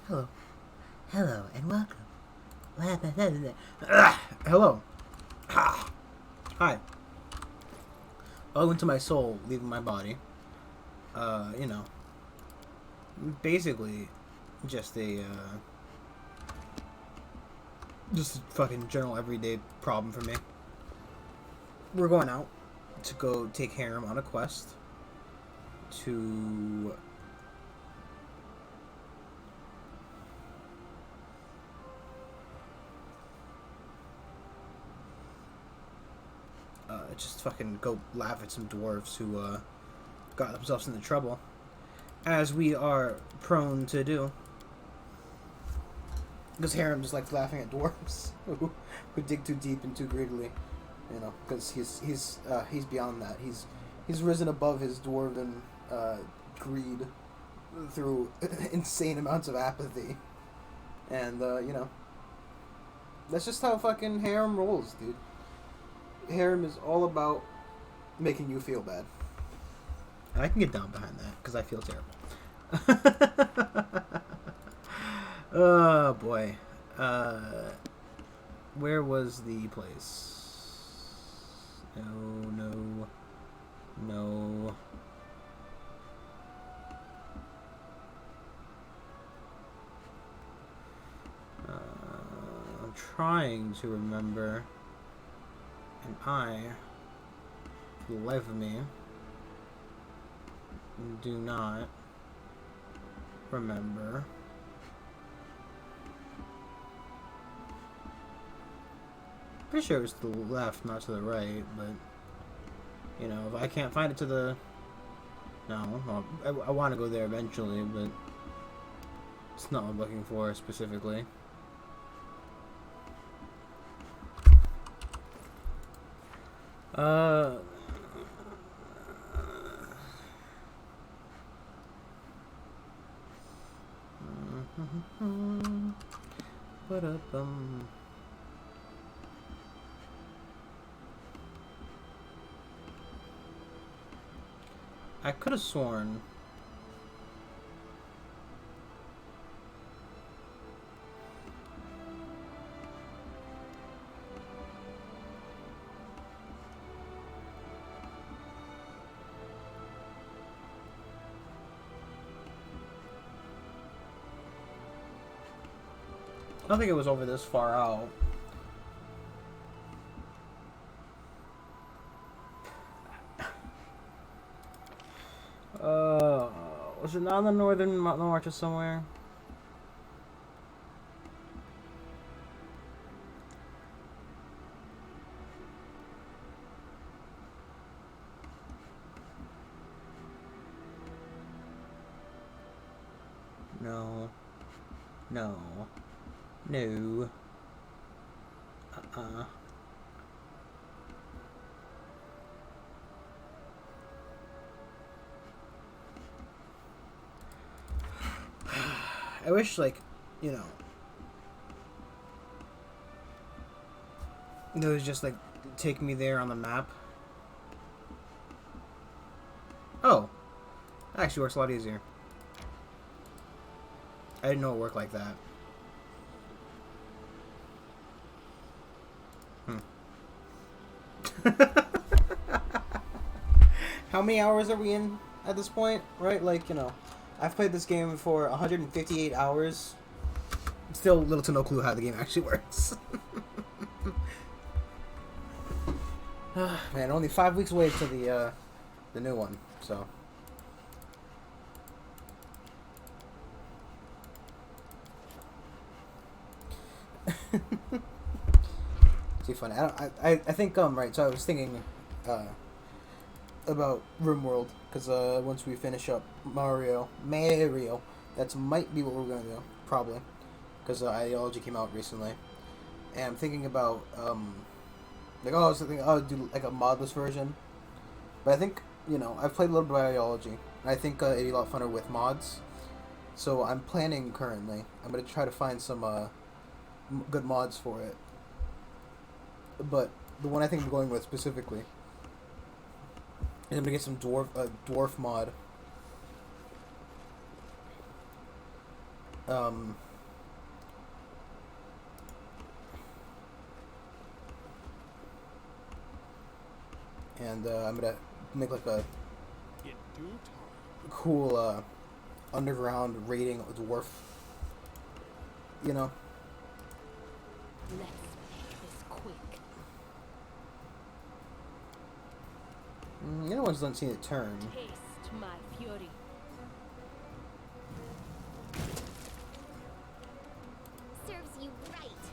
Hello. Hello and welcome. Hello. Hi. Oh, into my soul, leaving my body. You know. Basically, just just a fucking general everyday problem for me. We're going out to go take Harem on a quest to just fucking go laugh at some dwarves who got themselves into trouble, as we are prone to do. Because Harem just likes laughing at dwarves who dig too deep and too greedily, you know. Because he's beyond that. He's risen above his dwarven greed through insane amounts of apathy, and you know, that's just how fucking Harem rolls, dude. Harem is all about making you feel bad. And I can get down behind that because I feel terrible. Oh boy. Where was the place? No. I'm trying to remember, and for the life of me, do not remember. Pretty sure it was to the left, not to the right, but, you know, if I can't find it to the... No, well, I want to go there eventually, but it's not what I'm looking for specifically. I could have sworn I don't think it was over this far out. Was it not on the northern marches somewhere? No. I wish, like, you know, it was just, like, take me there on the map. Oh. That actually works a lot easier. I didn't know it worked like that. How many hours are we in at this point? Right? Like, you know, I've played this game for 158 hours. Still little to no clue how the game actually works. Man, only 5 weeks away to the new one, so. Too funny. I think right. So I was thinking about RimWorld because once we finish up Mario, that's might be what we're gonna do probably because Ideology came out recently, and I'm thinking about like I was thinking I'll do like a modless version, but I think I've played a little bit of Ideology, and I think it'd be a lot funner with mods. So I'm planning currently. I'm gonna try to find some good mods for it. But the one I think I'm going with specifically is I'm gonna get some dwarf mod Um, and I'm gonna make like a cool underground raiding dwarf. You know. Let's make this quick. The other ones don't seem to turn. Taste my fury. Serves you right.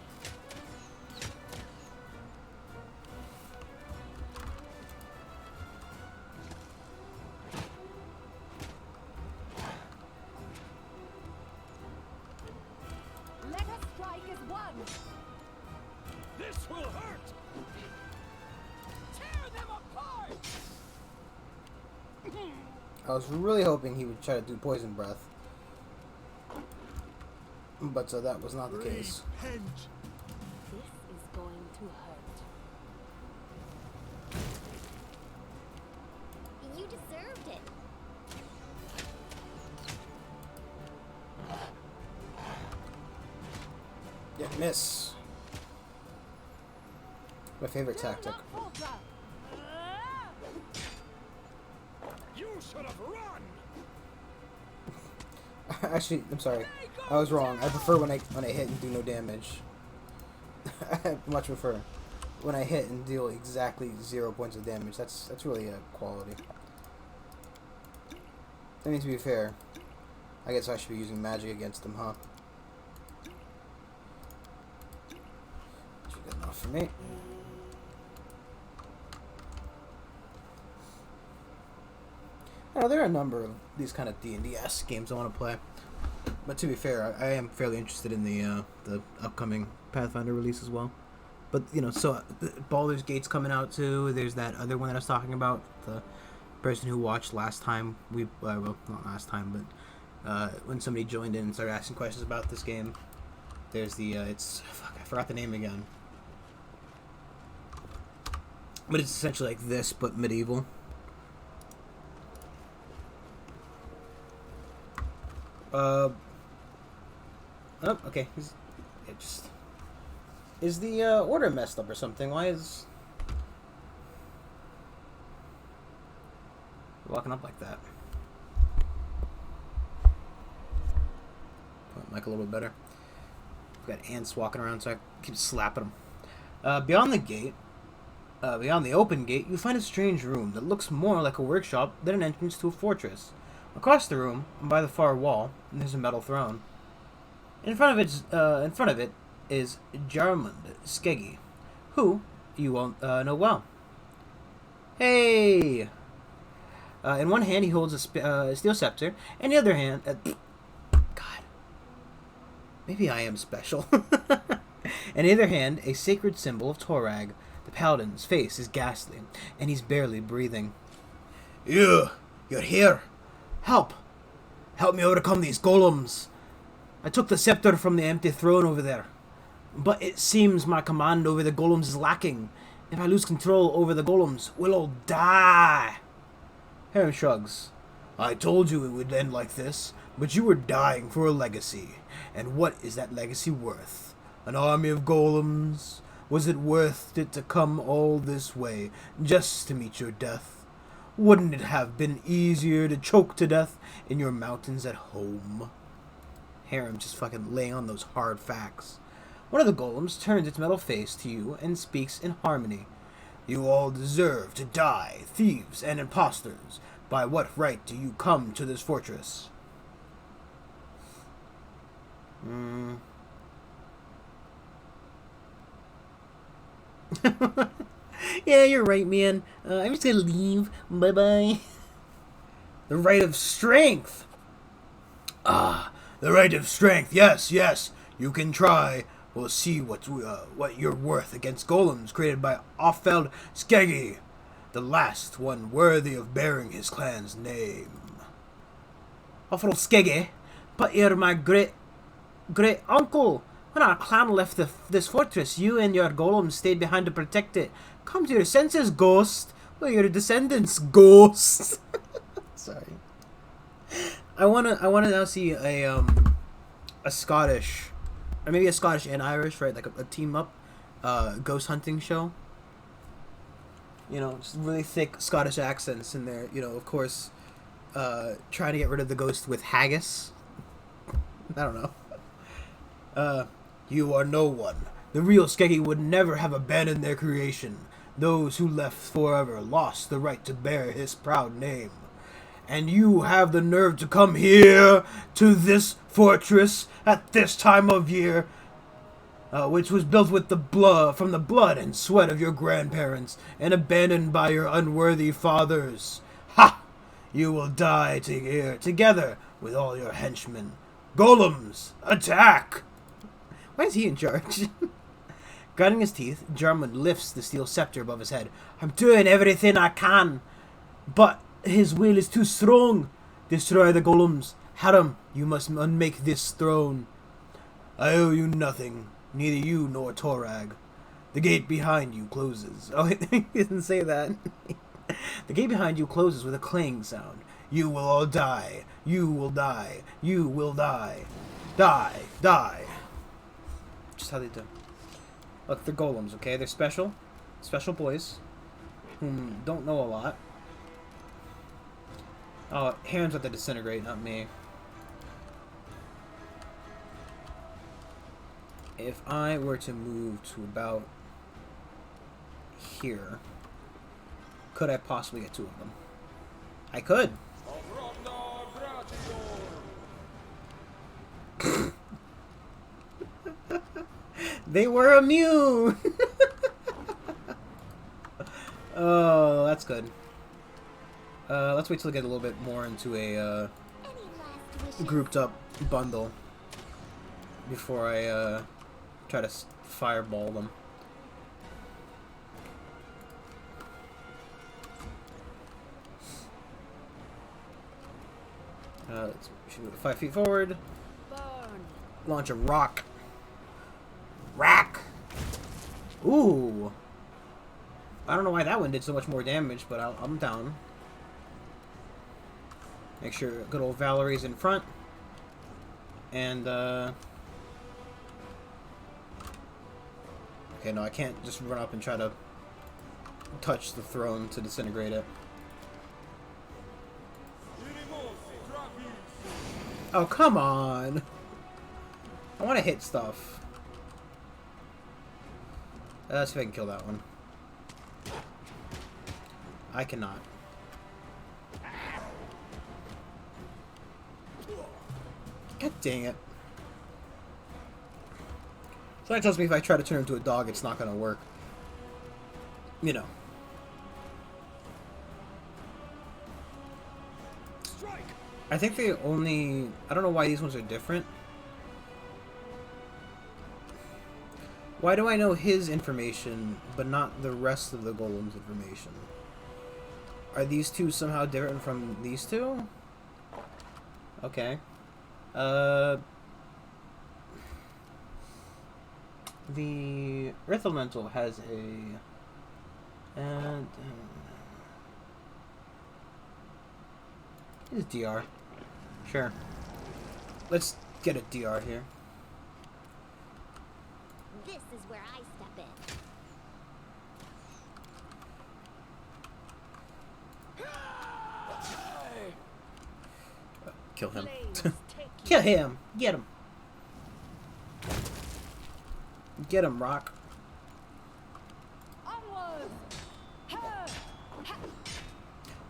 Let us strike as one. This will hurt! Tear them apart! I was really hoping he would try to do poison breath, but that was not the case. This is going to hurt. You deserved it. Yeah, miss. My favorite tactic. You should have run! Actually, I'm sorry. I was wrong. I prefer when I hit and do no damage. I much prefer when I hit and deal exactly 0 points of damage. That's really a quality. I mean, to be fair, I guess I should be using magic against them, huh? That's good enough for me. Now, there are a number of these kind of D&D-esque games I want to play. But to be fair, I am fairly interested in the upcoming Pathfinder release as well. But, you know, so Baldur's Gate's coming out too. There's that other one that I was talking about. The person who watched last time. Well, not last time, but when somebody joined in and started asking questions about this game. There's the, I forgot the name again. But it's essentially like this, but medieval. Oh, okay. It just is the order messed up or something? Why is walking up like that? Put the mic a little bit better. We've got ants walking around, so I keep slapping them. Beyond the open gate, you find a strange room that looks more like a workshop than an entrance to a fortress. Across the room, by the far wall, there's a metal throne. In front of it is Jarmund Skeggy, who you won't know well. Hey! In one hand, he holds a steel scepter, and the other hand, God, maybe I am special. In the other hand, a sacred symbol of Torag. The paladin's face is ghastly, and he's barely breathing. You're here. Help! Help me overcome these golems! I took the scepter from the empty throne over there. But it seems my command over the golems is lacking. If I lose control over the golems, we'll all die! Harem shrugs. I told you it would end like this, but you were dying for a legacy. And what is that legacy worth? An army of golems? Was it worth it to come all this way, just to meet your death? Wouldn't it have been easier to choke to death in your mountains at home? Harem just fucking laying on those hard facts. One of the golems turns its metal face to you and speaks in harmony. You all deserve to die, thieves and impostors. By what right do you come to this fortress? Yeah, you're right, man. I'm just gonna leave. Bye-bye. The right of strength. Ah, the right of strength. Yes, yes. You can try. We'll see what you're worth against golems created by Offeld Skeggy, the last one worthy of bearing his clan's name. Offeld Skeggy? But you're my great uncle. When our clan left this fortress, you and your golems stayed behind to protect it. Come to your senses, ghost. We're your descendants, ghost. Sorry. I wanna now see a a Scottish, or maybe a Scottish and Irish, right? Like a team up ghost hunting show. You know, just really thick Scottish accents in there. You know, of course, trying to get rid of the ghost with haggis. I don't know. You are no one. The real Skeggy would never have abandoned their creation. Those who left forever lost the right to bear his proud name. And you have the nerve to come here to this fortress at this time of year, which was built with the blood from the blood and sweat of your grandparents and abandoned by your unworthy fathers. Ha! You will die here together with all your henchmen. Golems, attack! Why is he in charge? Grinding his teeth, Jarman lifts the steel scepter above his head. I'm doing everything I can, but his will is too strong. Destroy the golems. Haram, you must unmake this throne. I owe you nothing, neither you nor Torag. The gate behind you closes. Oh, he didn't say that. The gate behind you closes with a clang sound. You will all die. You will die. You will die. Die. Die. Just how they do. Look, they're golems, okay? They're special. Special boys. Whom don't know a lot. Oh, hands have to disintegrate, not me. If I were to move to about here, could I possibly get two of them? I could. They were immune! Oh, that's good. Let's wait till we get a little bit more into a grouped up bundle before I try to fireball them. Let's move 5 feet forward. Burn. Launch a rock. Rack! Ooh! I don't know why that one did so much more damage, but I'm down. Make sure good old Valerie's in front. And, okay, no, I can't just run up and try to touch the throne to disintegrate it. Oh, come on! I want to hit stuff. Let's see if I can kill that one. I cannot. God dang it. So that tells me if I try to turn into a dog, it's not going to work. You know. Strike! I think they only... I don't know why these ones are different. Why do I know his information, but not the rest of the golem's information? Are these two somehow different from these two? Okay. The Earth Elemental has a... And... Is DR. Sure. Let's get a DR here. This is where I step in. Kill him. Flames take you. Kill him! Get him! Get him, Rock. Onward. Ha. Ha.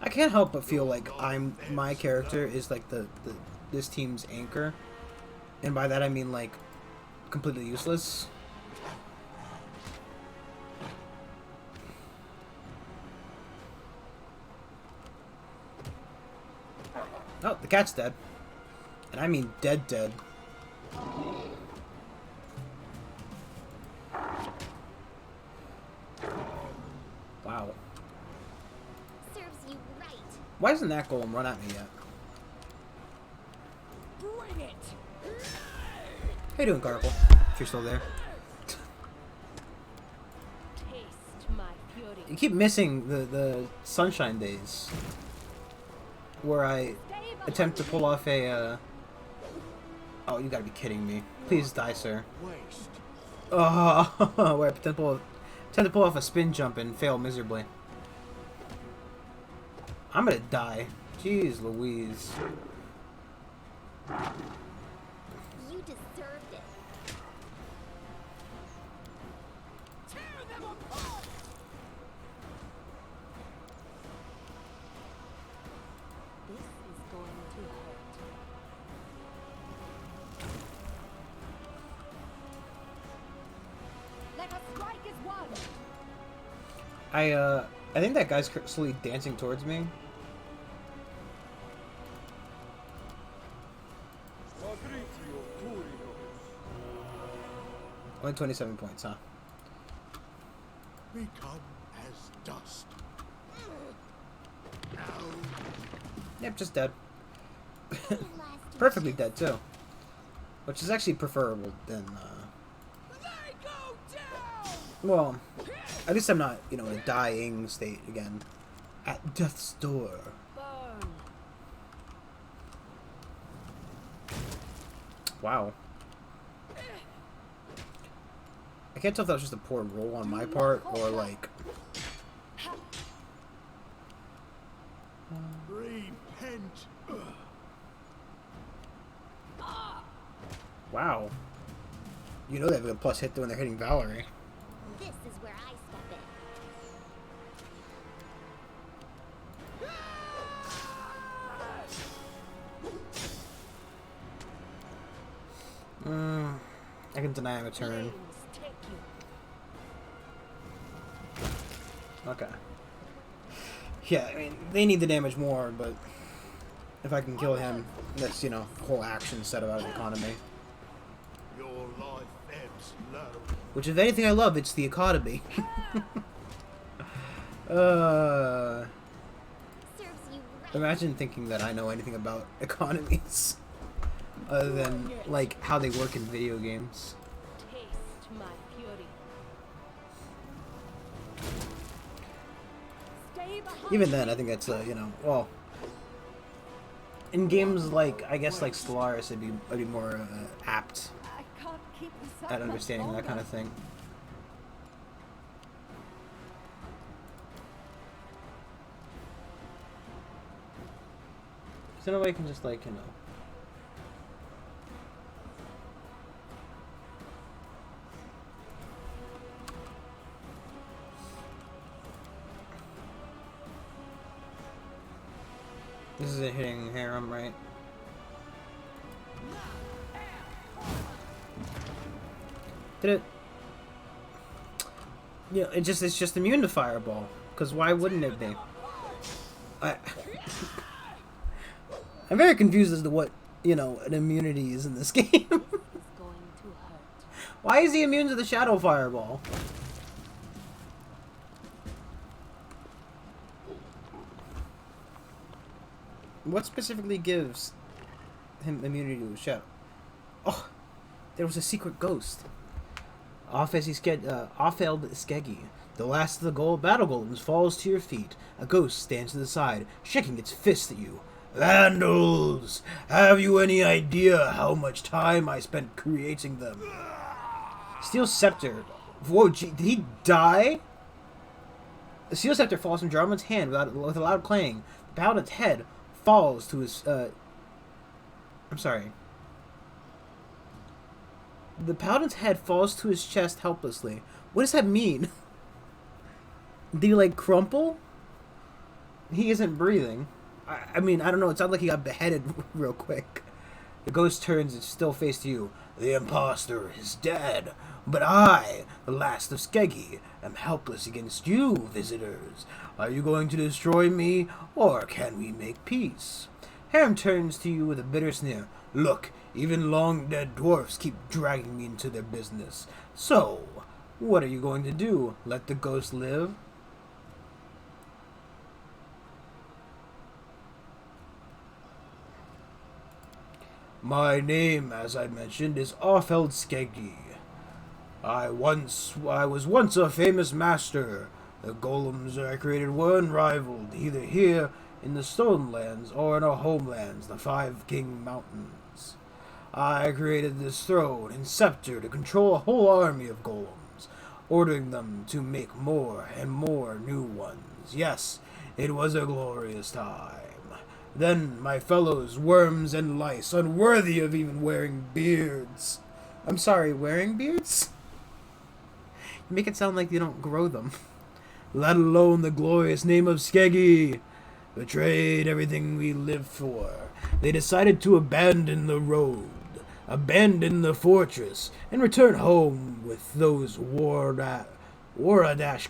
I can't help but feel like my character is like this team's anchor. And by that I mean like completely useless. Oh, the cat's dead. And I mean dead. Wow. Serves you right. Why doesn't that golem run at me yet? Bring it. How you doing, Garble? If you're still there. Taste my fury. You keep missing the sunshine days. Where I attempt to pull off a Oh, you gotta be kidding me. Please die, sir. Waste. Oh, where I attempt to pull off a spin jump and fail miserably. I'm gonna die. Jeez Louise. You deserved it. Tear them apart. This is going to hurt. Let us strike as one. I think that guy's slowly dancing towards me. Only 27 points, huh? Become as dust. Yep, just dead. Last Perfectly dead, too. Which is actually preferable than, They go down. well, at least I'm not, you know, in a dying state again. At death's door. Burn. Wow. I can't tell if that was just a poor roll on my part, or, like... Repent. Wow. You know they have a plus hit when they're hitting Valerie. This is where I step I can deny him a turn. Flames take you. Okay. Yeah, I mean, they need the damage more, but if I can kill him, that's, you know, a whole action set out of the economy. Your life ebbs low. Which, if anything I love, it's the economy. Serves you right. Imagine thinking that I know anything about economies. Other than, like, how they work in video games. Taste my fury. Stay behind. Even then, I think that's, you know, well... In games like, I guess, like Stellaris, I'd be more apt I can't keep this up at much understanding that longer. kind of thing. So nobody can just, like, you know... This isn't hitting Harem, right? Did it? Yeah, it's just immune to Fireball. Because why wouldn't it be? I'm very confused as to what, you know, an immunity is in this game. It's going to hurt. Why is he immune to the Shadow Fireball? What specifically gives him immunity to a shadow? Oh, there was a secret ghost. Offheld Skeggy. The last of the battle golems falls to your feet. A ghost stands to the side, shaking its fist at you. Vandals! Have you any idea how much time I spent creating them? Steel Scepter. Whoa, gee, did he die? The Steel Scepter falls from Jarman's hand with a loud clang. The paladin's head falls to his, I'm sorry. The paladin's head falls to his chest helplessly. What does that mean? Did he, like, crumple? He isn't breathing. I mean, I don't know. It sounds like he got beheaded real quick. The ghost turns its still face to you. The imposter is dead, but I, the last of Skeggy, am helpless against you, visitors. Are you going to destroy me, or can we make peace? Harem turns to you with a bitter sneer. Look, even long-dead dwarfs keep dragging me into their business. So, what are you going to do? Let the ghost live? My name, as I mentioned, is Offheld Skeggy. I was once a famous master. The golems I created were unrivaled, either here in the Stone Lands or in our homelands, the Five King Mountains. I created this throne and scepter to control a whole army of golems, ordering them to make more and more new ones. Yes, it was a glorious time. Then my fellows, worms and lice, unworthy of even wearing beards. I'm sorry, wearing beards? You make it sound like you don't grow them. Let alone the glorious name of Skeggy. Betrayed everything we lived for. They decided to abandon the road, abandon the fortress, and return home with those Waradash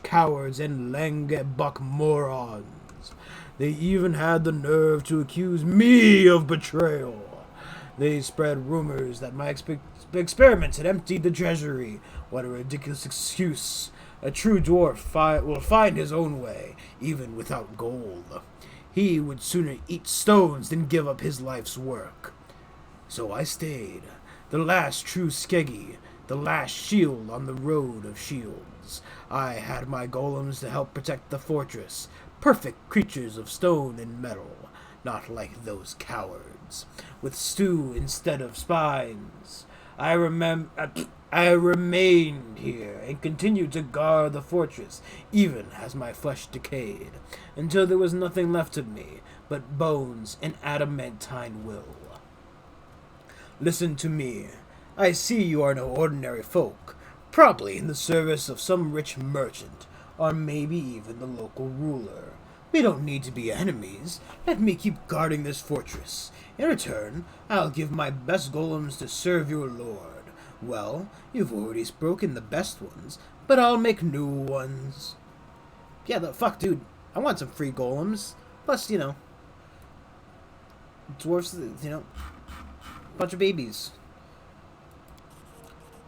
cowards and Langebuck morons. They even had the nerve to accuse me of betrayal. They spread rumors that my experiments had emptied the treasury. What a ridiculous excuse. A true dwarf will find his own way, even without gold. He would sooner eat stones than give up his life's work. So I stayed, the last true Skeggy, the last shield on the road of shields. I had my golems to help protect the fortress, perfect creatures of stone and metal, not like those cowards, with stew instead of spines. I remained here and continued to guard the fortress, even as my flesh decayed, until there was nothing left of me but bones and adamantine will. Listen to me. I see you are no ordinary folk, probably in the service of some rich merchant, or maybe even the local ruler. We don't need to be enemies. Let me keep guarding this fortress. In return, I'll give my best golems to serve your lord. Well, you've already broken the best ones, but I'll make new ones. Yeah, the fuck, dude. I want some free golems. Plus, dwarves, bunch of babies.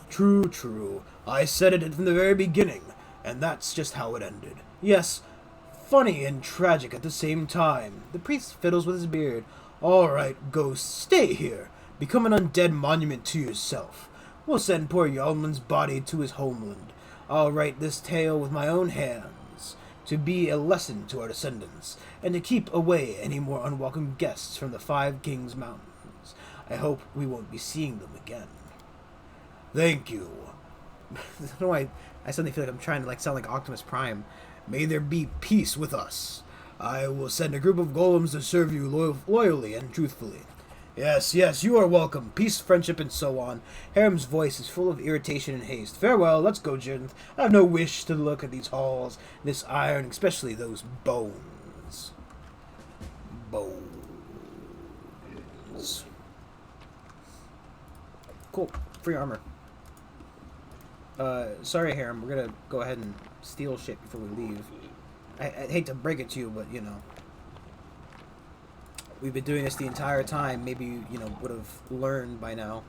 True. I said it from the very beginning, and that's just how it ended. Yes, funny and tragic at the same time. The priest fiddles with his beard. All right, ghost, stay here. Become an undead monument to yourself. We'll send poor Yarlman's body to his homeland. I'll write this tale with my own hands, to be a lesson to our descendants, and to keep away any more unwelcome guests from the Five Kings Mountains. I hope we won't be seeing them again. Thank you. I don't know why I suddenly feel like I'm trying to sound like Optimus Prime. May there be peace with us. I will send a group of golems to serve you loyally and truthfully. Yes, you are welcome. Peace, friendship, and so on. Harem's voice is full of irritation and haste. Farewell, let's go, Judith. I have no wish to look at these halls, this iron, especially those bones. Cool. Free armor. Sorry, Harem. We're gonna go ahead and steal shit before we leave. I hate to break it to you, but, we've been doing this the entire time. Maybe you, would have learned by now.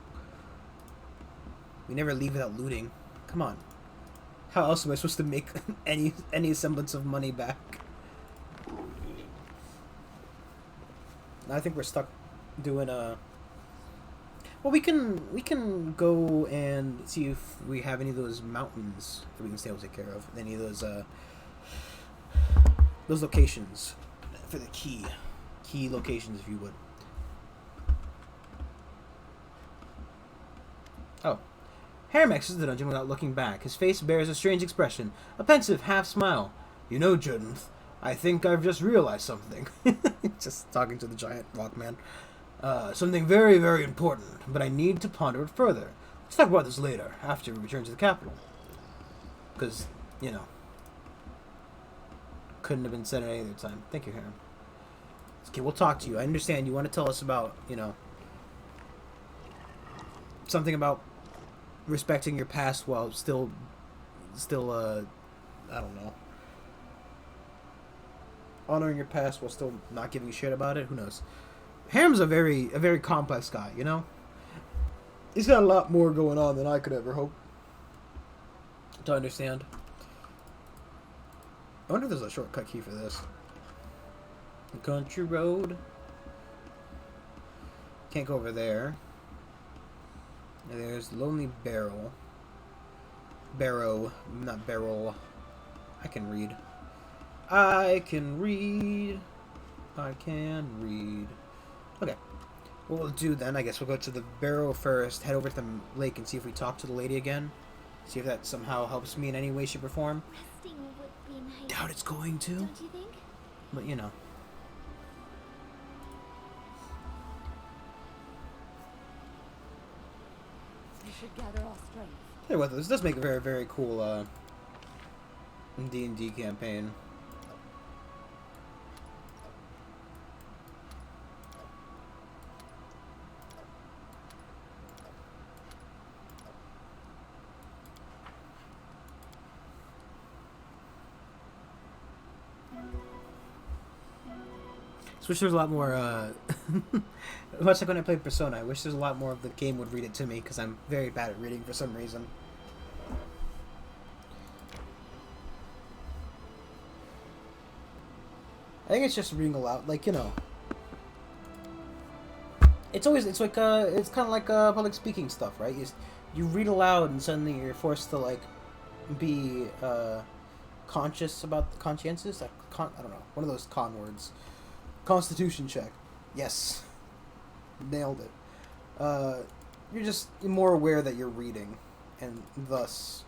We never leave without looting. Come on. How else am I supposed to make any semblance of money back? I think we're stuck doing well, we can go and see if we have any of those mountains that we can still take care of. Any of those locations for the key locations, if you would. Oh. Harem exits the dungeon without looking back. His face bears a strange expression, a pensive half smile. You know, Judith, I think I've just realized something. Just talking to the giant rock man. Something very, very important, but I need to ponder it further. Let's talk about this later, after we return to the capital. Because, couldn't have been said at any other time. Thank you, Harem. Okay, we'll talk to you. I understand you want to tell us about, something about respecting your past while still, I don't know. Honoring your past while still not giving a shit about it? Who knows? Harem's a very complex guy, He's got a lot more going on than I could ever hope to understand. I wonder if there's a shortcut key for this. The country road. Can't go over there. And there's Lonely Barrow. Barrow, not barrel. I can read. Okay. What we'll do then, I guess we'll go to the barrow first, head over to the lake and see if we talk to the lady again. See if that somehow helps me in any way, shape, or form. Resting would be nice. Doubt it's going to, Don't you think? but you know. We should gather our strength. Hey, what this does make a very, very cool D&D campaign. I wish there was a lot more, much like when I played Persona, I wish there's a lot more of the game would read it to me, because I'm very bad at reading for some reason. I think it's just reading aloud, like, you know. It's always, it's like, it's kind of like, public speaking stuff, right? You read aloud and suddenly you're forced to, like, be, conscious about, conscientious? Like, I don't know, one of those con words. Constitution check. Yes. Nailed it. You're just more aware that you're reading, and thus...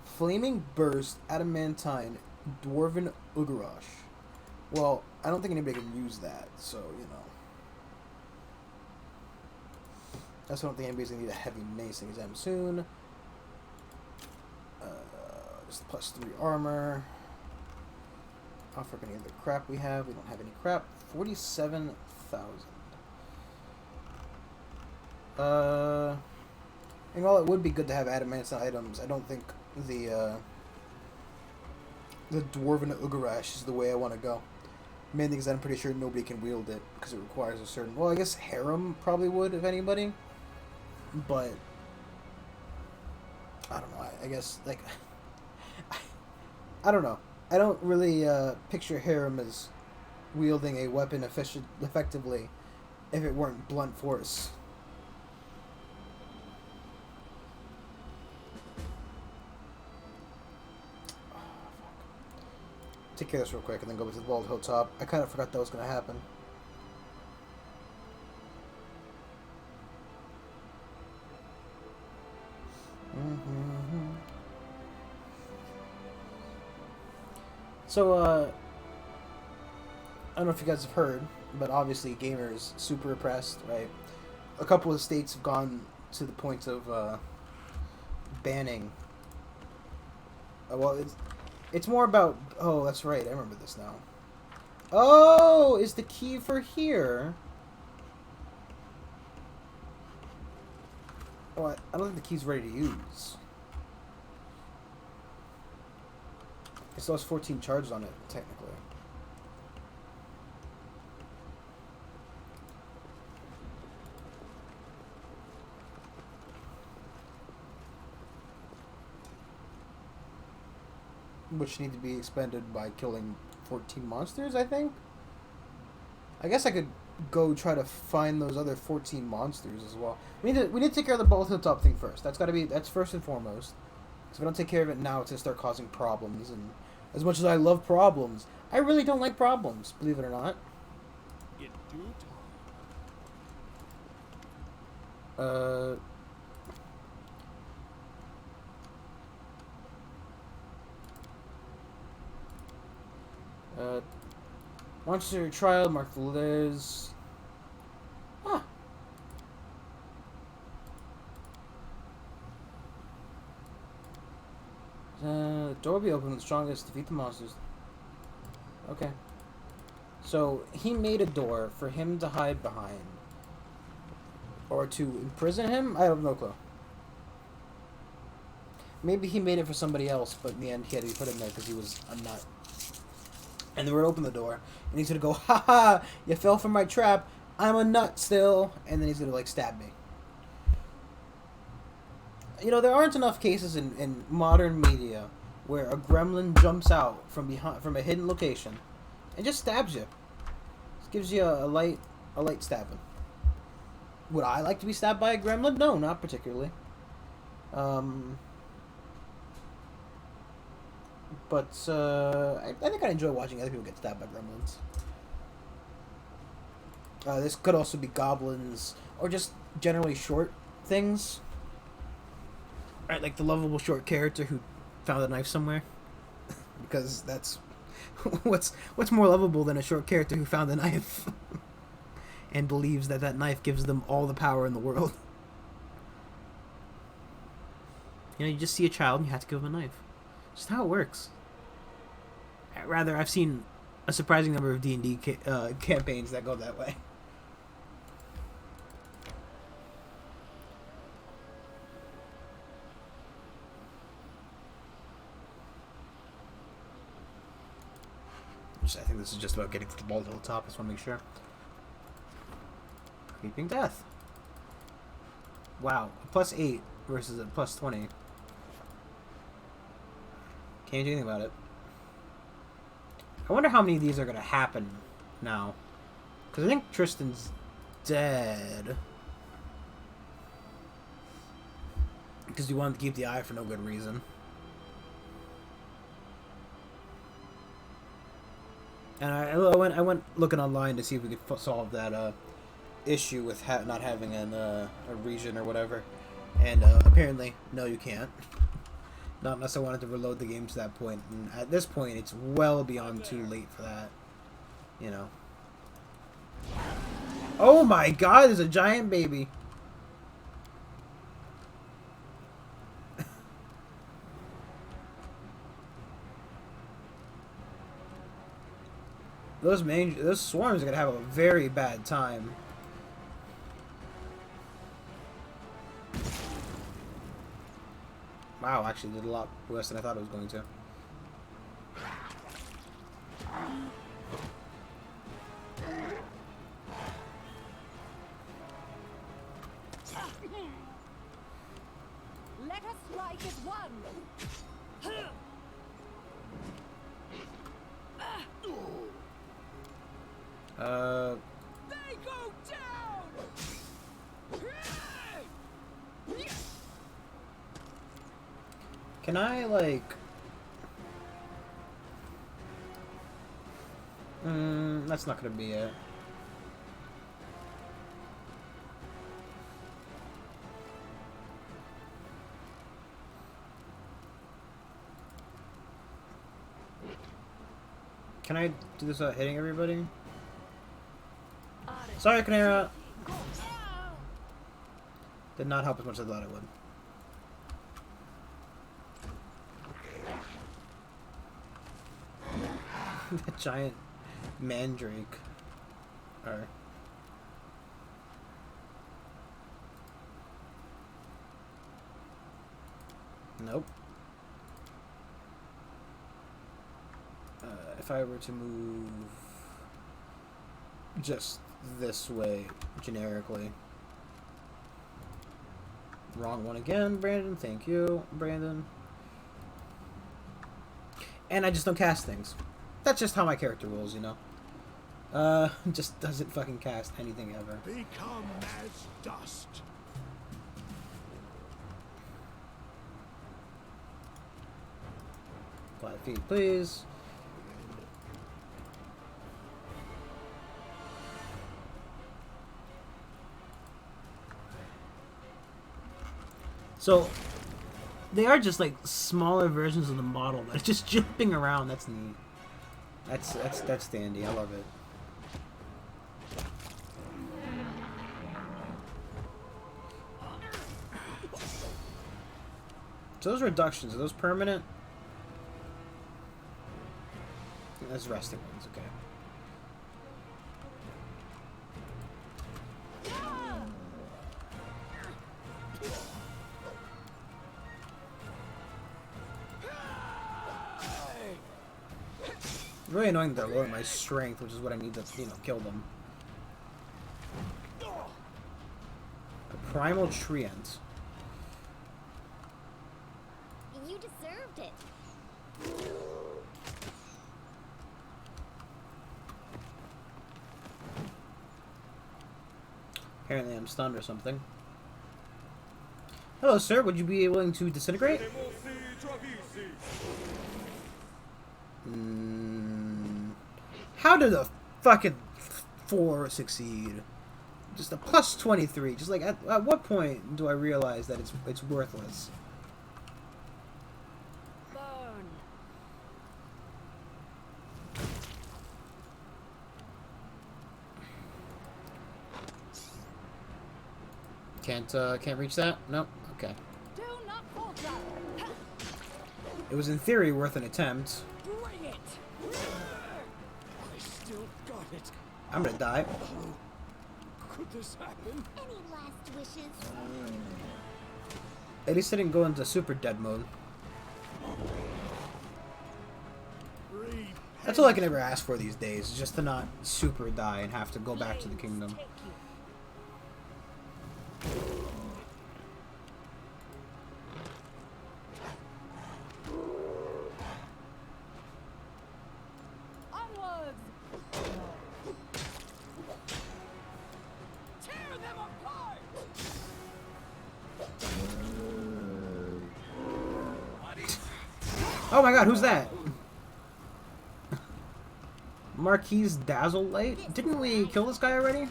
Flaming Burst, Adamantine, Dwarven Ugarash. Well, I don't think anybody can use that, so, you know. I also don't think anybody's going to need a heavy mace anytime soon. Just +3 armor. Offer any other crap we have. We don't have any crap. 47,000. And while it would be good to have adamantine items, I don't think the Dwarven Ugarash is the way I want to go. Main thing is that I'm pretty sure nobody can wield it because it requires a certain... Well, I guess Harem probably would, if anybody. But... I don't know. I guess, like... I don't know. I don't really picture Harem as wielding a weapon effectively if it weren't blunt force. Oh, take care of this real quick and then go to the Bald Hilltop. I kind of forgot that was going to happen. So, I don't know if you guys have heard, but obviously gamers super oppressed, right? A couple of states have gone to the point of banning. Well, it's more about... Oh, that's right. I remember this now. Oh, is the key for here? Oh, I don't think the key's ready to use. It still has 14 charges on it, technically. Which need to be expended by killing 14 monsters, I think? I guess I could go try to find those other 14 monsters as well. We need to take care of the Bald Hilltop thing first. That's first and foremost. Because if we don't take care of it now, it's going to start causing problems. And as much as I love problems, I really don't like problems, believe it or not. In due time. Monster trial, mark the Liz. Huh. The door will be open when the strongest defeat the monsters. Okay. So, he made a door for him to hide behind. Or to imprison him? I have no clue. Maybe he made it for somebody else, but in the end he had to be put in there because he was a nut. And they would open the door, and he's gonna go, "Ha ha! You fell for my trap. I'm a nut still." And then he's gonna like stab me. You know, there aren't enough cases in modern media where a gremlin jumps out from a hidden location and just stabs you. Just gives you a light stabbing. Would I like to be stabbed by a gremlin? No, not particularly. But I think I enjoy watching other people get stabbed by gremlins. This could also be goblins, or just generally short things. Right, like the lovable short character who found a knife somewhere. Because that's what's more lovable than a short character who found a knife and believes that that knife gives them all the power in the world. You know, you just see a child and you have to give them a knife. Just how it works. Rather, I've seen a surprising number of D&D campaigns that go that way. I think this is just about getting to the ball to the top. I just want to make sure. Creeping Death. Wow. A +8 versus a +20. Can't do anything about it. I wonder how many of these are going to happen now. Because I think Tristan's dead. Because you wanted to keep the eye for no good reason. And I went looking online to see if we could solve that issue with not having a region or whatever. And apparently, no, you can't. Not unless I wanted to reload the game to that point. And at this point, it's well beyond too late for that. You know. Oh my god, there's a giant baby. Those swarms are gonna have a very bad time. Wow, actually did a lot worse than I thought it was going to. Let us strike as one. They go down. Can I, like... that's not gonna be it. Can I do this without hitting everybody? Sorry, Canara! Did not help as much as I thought it would. That giant mandrake. Or... Nope. If I were to move just this way, generically. Wrong one again, Brandon. Thank you, Brandon. And I just don't cast things. That's just how my character rolls, you know. Just doesn't fucking cast anything ever. Become as dust. Five feet, please. So, they are just like smaller versions of the model that's just jumping around. That's neat. That's dandy. I love it. So those reductions, are those permanent? Those resting ones, okay. It's really annoying that they're lowering my strength, which is what I need to, you know, kill them. A primal treant. You deserved it. Apparently I'm stunned or something. Hello, sir. Would you be willing to disintegrate? How did the fucking 4 succeed. Just a plus 23. Just like at what point do I realize that it's worthless? Burn. Can't reach that? Nope. Okay. Do not falter. It was in theory worth an attempt. Bring it. I still got it. I'm gonna die. Could this happen? Any last wishes? At least I didn't go into super dead mode. That's all I can ever ask for these days, is just to not super die and have to go back to the kingdom. Take you. Onwards. Tear them apart. Oh my god, who's that? Marquise Dazzle Light? Didn't we kill this guy already?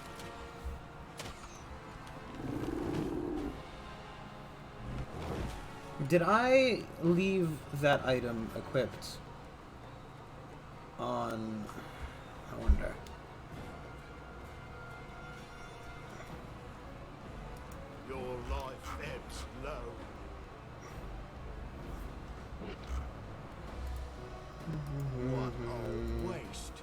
Did I leave that item equipped on... I wonder. Your life ebbs low. What a waste.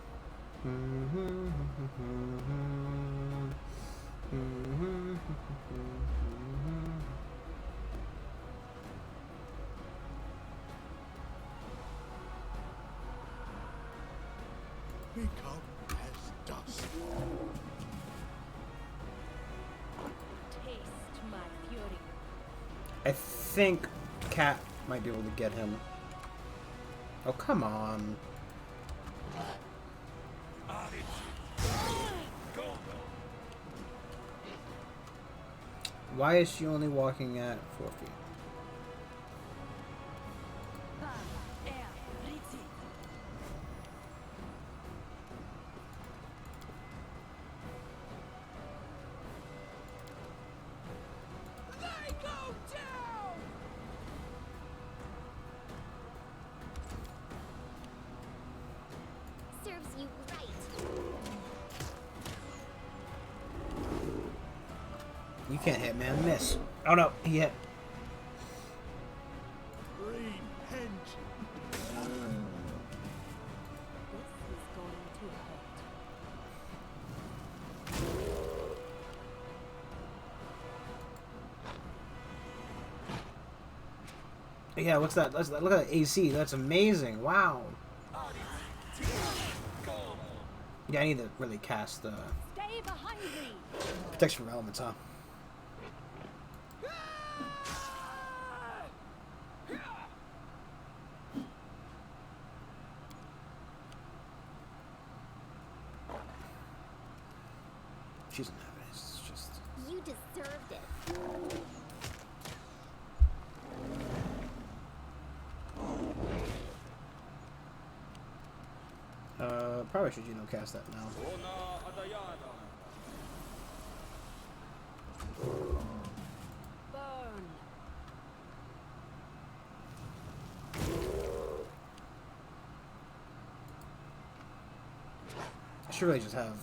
Become as dust. Taste my fury. I think Cat might be able to get him. Oh, come on. Why is she only walking at 4 feet? They go down. Serves you right. You can't hit, man. Miss. Oh no, he hit. Green henge. This is going to hurt. Yeah, what's that? Look at that AC. That's amazing. Wow. Yeah, I need to really cast Stay behind me. protection from elements, huh? She doesn't have it. It's just. You deserved it. Probably should cast that now. Burn. I should really just have.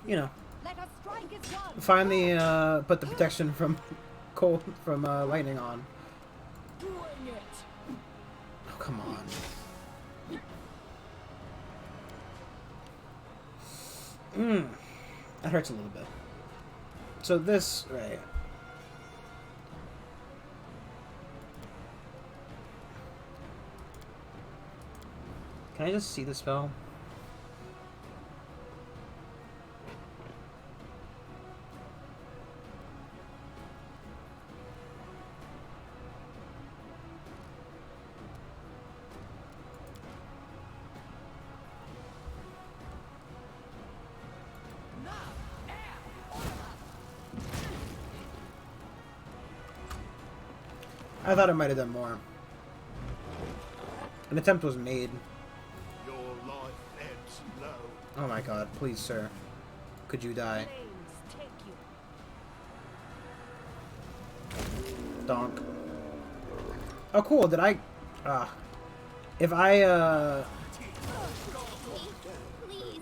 You know, Let us strike as one. finally put the protection from cold from lightning on. Bring it. Oh, come on. That hurts a little bit. So this, right. Can I just see the spell? I thought I might have done more. An attempt was made. Your life ebbs low. Oh my god, please, sir. Could you die? Flames take you. Donk. Oh, cool. Did I... if I, Please.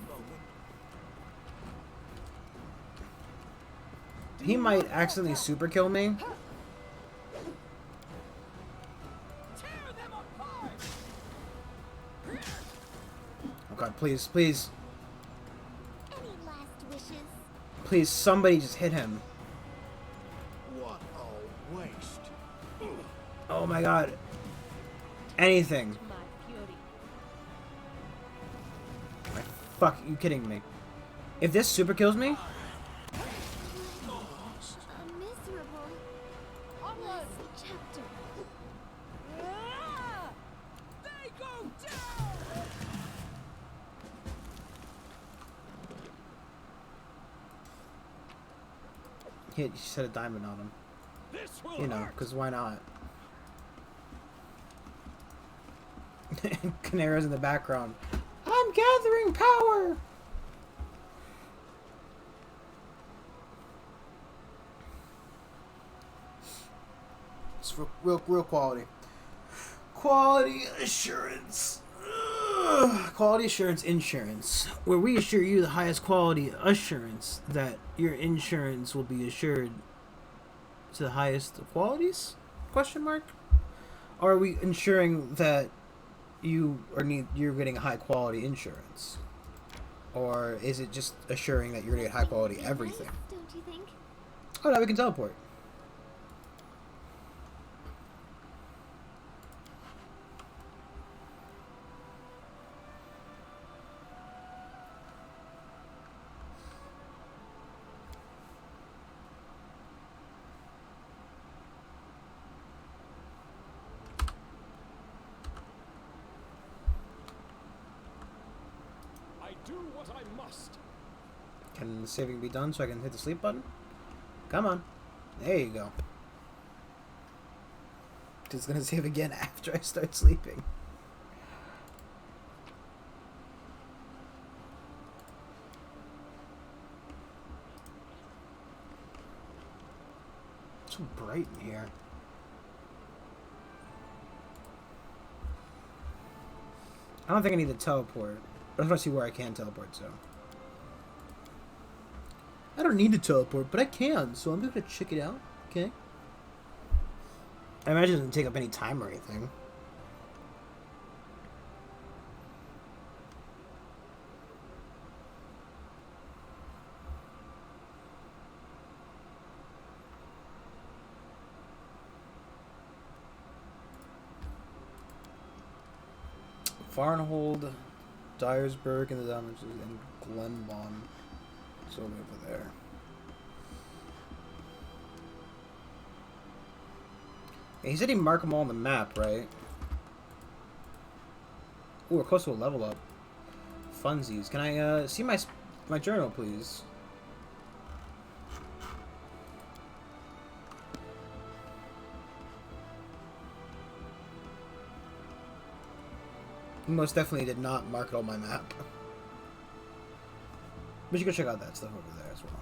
he might accidentally super kill me. Oh god, please, please. Any last wishes? Please, somebody just hit him. What a waste. Oh my god. Anything. My fury. Fuck, you kidding me? If this super kills me... A miserable last chapter. They go down. He set a diamond on him. This will You know, hurt. because why not? Canara's in the background. I'm gathering power! It's real quality. Quality assurance. Ugh. Quality assurance insurance, where we assure you the highest quality assurance that your insurance will be assured to the highest of qualities? Question mark? Or are we ensuring that you're getting high quality insurance? Or is it just assuring that you're gonna get high quality everything? Nice, don't you think? Oh, now we can teleport. I do what I must. Can the saving be done so I can hit the sleep button? Come on. There you go. Just gonna save again after I start sleeping. It's so bright in here. I don't think I need to teleport. I just want to see where I can teleport to. I don't need to teleport, but I can, so I'm gonna check it out. Okay. I imagine it doesn't take up any time or anything. Farnhold, Dyersburg, and the damages, and Glenbon. So over there. Yeah, he said he'd mark them all on the map, right? Ooh, we're close to a level up. Funsies. Can I see my journal, please? Most definitely did not mark it on my map. But you can check out that stuff over there as well.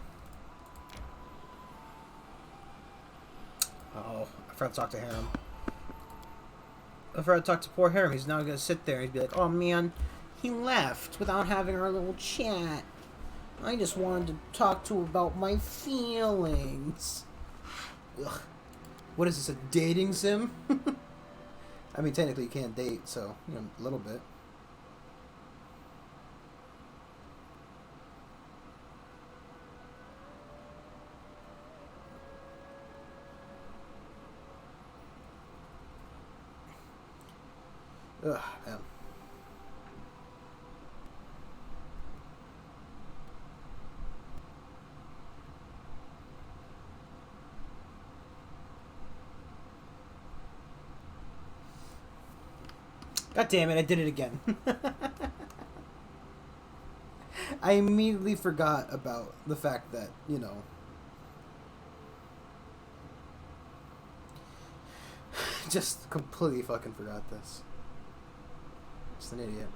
Oh, I forgot to talk to Harem. I forgot to talk to poor Harem. He's now gonna sit there and he'd be like, oh man, he left without having our little chat. I just wanted to talk to him about my feelings. Ugh. What is this, a dating sim? I mean, technically you can't date, so, you know, a little bit. Ugh, man. God damn it, I did it again. I immediately forgot about the fact that, you know... just completely fucking forgot this. Just an idiot.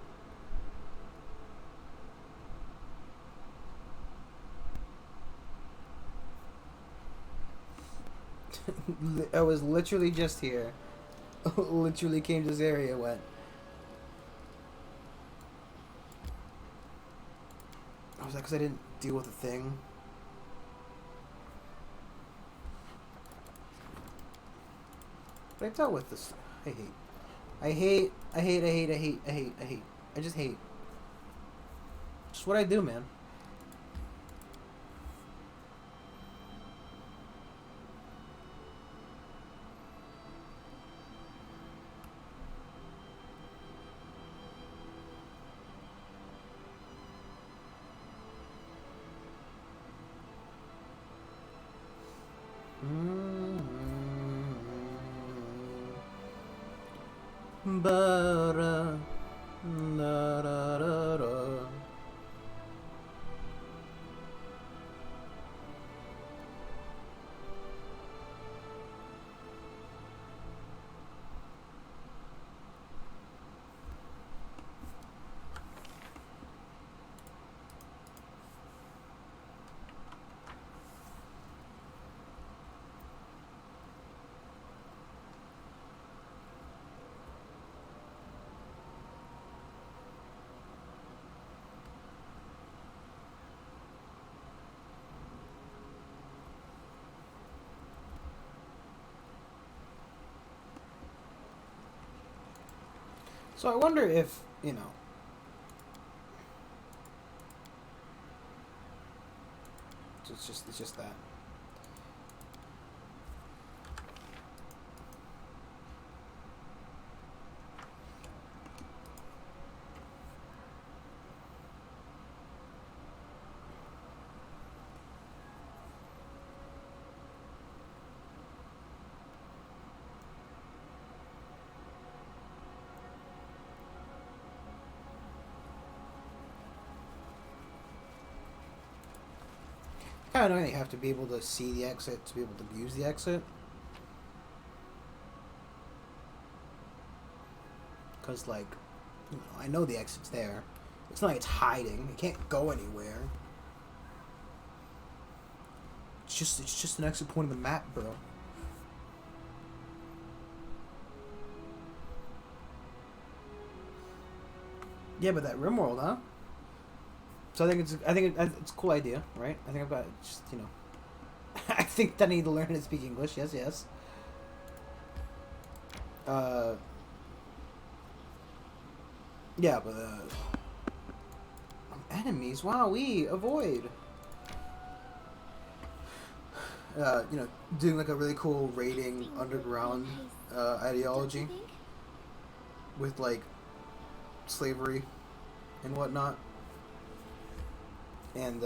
I was literally just here. Literally came to this area, went. Was that because I didn't deal with the thing? But I dealt with this. I hate. I just hate. Just what I do, man. Ba-da, da-da-da-da. So I wonder if, it's just that. Kind of annoying that you have to be able to see the exit to be able to use the exit. Because, like, I know the exit's there. It's not like it's hiding. It can't go anywhere. It's just an exit point of the map, bro. Yeah, but that RimWorld, huh? So I think it's a cool idea, right? I think I've got just I think that I need to learn to speak English. Yes, yes. Yeah, but enemies. Wow, we avoid. Doing like a really cool raiding underground ideology with like slavery and whatnot. And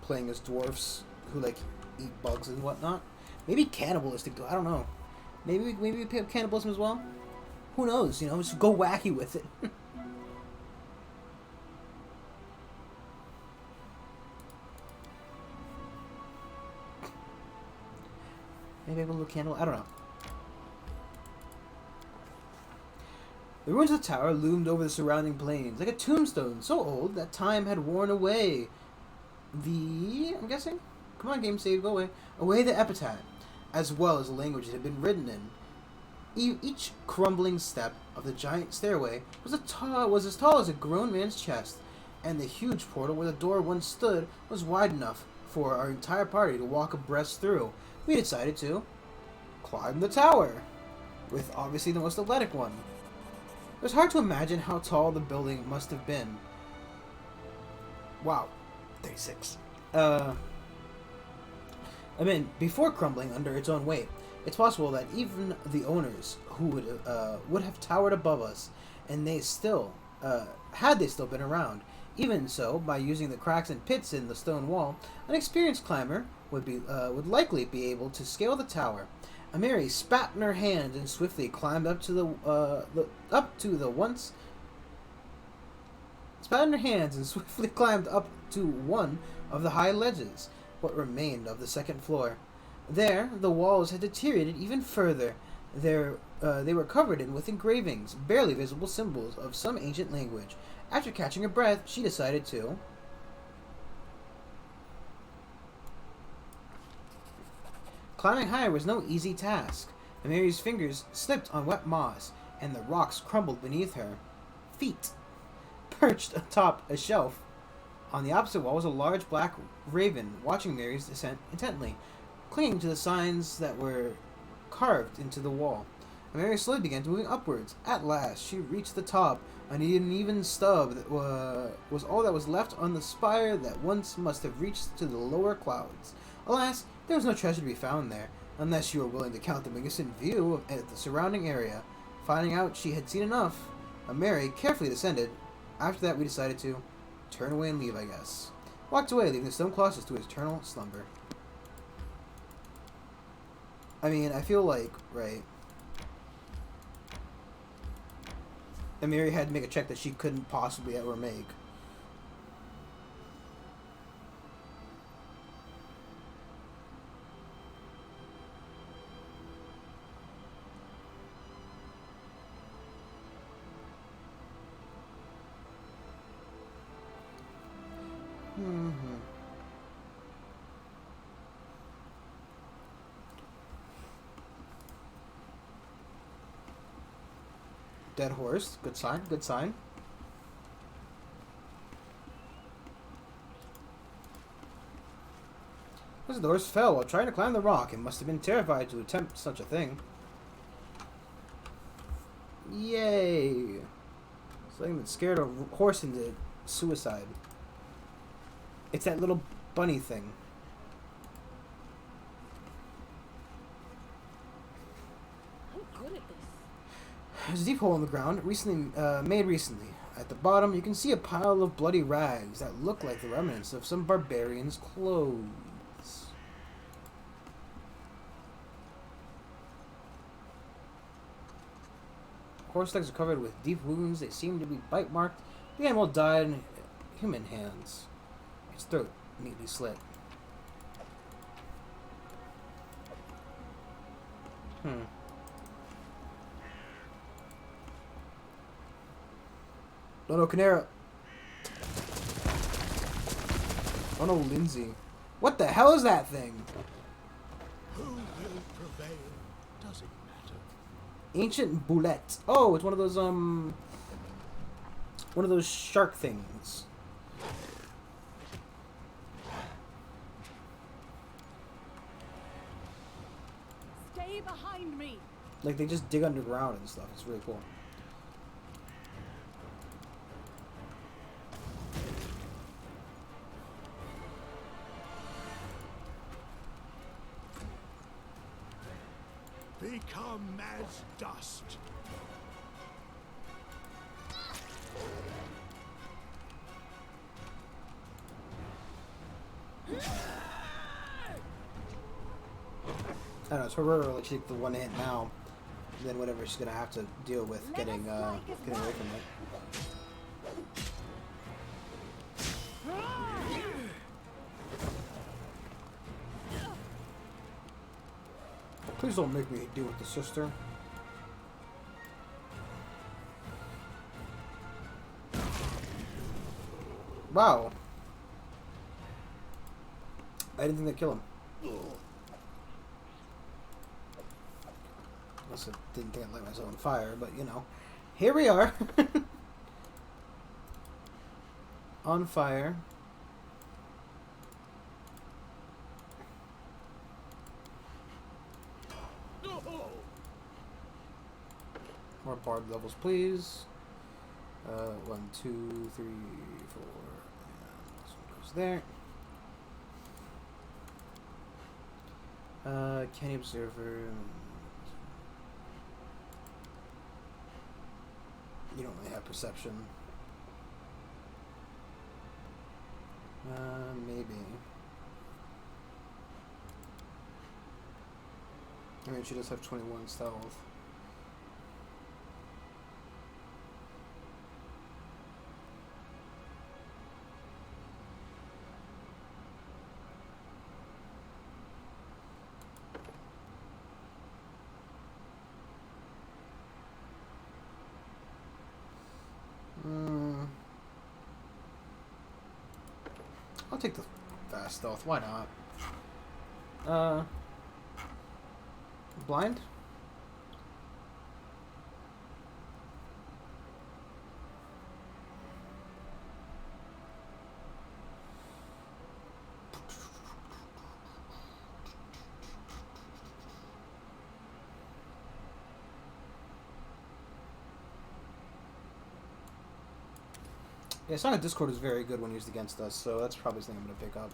playing as dwarfs who like eat bugs and whatnot. Maybe cannibalistic though. I don't know. Maybe we pick up cannibalism as well. Who knows? Just go wacky with it. Maybe I have a little candle. I don't know. The ruins of the tower loomed over the surrounding plains, like a tombstone so old that time had worn away I'm guessing? Come on, game save, go away. Away the epitaph, as well as the language it had been written in. Each crumbling step of the giant stairway was as tall as a grown man's chest, and the huge portal where the door once stood was wide enough for our entire party to walk abreast through. We decided to climb the tower, with obviously the most athletic one. It was hard to imagine how tall the building must have been. Wow, 36. Before crumbling under its own weight, it's possible that even the owners who would have towered above us, and they still, had they still been around. Even so, by using the cracks and pits in the stone wall, an experienced climber would likely be able to scale the tower. Amiri spat in her hand and swiftly climbed up to one of the high ledges, what remained of the second floor. There, the walls had deteriorated even further. They were covered with engravings, barely visible symbols of some ancient language. After catching her breath, she decided to... Climbing higher was no easy task. Mary's fingers slipped on wet moss, and the rocks crumbled beneath her feet. Perched atop a shelf on the opposite wall was a large black raven, watching Mary's descent intently, clinging to the signs that were carved into the wall. Mary slowly began moving upwards. At last, she reached the top. An uneven stub that was all that was left on the spire that once must have reached to the lower clouds. Alas, there was no treasure to be found there, unless you were willing to count the magnificent view of the surrounding area. Finding out she had seen enough, Mary carefully descended. After that, we decided to turn away and leave, I guess. Walked away, leaving the stone colossus to his eternal slumber. I mean, I feel like, right... And Mary had to make a check that she couldn't possibly ever make. Dead horse. Good sign. Good sign. The horse fell while trying to climb the rock and must have been terrified to attempt such a thing. Yay! Something that scared a horse into suicide. It's that little bunny thing. I'm good at this. There's a deep hole in the ground, made recently. At the bottom, you can see a pile of bloody rags that look like the remnants of some barbarian's clothes. Horse legs are covered with deep wounds. They seem to be bite marked. The animal died in human hands. Its throat neatly slit. Oh no, Canera. Oh no, Lindsay. What the hell is that thing? Who will prevail? Does it matter? Ancient boulette. Oh, it's one of those shark things. Stay behind me. Like they just dig underground and stuff. It's really cool. Become as dust. I don't know, it's her like she took the one hit now. And then whatever she's gonna have to deal with getting away from it. Please don't make me deal with the sister. Wow. I didn't think they'd kill him. Unless I didn't think I'd light myself on fire, but you know. Here we are. On fire. More barb levels, please. 1, 2, 3, 4. And this one goes there. Canny Observer. You don't really have perception. Maybe. I mean, she does have 21 stealth. I'll take the fast stealth. Why not? Blind? Yeah, Song of Discord is very good when used against us, so that's probably something I'm going to pick up.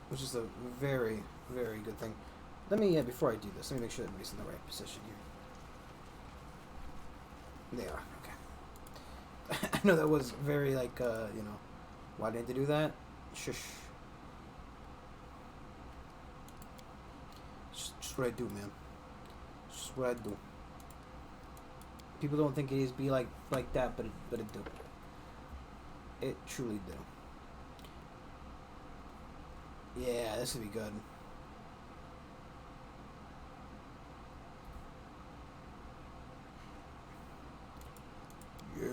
Which is a very, very good thing. Let me, before I do this, let me make sure everybody's in the right position here. They are, okay. I know that was very, like, you know, why didn't they do that? Shush. Just what I do, man. Just what I do. People don't think it is be like that, but it do. It truly do. Yeah, this would be good. Yeah.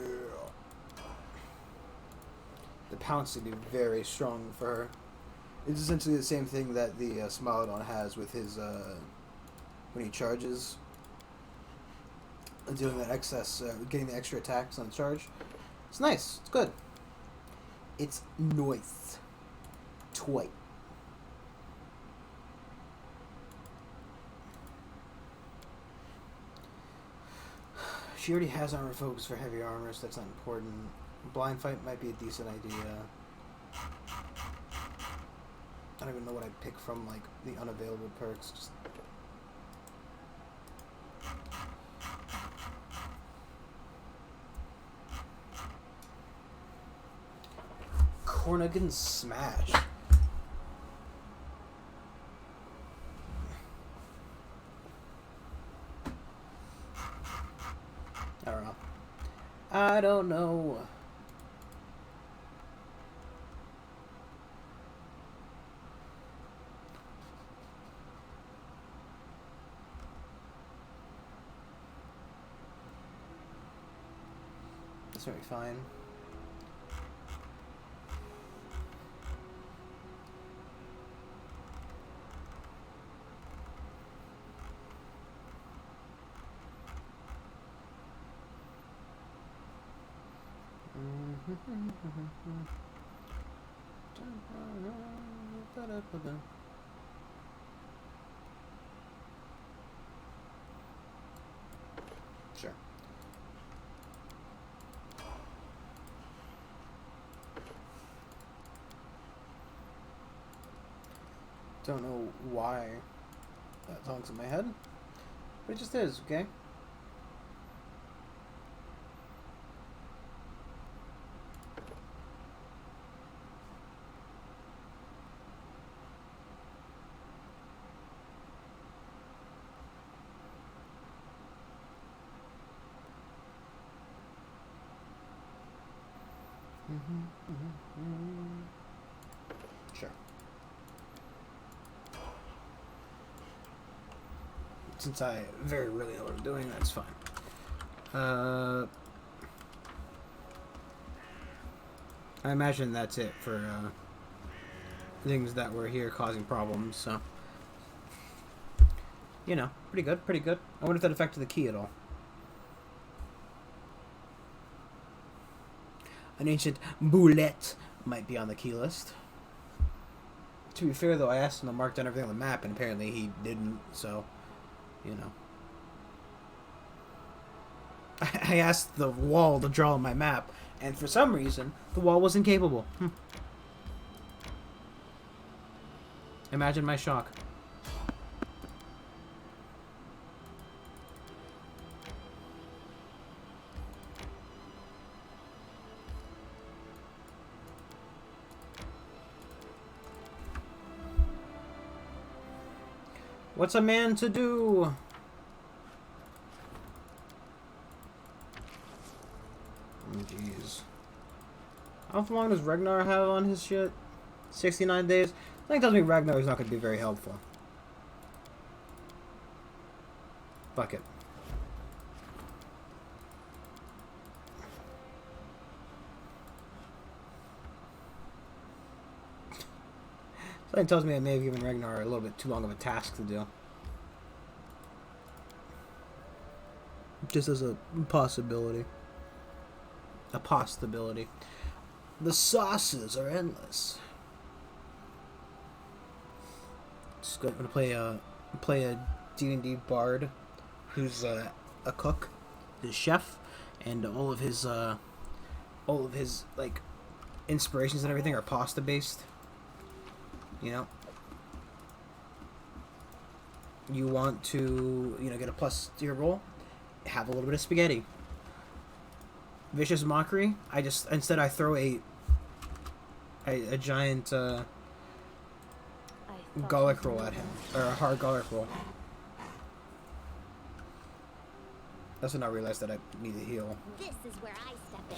The pounce would be very strong for her. It's essentially the same thing that the Smilodon has with his when he charges. Doing that excess, getting the extra attacks on charge. It's nice. It's good. It's nice. Toy. She already has armor focus for heavy armor, so that's not important. Blind fight might be a decent idea. I don't even know what I'd pick from, like, the unavailable perks. Just Cornigan Smash. I don't know. I don't know. That's very fine. Sure. Don't know why that song's in my head, but it just is, okay? Sure. Since I very rarely know what I'm doing, that's fine. I imagine that's it for things that were here causing problems, so. You know, pretty good, pretty good. I wonder if that affected the key at all. An ancient boulette might be on the key list. To be fair, though, I asked him to mark down everything on the map, and apparently he didn't, so, you know. I asked the wall to draw on my map, and for some reason, the wall was incapable. Imagine my shock. What's a man to do? Oh, jeez. How long does Ragnar have on his shit? 69 days? I think tells me Ragnar is not going to be very helpful. Fuck it. Something tells me I may have given Ragnar a little bit too long of a task to do. Just as a possibility. A possibility. The sauces are endless. Just going to play a D&D bard who's a cook, his chef, and all of his like inspirations and everything are pasta based. You know, you want to get a plus to your roll, have a little bit of spaghetti. Vicious mockery. Instead I throw a giant garlic roll at him, or a hard garlic roll. That's when I realized that I need to heal. This is where I step in.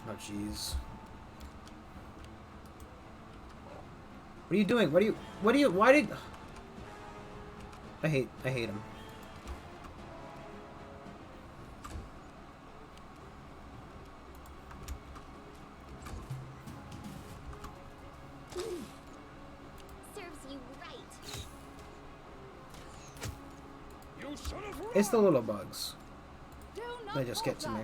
Oh jeez. What are you doing? Why did... I hate him. Serves you right. You son of a... It's the little bugs. They just get to me.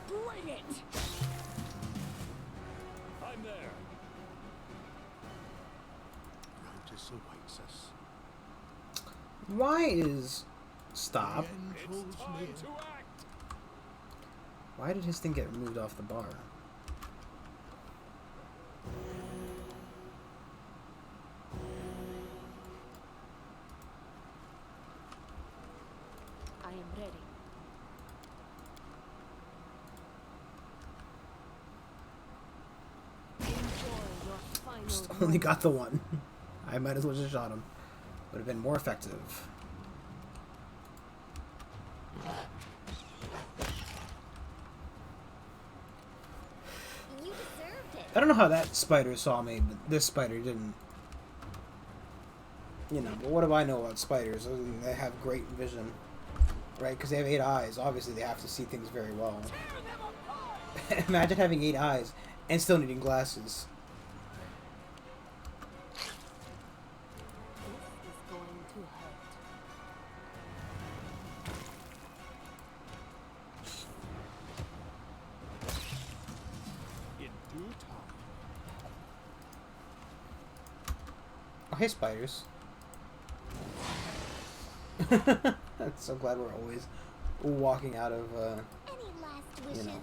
Bring it! I'm there. Notice awaits us. Why is... Stop. It's time to act. Why did his thing get removed off the bar? I am ready. Enjoy your final Just only got the one. I might as well just shot him. Would have been more effective. You deserved it. I don't know how that spider saw me, but this spider didn't. You know, but what do I know about spiders? Other than they have great vision. Right? Because they have 8 eyes. Obviously, they have to see things very well. Imagine having 8 eyes and still needing glasses. This is going to hurt. In due time. Oh, hey, spiders. I'm so glad we're always walking out of, Any last wishes? know.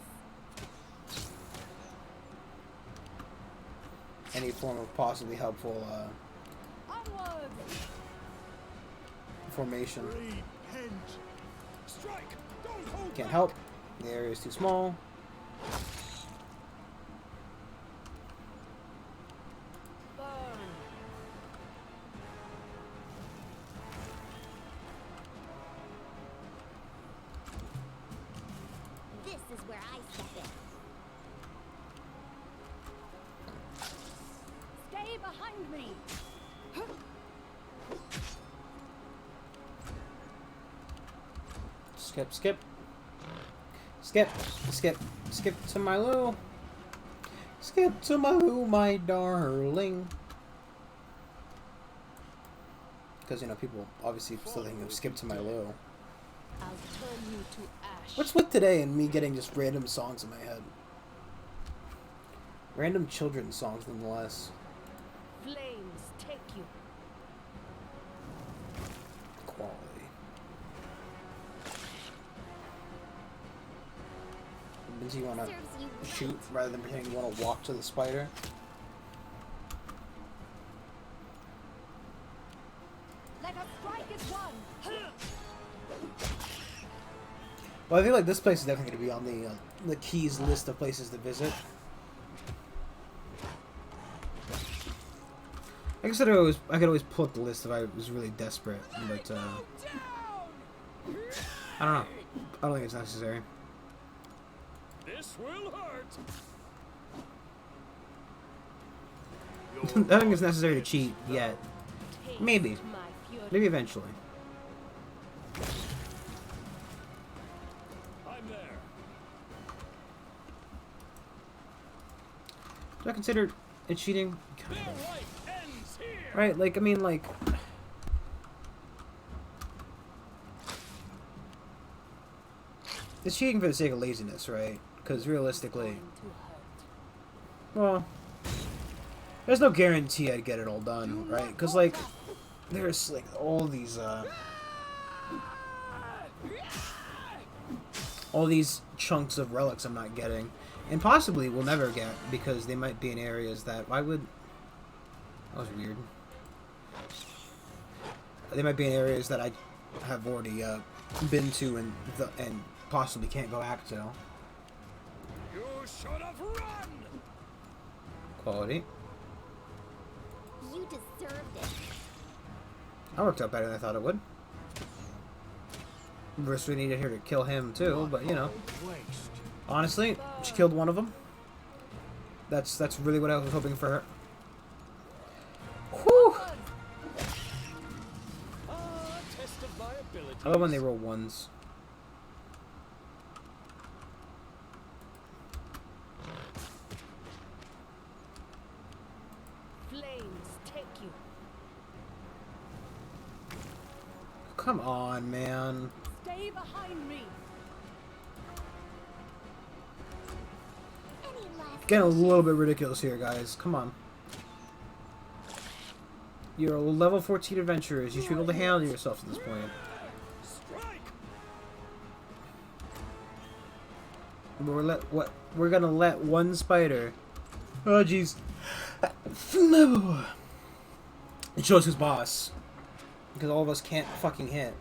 Any form of possibly helpful, Onward! formation. Repent. Strike. Don't hold Can't back. help. The area is too small. Burn! This is where I step in. Stay behind me! Skip, skip. Skip, skip, skip to my loo. Skip to my loo, my darling. Because, you know, people obviously still think of skip to my loo. I'll turn you to ash. What's with today and me getting just random songs in my head? Random children's songs, nonetheless. Flames take you. Quality. Do you want to Serves you right. shoot rather than pretending you want to walk to the spider? Let us strike as one! Well, I feel like this place is definitely going to be on the keys list of places to visit. I guess I could always pull up the list if I was really desperate, but I don't know. I don't think it's necessary. This will hurt. Nothing is necessary to cheat yet. Maybe. Maybe eventually. I'm there. Do I consider it cheating? Their life ends here. Right, like, I mean, like... It's cheating for the sake of laziness, right? Because realistically... Well... There's no guarantee I'd get it all done, right? Because, like, there's, like, all these, all these chunks of relics I'm not getting. And possibly will never get, because they might be in areas that... Why would... That was weird. They might be in areas that I have already, been to and possibly can't go back to. You should have run. Quality. You deserved it. That worked out better than I thought it would. First we needed her to kill him too, but you know. Waste. Honestly, she killed one of them. That's really what I was hoping for her. Whew! Test of my ability. I love when they roll ones. Flames take you. Come on, man. Stay behind me. Any last Getting a little bit ridiculous here, guys. Come on. You're a level 14 adventurers. You should be able to handle yourself at this point. Strike. We're gonna let one spider. Oh jeez. No. It shows who's boss. Because all of us can't fucking hit.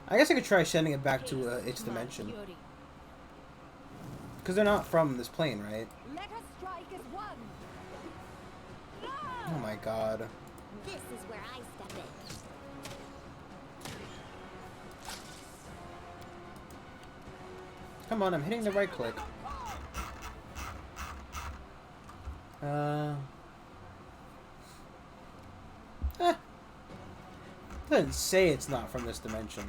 I guess I could try sending it back to its dimension. Because they're not from this plane, right? Let us strike as one. Oh my god. This is where I step in. Come on, I'm hitting the right click. Doesn't say it's not from this dimension.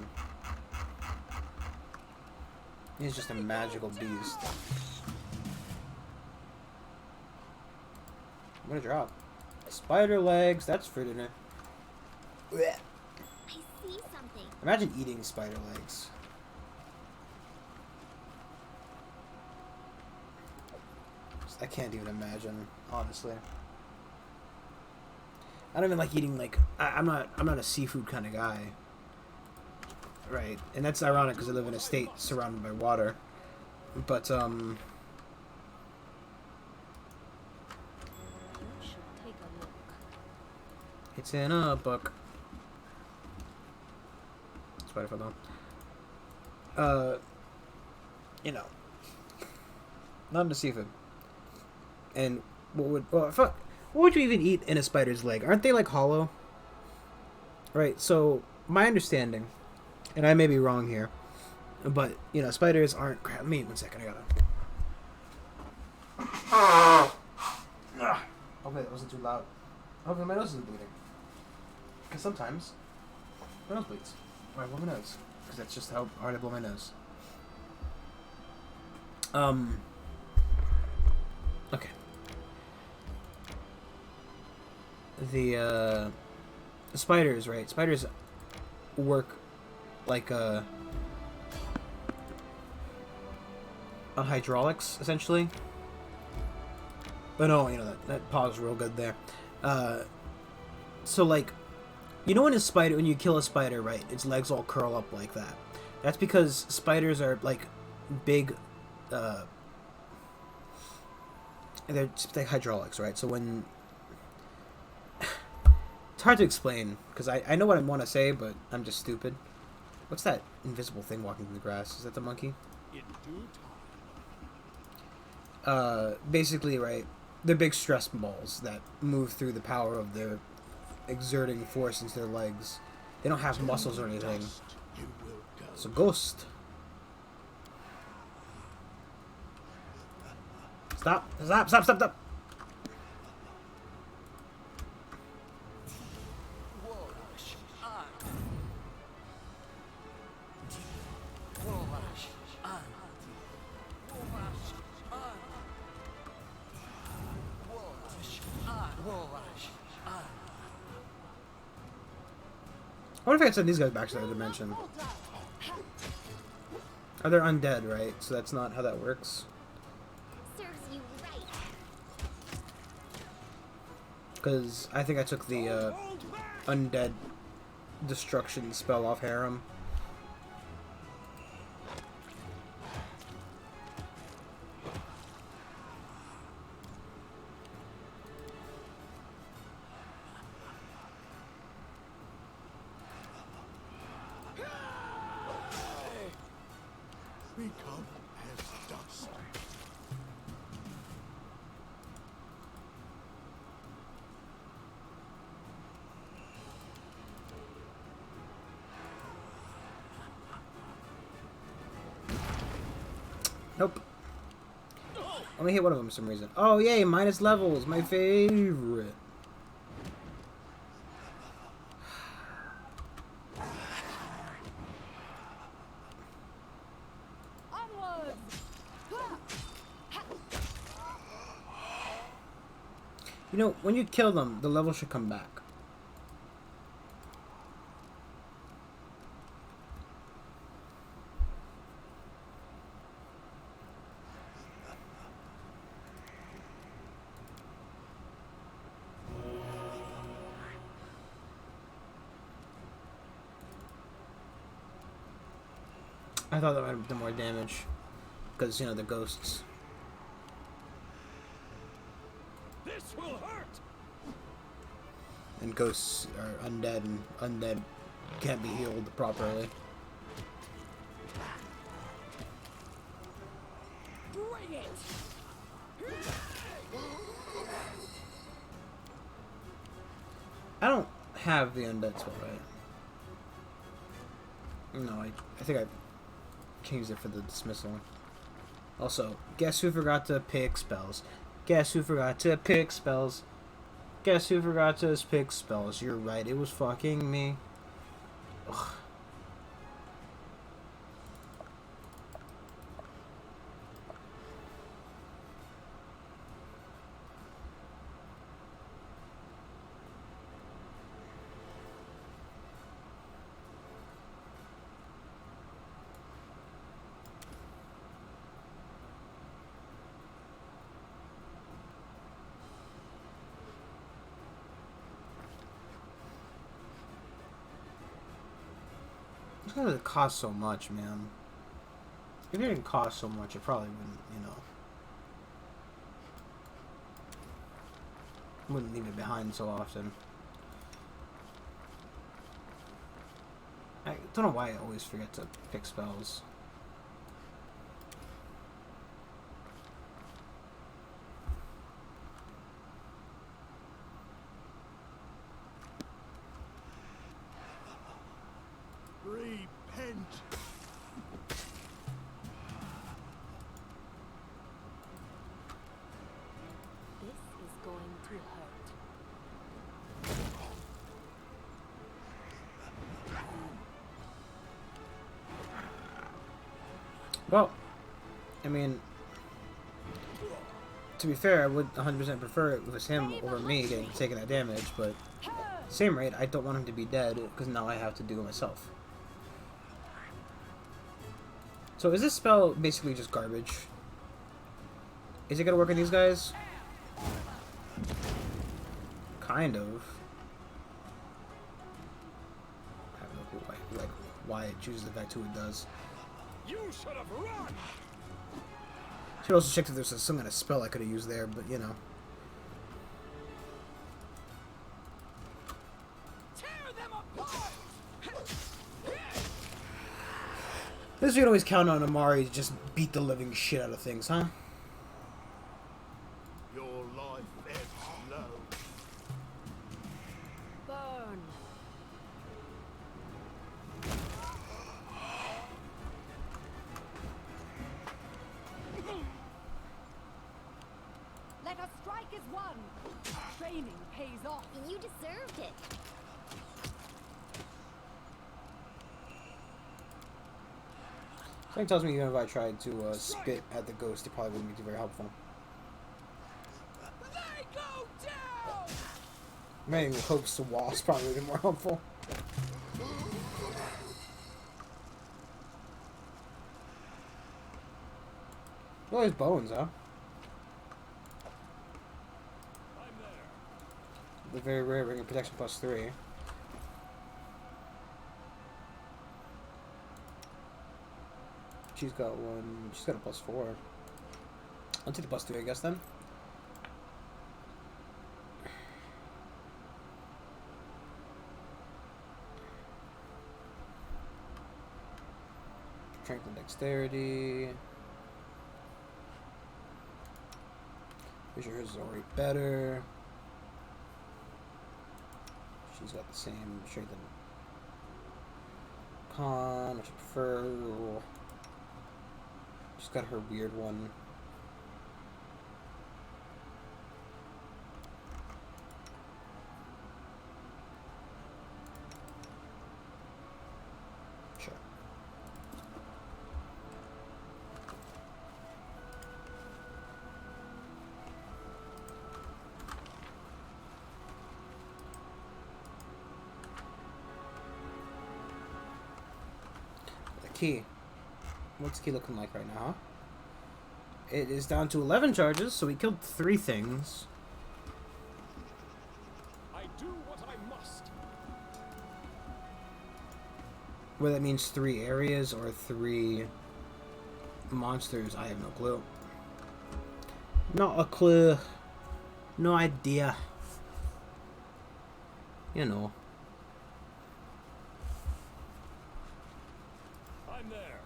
He's just a magical beast. I'm gonna drop. Spider legs, that's for dinner. I see something. Imagine eating spider legs. I can't even imagine, honestly. I don't even like eating, like, I'm not a seafood kind of guy. Right, and that's ironic because I live in a state surrounded by water. But, You should take a look. it's in a book. Spider fell down. You know. Not into seafood. And what would you even eat in a spider's leg? Aren't they like hollow? Right, so my understanding, and I may be wrong here, but you know, spiders aren't crap. Me, 1 second, I gotta. Hopefully that wasn't too loud. Hopefully my nose isn't bleeding. Because sometimes my nose bleeds. Or I blow my nose. Because that's just how hard I blow my nose. Okay. The spiders, right? Spiders work like on hydraulics, essentially. But no, you know, that pause real good there. So like, you know when you kill a spider, right? Its legs all curl up like that. That's because spiders are like big. They're just like hydraulics, right? So when it's hard to explain because I know what I want to say, but I'm just stupid. What's that invisible thing walking through the grass? Is that the monkey? In due time. Basically, right, they're big stress balls that move through the power of their exerting force into their legs. They don't have muscles or anything. Dust you will go. It's a ghost. Stop. Stop. Stop. Stop. Stop. I wonder if I could send these guys back to the dimension. Oh, they're undead, right? So that's not how that works. Serves you right. Because I think I took the undead destruction spell off Harem. Become as dust. Nope. Only hit one of them for some reason. Oh, yay, minus levels. My favorite. You know, when you kill them, the level should come back. I thought that might have done more damage. Because, you know, the ghosts. This will hurt. And ghosts are undead, and undead can't be healed properly. Bring it. I don't have the undead spell, right? No, I think I changed it for the dismissal. Also, guess who forgot to pick spells? Guess who forgot to pick spells? Guess who forgot to pick spells? You're right, it was fucking me. Ugh. How does it cost so much, man? If it didn't cost so much, it probably wouldn't, you know. Wouldn't leave it behind so often. I don't know why I always forget to pick spells. Repent. This is going to hurt. Well, I mean, to be fair, I would 100% prefer it if it was him over me taking that damage, but same rate, I don't want him to be dead, because now I have to do it myself. So is this spell basically just garbage? Is it gonna work on these guys? Kind of. I have no clue why it chooses the fact who it does. You should have run. Should also check if there's some kind of spell I could have used there, but you know. Tear them apart. I guess we can always count on Amari to just beat the living shit out of things, huh? Your life ebbs low. Burn. Let us strike as one. Training pays off. You deserved it. Something tells me even if I tried to spit at the ghost, it probably wouldn't be very helpful. They go down. Maybe hopes the wasp probably would be more helpful. Oh, there's bones, huh? I'm there. The very rare ring of protection +3. She's got one. She's got a +4. I'll take the +3, I guess, then. Strength and dexterity. Pretty sure hers is already better. She's got the same strength and con, which I prefer. She's got her weird one. Sure. The key. What's the key looking like right now, huh? It is down to 11 charges, so we killed 3 things. I do what I must. Whether that means 3 areas or 3 monsters, I have no clue. Not a clue. No idea. You know. I'm there.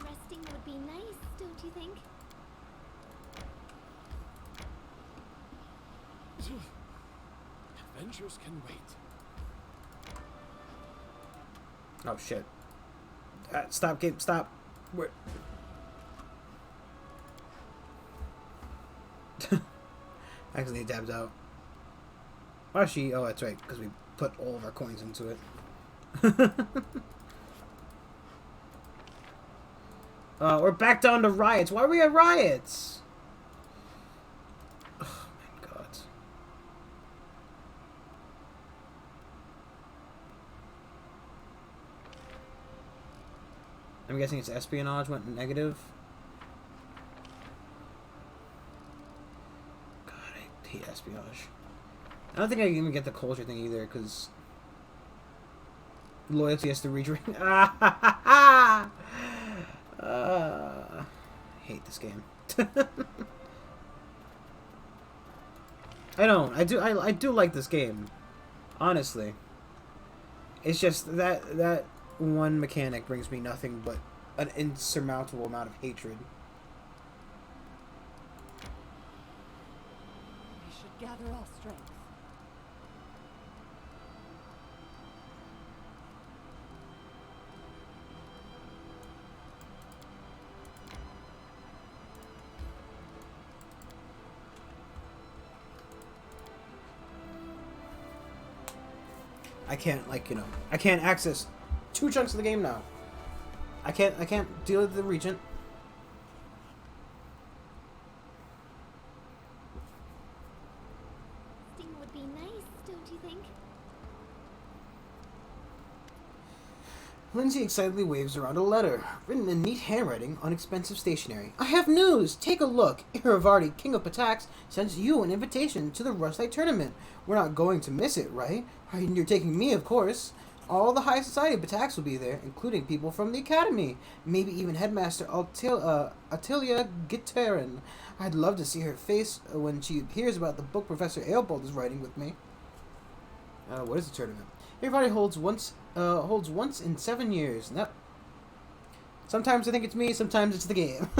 Resting would be nice, don't you think? Adventures can wait. Oh shit. Stop, game, stop. Where? Actually, it dabs out. Actually, oh, that's right, because we put all of our coins into it. We're back down to riots. Why are we at riots? Oh my god. I'm guessing it's espionage went negative. God, I hate espionage. I don't think I can even get the culture thing either, because loyalty has to reach. I hate this game. I don't. I do like this game. Honestly. It's just that one mechanic brings me nothing but an insurmountable amount of hatred. We should gather our strength. I can't, like, you know, I can't access 2 chunks of the game now. I can't deal with the Regent. Resting would be nice, don't you think? Lindsay excitedly waves around a letter, written in neat handwriting on expensive stationery. I have news! Take a look! Iravardi, King of Patax, sends you an invitation to the Rushlight Tournament. We're not going to miss it, right? You're taking me, of course. All the high society of Patax will be there, including people from the Academy. Maybe even Headmaster Attilia Gitarin. I'd love to see her face when she hears about the book Professor Aelbold is writing with me. What is the tournament? Everybody holds once in 7 years. Yep. Sometimes I think it's me, sometimes it's the game.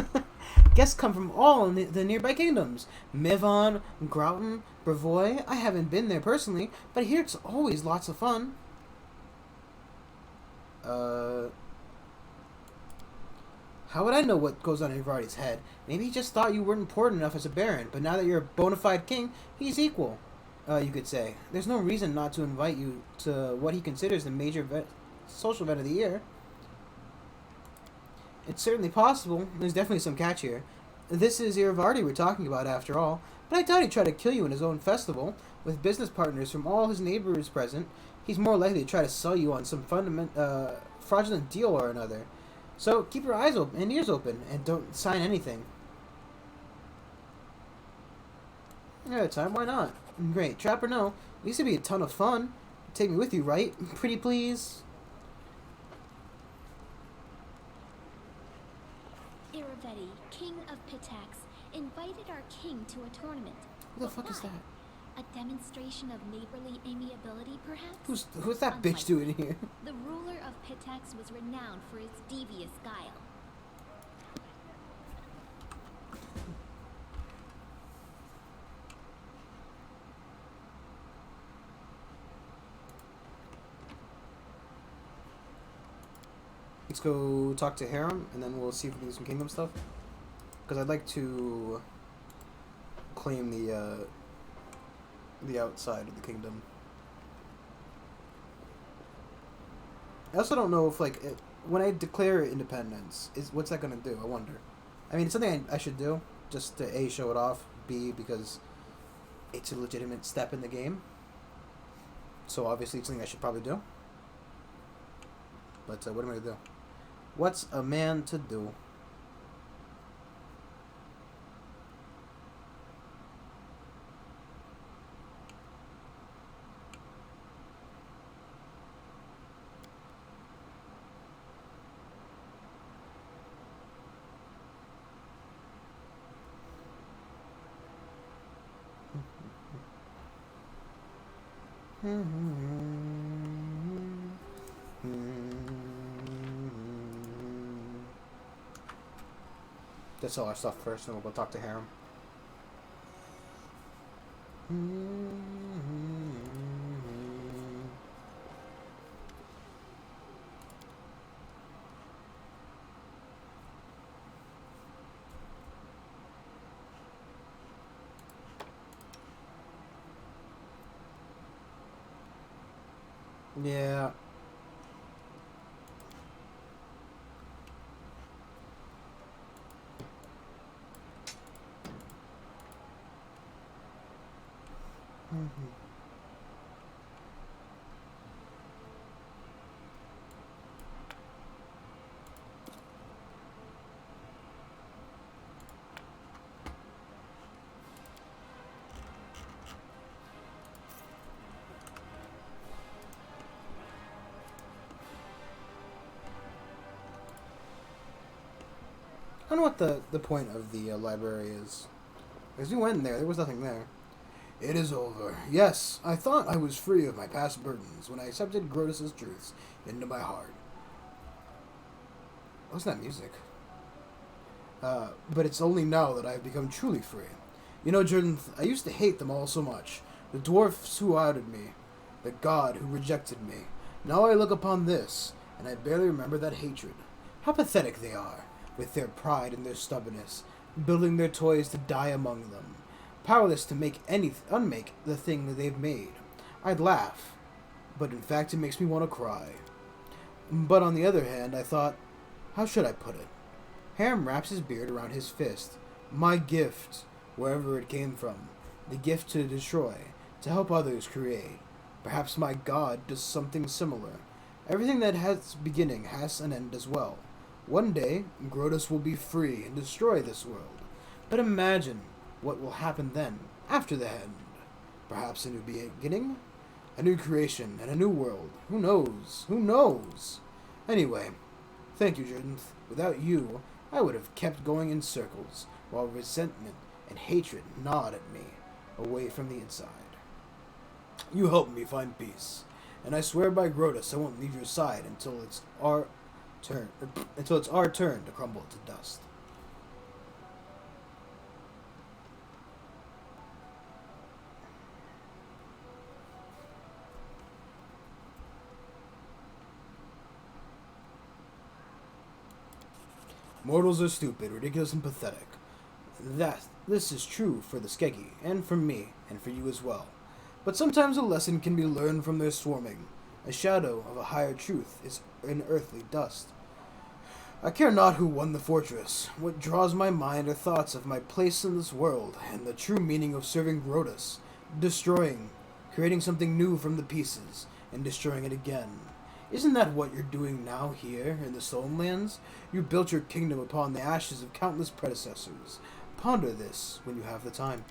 Guests come from all the nearby kingdoms. Mevon, Groton, Brevoy. I haven't been there personally, but I hear it's always lots of fun. How would I know what goes on in Vardy's head? Maybe he just thought you weren't important enough as a baron, but now that you're a bona fide king, he's equal, you could say. There's no reason not to invite you to what he considers the major social event of the year. It's certainly possible. There's definitely some catch here. This is Iravardi we're talking about, after all. But I doubt he'd try to kill you in his own festival. With business partners from all his neighbors present, he's more likely to try to sell you on some fraudulent deal or another. So keep your eyes open and ears open, and don't sign anything. Yeah, time, why not? Great, trap or no, it used to be a ton of fun. Take me with you, right? Pretty please? Iravetti, king of Pitax, invited our king to a tournament. Who the But fuck is why? that? A demonstration of neighborly amiability, perhaps? Who's that bitch doing here? The ruler of Pitax was renowned for his devious guile. Let's go talk to Harem, and then we'll see if we can do some kingdom stuff. Because I'd like to claim the outside of the kingdom. I also don't know if, like, when I declare independence, what's that gonna do? I wonder. I mean, it's something I should do, just to A, show it off, B, because it's a legitimate step in the game. So obviously it's something I should probably do. But what am I gonna do? What's a man to do? Let's sell our stuff first, and we'll go talk to Harem. Yeah. I don't know what the point of the library is. Because we went in there was nothing there. It is over. Yes, I thought I was free of my past burdens when I accepted Grotus's truths into my heart. What's that music? But it's only now that I have become truly free. You know, Jordan, I used to hate them all so much. The dwarfs who outed me. The god who rejected me. Now I look upon this, and I barely remember that hatred. How pathetic they are, with their pride and their stubbornness, building their toys to die among them, powerless to unmake the thing that they've made. I'd laugh, but in fact it makes me want to cry. But on the other hand, I thought, how should I put it? Harem wraps his beard around his fist. My gift, wherever it came from, the gift to destroy, to help others create. Perhaps my god does something similar. Everything that has beginning has an end as well. One day, Grotus will be free and destroy this world. But imagine what will happen then, after the end. Perhaps a new beginning? A new creation and a new world. Who knows? Who knows? Anyway, thank you, Jordan. Without you, I would have kept going in circles, while resentment and hatred gnawed at me, away from the inside. You helped me find peace, and I swear by Grotus I won't leave your side until it's our turn to crumble to dust. Mortals are stupid, ridiculous, and pathetic. This is true for the Skeggi, and for me, and for you as well. But sometimes a lesson can be learned from their swarming. A shadow of a higher truth is in earthly dust. I care not who won the fortress. What draws my mind are thoughts of my place in this world, and the true meaning of serving Grotus. Destroying, creating something new from the pieces, and destroying it again. Isn't that what you're doing now here in the Stonelands? You built your kingdom upon the ashes of countless predecessors. Ponder this when you have the time.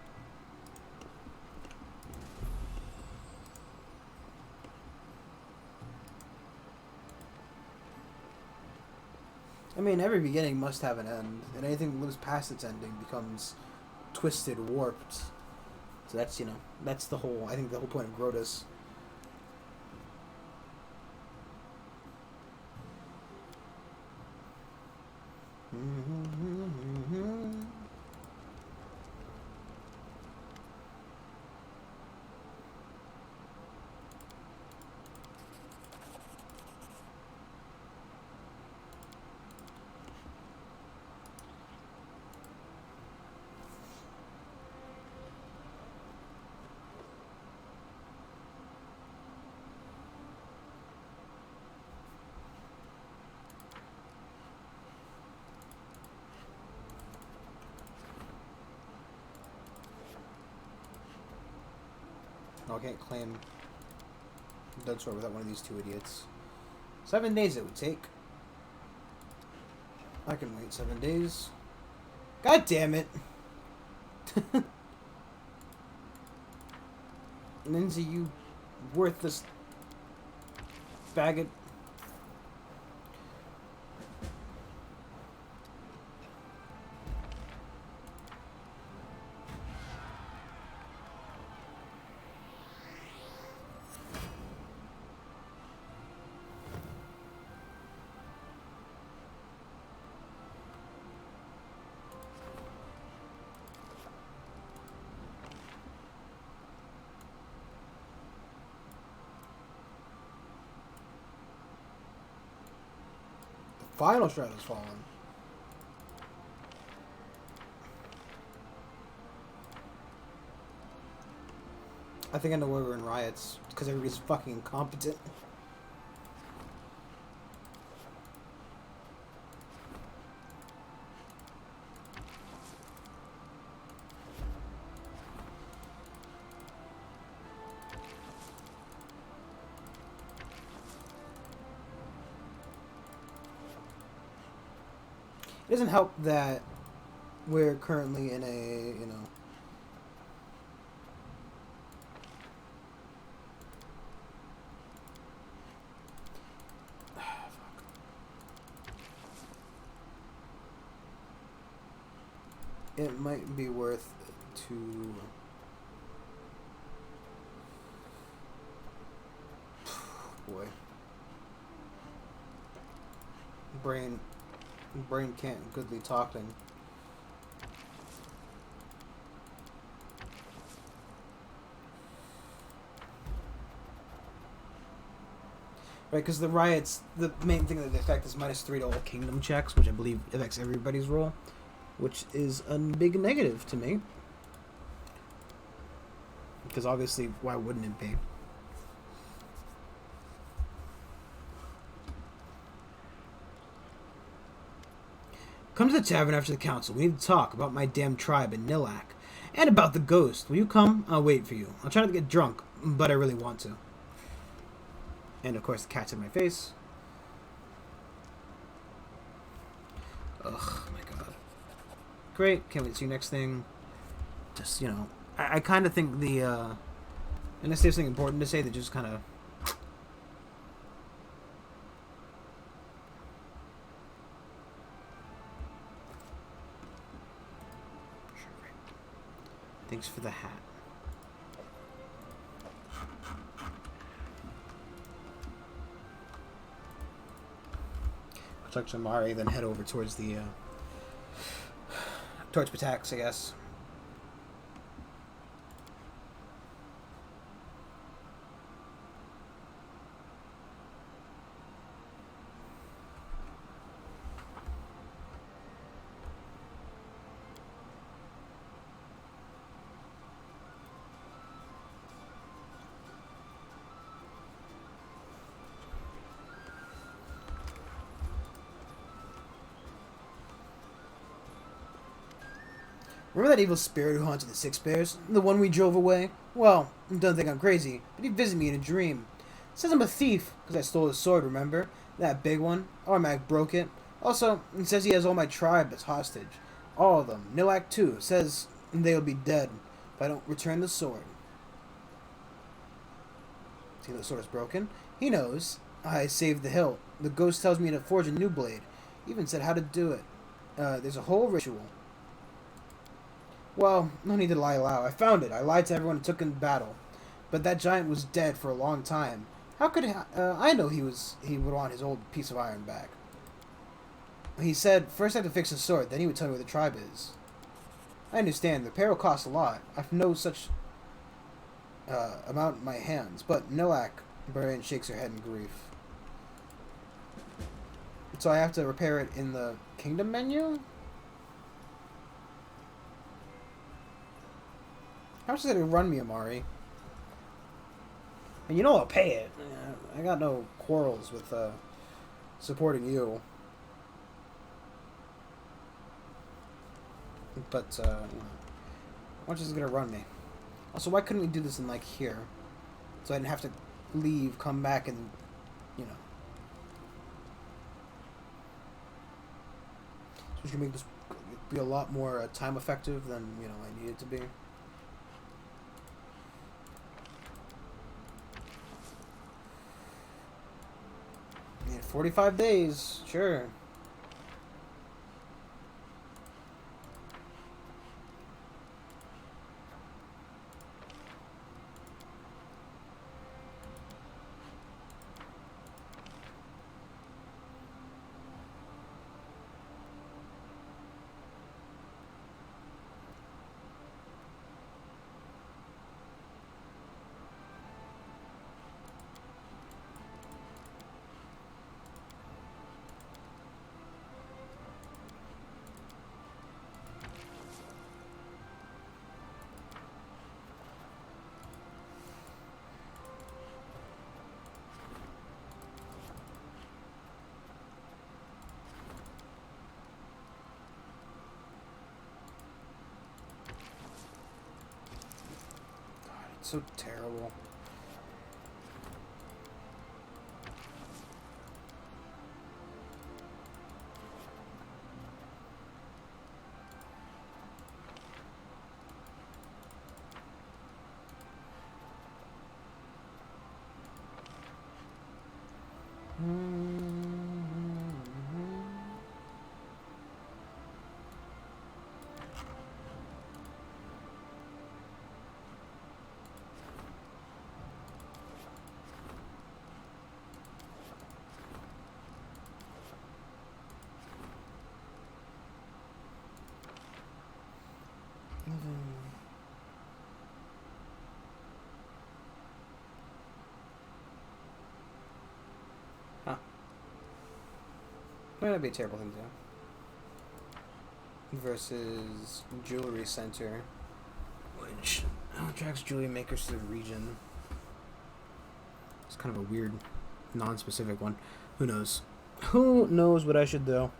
I mean, every beginning must have an end, and anything that lives past its ending becomes twisted, warped. So that's, that's the whole, I think the whole point of Grotus. No, I can't claim Dead Sword without one of these two idiots. 7 days it would take. I can wait 7 days. God damn it! Lindsay, you worthless faggot. Final shroud has fallen. I think I know why we're in riots. It's because everybody's fucking incompetent. It doesn't help that we're currently in a, it might be worth to boy. Brain can't goodly talking. Right, because the riots, the main thing that they affect is -3 to all kingdom checks, which I believe affects everybody's roll, which is a big negative to me. Because obviously, why wouldn't it be? Come to the tavern after the council. We need to talk about my damn tribe in Nilak. And about the ghost. Will you come? I'll wait for you. I'll try not to get drunk, but I really want to. And of course the cat's in my face. Ugh, my god. Great. Can't wait to see you next thing. Just, I kind of think the, unless there's something important to say, that just kind of... Thanks for the hat. I'll talk to Mari, then head over towards the, towards Patax, I guess. Remember that evil spirit who haunted the Six Bears? The one we drove away? Well, don't think I'm crazy, but he visited me in a dream. Says I'm a thief, because I stole his sword, remember? That big one. Armac broke it. Also, it says he has all my tribe as hostage. All of them. Nilak too. Says they'll be dead if I don't return the sword. See, the sword is broken? He knows. I saved the hilt. The ghost tells me to forge a new blade. Even said how to do it. There's a whole ritual. Well, no need to lie loud. I found it. I lied to everyone and took in battle. But that giant was dead for a long time. How could I know he would want his old piece of iron back? He said, first I have to fix the sword, then he would tell me where the tribe is. I understand. The peril costs a lot. I've no such amount in my hands. But Nilak, Brian shakes her head in grief. So I have to repair it in the kingdom menu? How much is it to run me, Amari? And you know I'll pay it. I got no quarrels with supporting you. But, how much is it going to run me? Also, why couldn't we do this in, like, here? So I didn't have to leave, come back, and, you know. So we should make this be a lot more time effective than, you know, I need it to be. Yeah, 45 days, sure. So terrible. Huh. Might not be a terrible thing to do. Versus Jewelry Center, which attracts jewelry makers to the region. It's kind of a weird, non-specific one. Who knows? Who knows what I should do?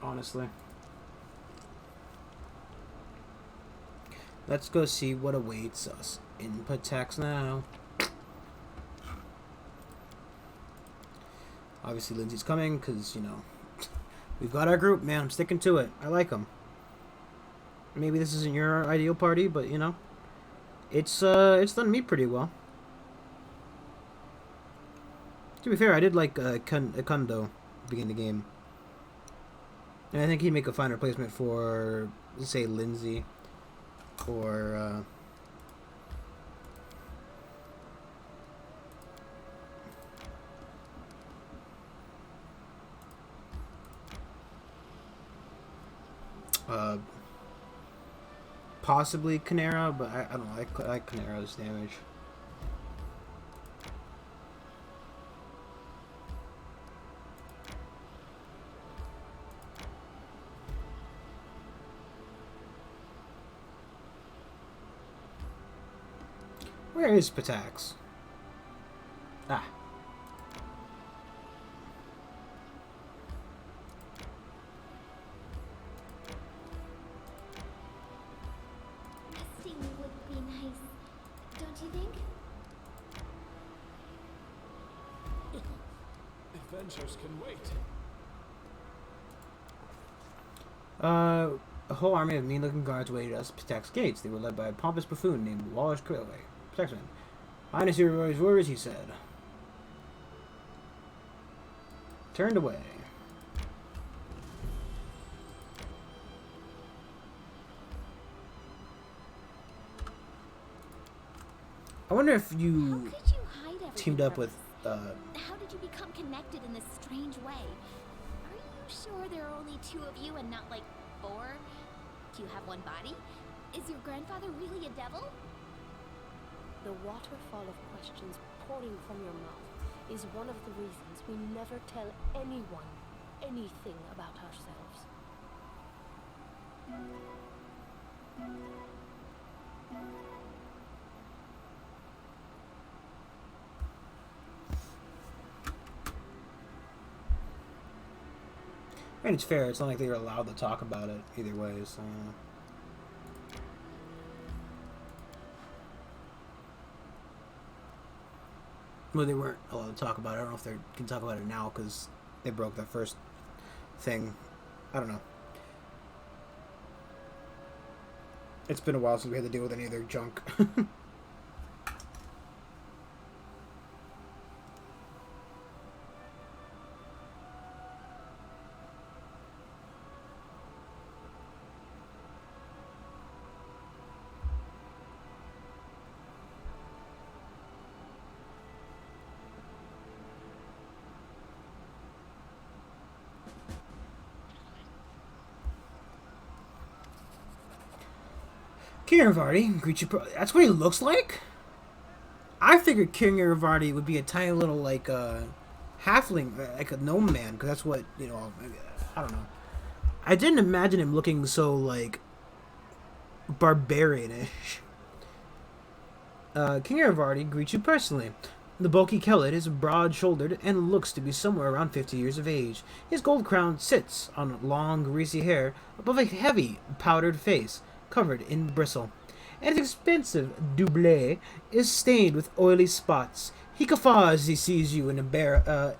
Honestly. Let's go see what awaits us in Pathfinder now. Obviously, Lindsay's coming because, you know, we've got our group, man. I'm sticking to it. I like them. Maybe this isn't your ideal party, but, you know, it's done me pretty well. To be fair, I did like Kondo beginning of the game. And I think he'd make a fine replacement for, say, Lindsay. Or, possibly Canera, but I don't know, I like Canera's damage. Where is Patax? Ah. adventures can wait. A whole army of mean-looking guards waited us at Patak's gates. They were led by a pompous buffoon named Wallace Crowley. Protectman. Highness, your words, he said. Turned away. I wonder if How you could you hide everything teamed up from with, us? How did you become connected in this strange way? Are you sure there are only 2 of you and not like 4? Do you have one body? Is your grandfather really a devil? The waterfall of questions pouring from your mouth is one of the reasons we never tell anyone anything about ourselves. I mean, it's fair. It's not like they were allowed to talk about it either way, so... Well, they weren't allowed to talk about it. I don't know if they can talk about it now because they broke that first thing. I don't know. It's been a while since we had to deal with any of their junk. King Iravardi, greet you. That's what he looks like? I figured King Iravardi would be a tiny little, like, halfling, like a gnome man, because that's what, you know, I don't know. I didn't imagine him looking so, like, barbarian-ish. King Iravardi greets you personally. The bulky Kellet is broad-shouldered and looks to be somewhere around 50 years of age. His gold crown sits on long, greasy hair above a heavy, powdered face, covered in bristle, and his expensive doublet is stained with oily spots. He guffaws as he seizes you in a bear hug,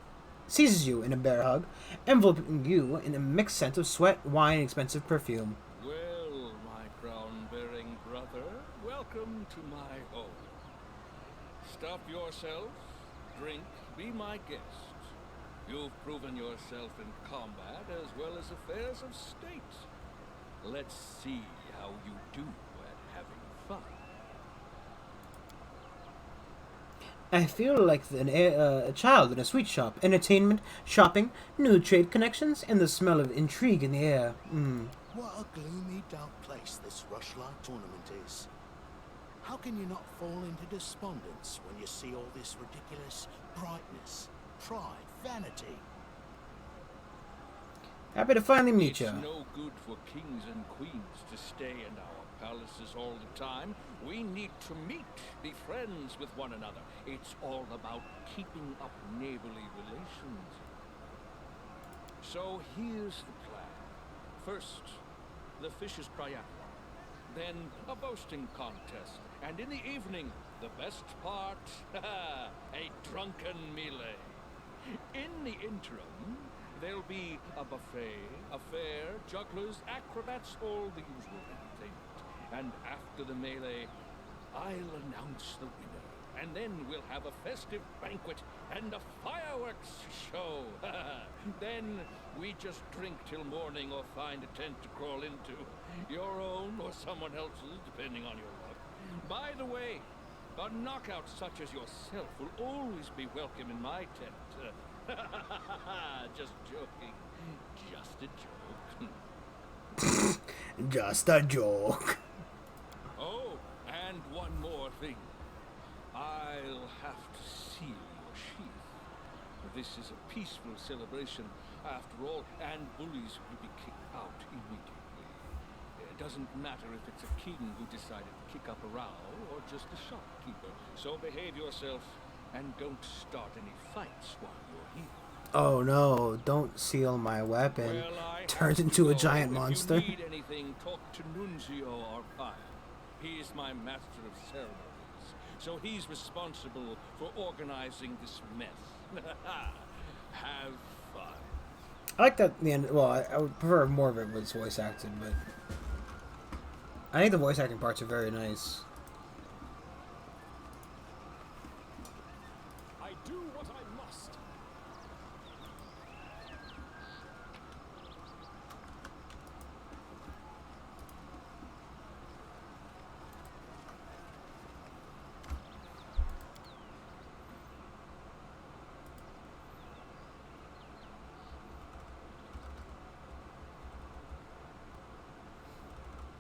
enveloping you in a mixed scent of sweat, wine, and expensive perfume. Well, my crown-bearing brother, welcome to my home. Stop yourself, drink, be my guest. You've proven yourself in combat as well as affairs of state. Let's see how you do at having fun. I feel like a child in a sweet shop. Entertainment, shopping, new trade connections, and the smell of intrigue in the air. What a gloomy, dark place this Rushlight tournament is. How can you not fall into despondence when you see all this ridiculous brightness, pride, vanity? Happy to finally meet you. It's no good for kings and queens to stay in our palaces all the time. We need to meet, be friends with one another. It's all about keeping up neighborly relations. So here's the plan. First, the Fish's Triathlon. Then a boasting contest. And in the evening, the best part, a drunken melee. In the interim, there'll be a buffet, a fair, jugglers, acrobats, all the usual entertainment. And after the melee, I'll announce the winner. And then we'll have a festive banquet and a fireworks show. Then we just drink till morning or find a tent to crawl into. Your own or someone else's, depending on your luck. By the way, a knockout such as yourself will always be welcome in my tent. Just joking. Just a joke. Just a joke. Oh, and one more thing. I'll have to seal your sheath. This is a peaceful celebration, after all, and bullies will be kicked out immediately. It doesn't matter if it's a king who decided to kick up a row or just a shopkeeper. So behave yourself and don't start any fights while you're here. Oh no, don't seal my weapon. Well, Turns into a giant if monster. If you need anything, talk to Nunzio Arpaio. He is my master of ceremonies, so he's responsible for organizing this mess. Have I like that the end. Well, I would prefer if more of it was voice acted, but I think the voice acting parts are very nice. I do what I must.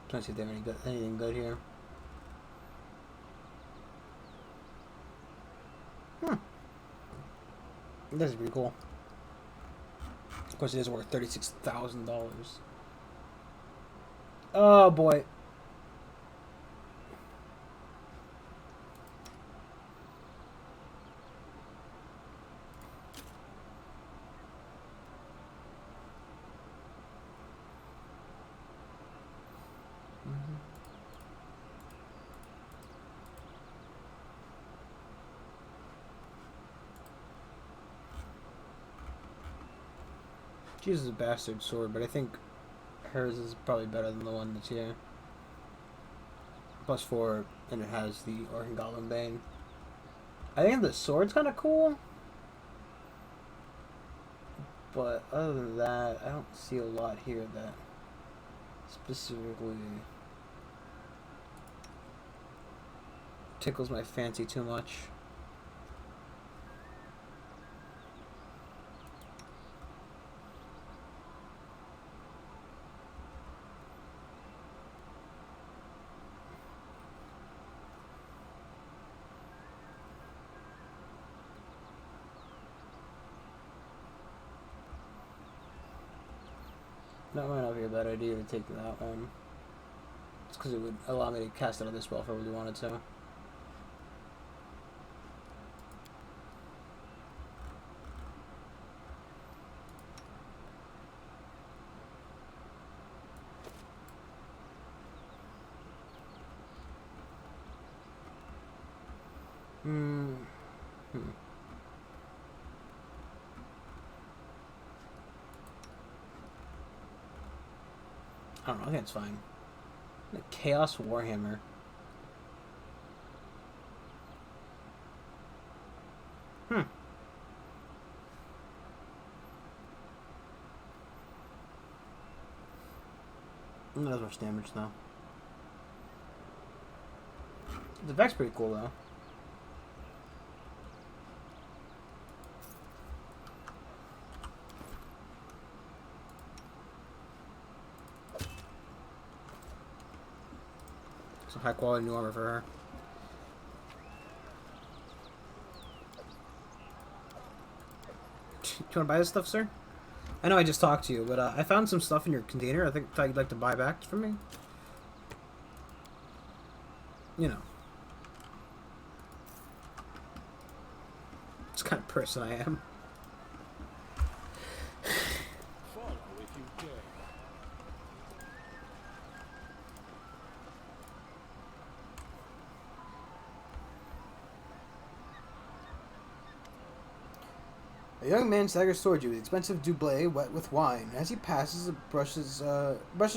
Trying to see if they have anything good here. This is pretty cool. Of course, it is worth $36,000. Oh boy. She uses a bastard sword, but I think hers is probably better than the one that's here. +4, and it has the Organ Goblin Bane. I think the sword's kind of cool, but other than that, I don't see a lot here that specifically tickles my fancy too much. That might not be a bad idea to take that one. It's because it would allow me to cast another spell if I really wanted to. I don't know, I think it's fine. The Chaos Warhammer. Not as much damage though. The effect's pretty cool though. Some high quality new armor for her. Do you want to buy this stuff, sir? I know I just talked to you, but I found some stuff in your container. I thought you'd like to buy back from me. You know. It's the kind of person I am. Follow if you dare. A young man staggers toward you with expensive doublet wet with wine. As he passes, brushes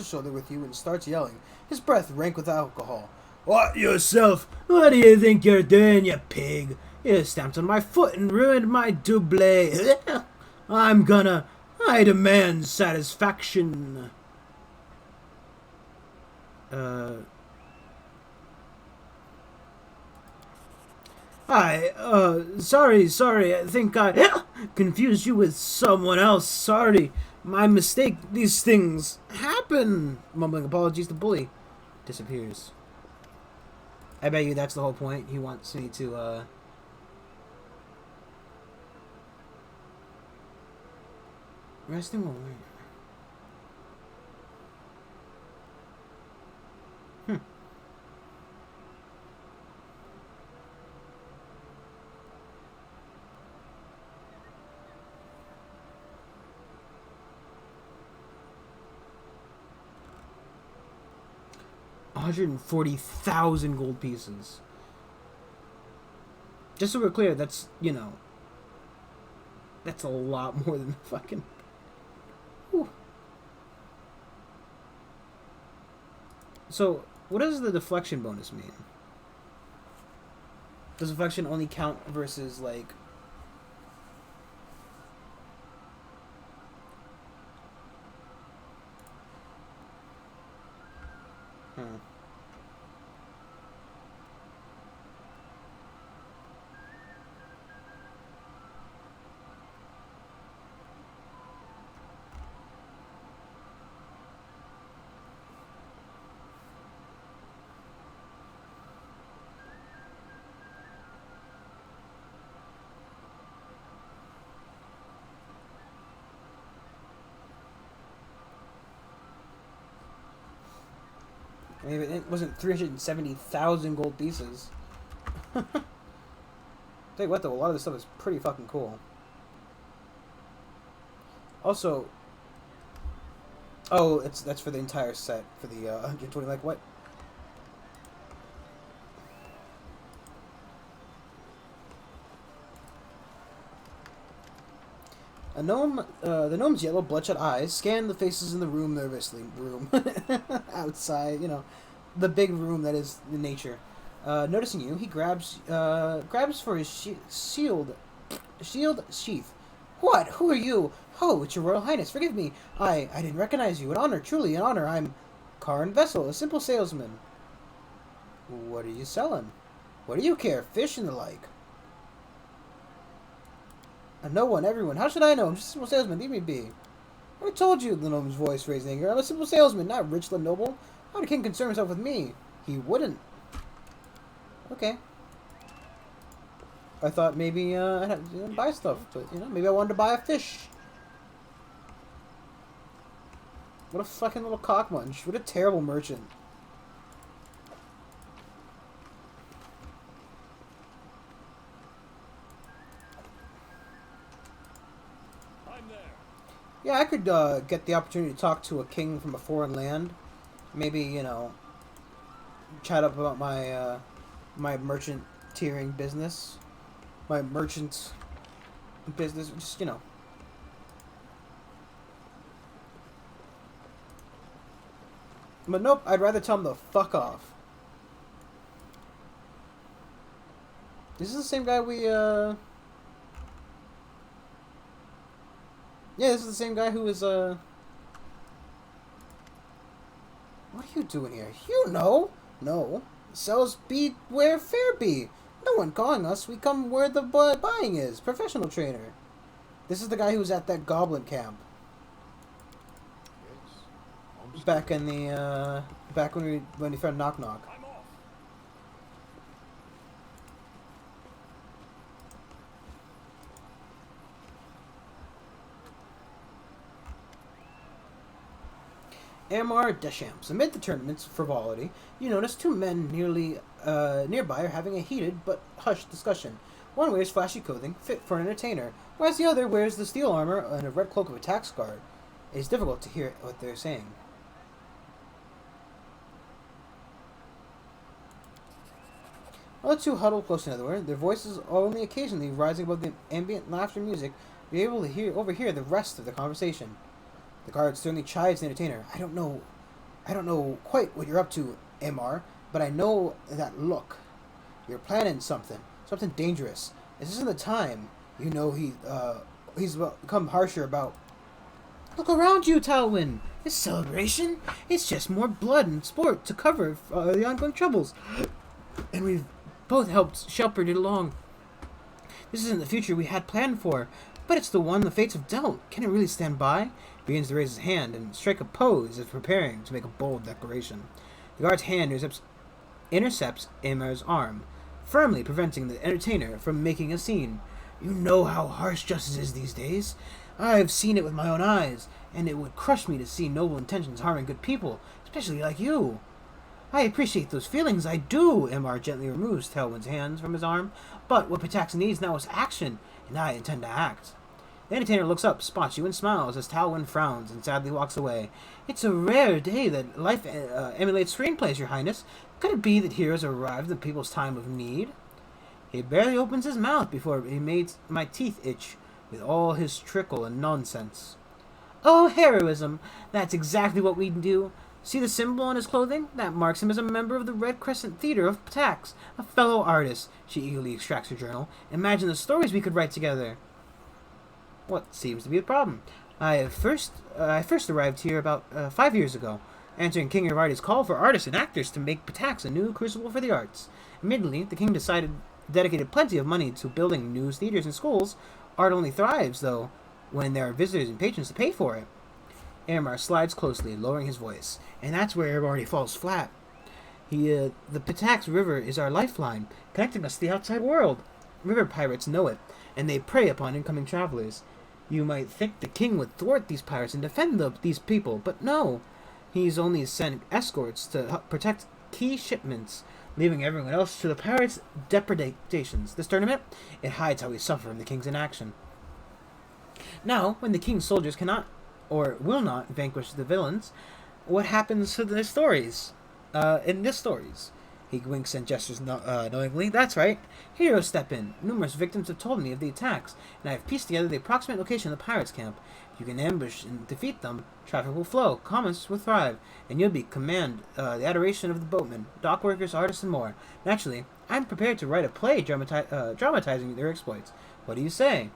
shoulder with you and starts yelling, his breath rank with alcohol. What yourself? What do you think you're doing, you pig? You stamped on my foot and ruined my doublet. I demand satisfaction. Sorry, I think I confused you with someone else. Sorry, my mistake. These things happen. Mumbling apologies, the bully disappears. I bet you that's the whole point. He wants me to, resting away. 140,000 gold pieces. Just so we're clear, that's, you know, that's a lot more than fucking So, what does the deflection bonus mean? Does deflection only count versus, like... Hmm. I mean, it wasn't 370,000 gold pieces. Tell you what, though, a lot of this stuff is pretty fucking cool. Also, oh, that's for the entire set for the 120. Like what? A gnome, the gnome's yellow, bloodshot eyes scan the faces in the room nervously. Outside, the big room that is nature. Noticing you, he grabs for his shield sheath. What? Who are you? Oh, it's your Royal Highness. Forgive me. I didn't recognize you. An honor, truly an honor. I'm Karin Vessel, a simple salesman. What are you selling? What do you care? Fish and the like. No one, everyone. How should I know? I'm just a simple salesman. Leave me be. I told you, the gnome's voice raised in anger. I'm a simple salesman, not rich and noble. How would a king concern himself with me? He wouldn't. Okay. I thought maybe I'd have to buy stuff, but maybe I wanted to buy a fish. What a fucking little cockmunch. What a terrible merchant. I'm there. Yeah, I could get the opportunity to talk to a king from a foreign land. Maybe, chat up about my my merchant-teering business. My merchant business, just, But nope, I'd rather tell him to fuck off. This is the same guy we, Yeah, this is the same guy who was, What are you doing here? You know! No. Sells be where fair be. No one calling us. We come where the buying is. Professional trainer. This is the guy who was at that goblin camp. Yes. Back in the, back when we found Knock Knock. I'm off. Amar Deschamps. Amid the tournament's frivolity, you notice two men nearby are having a heated but hushed discussion. One wears flashy clothing, fit for an entertainer, whereas the other wears the steel armor and a red cloak of a tax guard. It is difficult to hear what they're saying. While the two huddle close together, their voices only occasionally rising above the ambient laughter music, be able to overhear the rest of the conversation. The guard sternly chides the entertainer. I don't know quite what you're up to, MR, but I know that look. You're planning something dangerous. This isn't the time. He's become harsher about. Look around you, Talwyn. This celebration, it's just more blood and sport to cover the ongoing troubles. And we've both helped shepherd it along. This isn't the future we had planned for, but it's the one the fates have dealt. Can it really stand by? Begins to raise his hand and strike a pose as preparing to make a bold declaration. The guard's hand intercepts Amar's arm, firmly preventing the entertainer from making a scene. You know how harsh justice is these days. I've seen it with my own eyes, and it would crush me to see noble intentions harming good people, especially like you. I appreciate those feelings, I do. Amar gently removes Talwyn's hands from his arm, but what Pitax needs now is action, and I intend to act. The entertainer looks up, spots you, and smiles as Talwyn frowns and sadly walks away. It's a rare day that life emulates screenplays, Your Highness. Could it be that heroes arrived in people's time of need? He barely opens his mouth before he made my teeth itch with all his trickle and nonsense. Oh, heroism! That's exactly what we do. See the symbol on his clothing? That marks him as a member of the Red Crescent Theater of Patax, a fellow artist. She eagerly extracts her journal. Imagine the stories we could write together. What seems to be the problem? I first arrived here about 5 years ago, answering King Irvadi's call for artists and actors to make Patax a new crucible for the arts. Immediately, the king dedicated plenty of money to building new theaters and schools. Art only thrives, though, when there are visitors and patrons to pay for it. Aramar slides closely, lowering his voice, and that's where everybody falls flat. The Patax River is our lifeline, connecting us to the outside world. River pirates know it, and they prey upon incoming travelers. You might think the king would thwart these pirates and defend these people, but no. He's only sent escorts to protect key shipments, leaving everyone else to the pirates' depredations. This tournament, it hides how we suffer in the king's inaction. Now, when the king's soldiers cannot or will not vanquish the villains, what happens to the stories? In this stories. He winks and gestures knowingly. That's right. Heroes step in. Numerous victims have told me of the attacks, and I have pieced together the approximate location of the pirates' camp. If you can ambush and defeat them, traffic will flow, commerce will thrive, and you'll command the adoration of the boatmen, dock workers, artists, and more. Naturally, I'm prepared to write a play dramatizing their exploits. What do you say?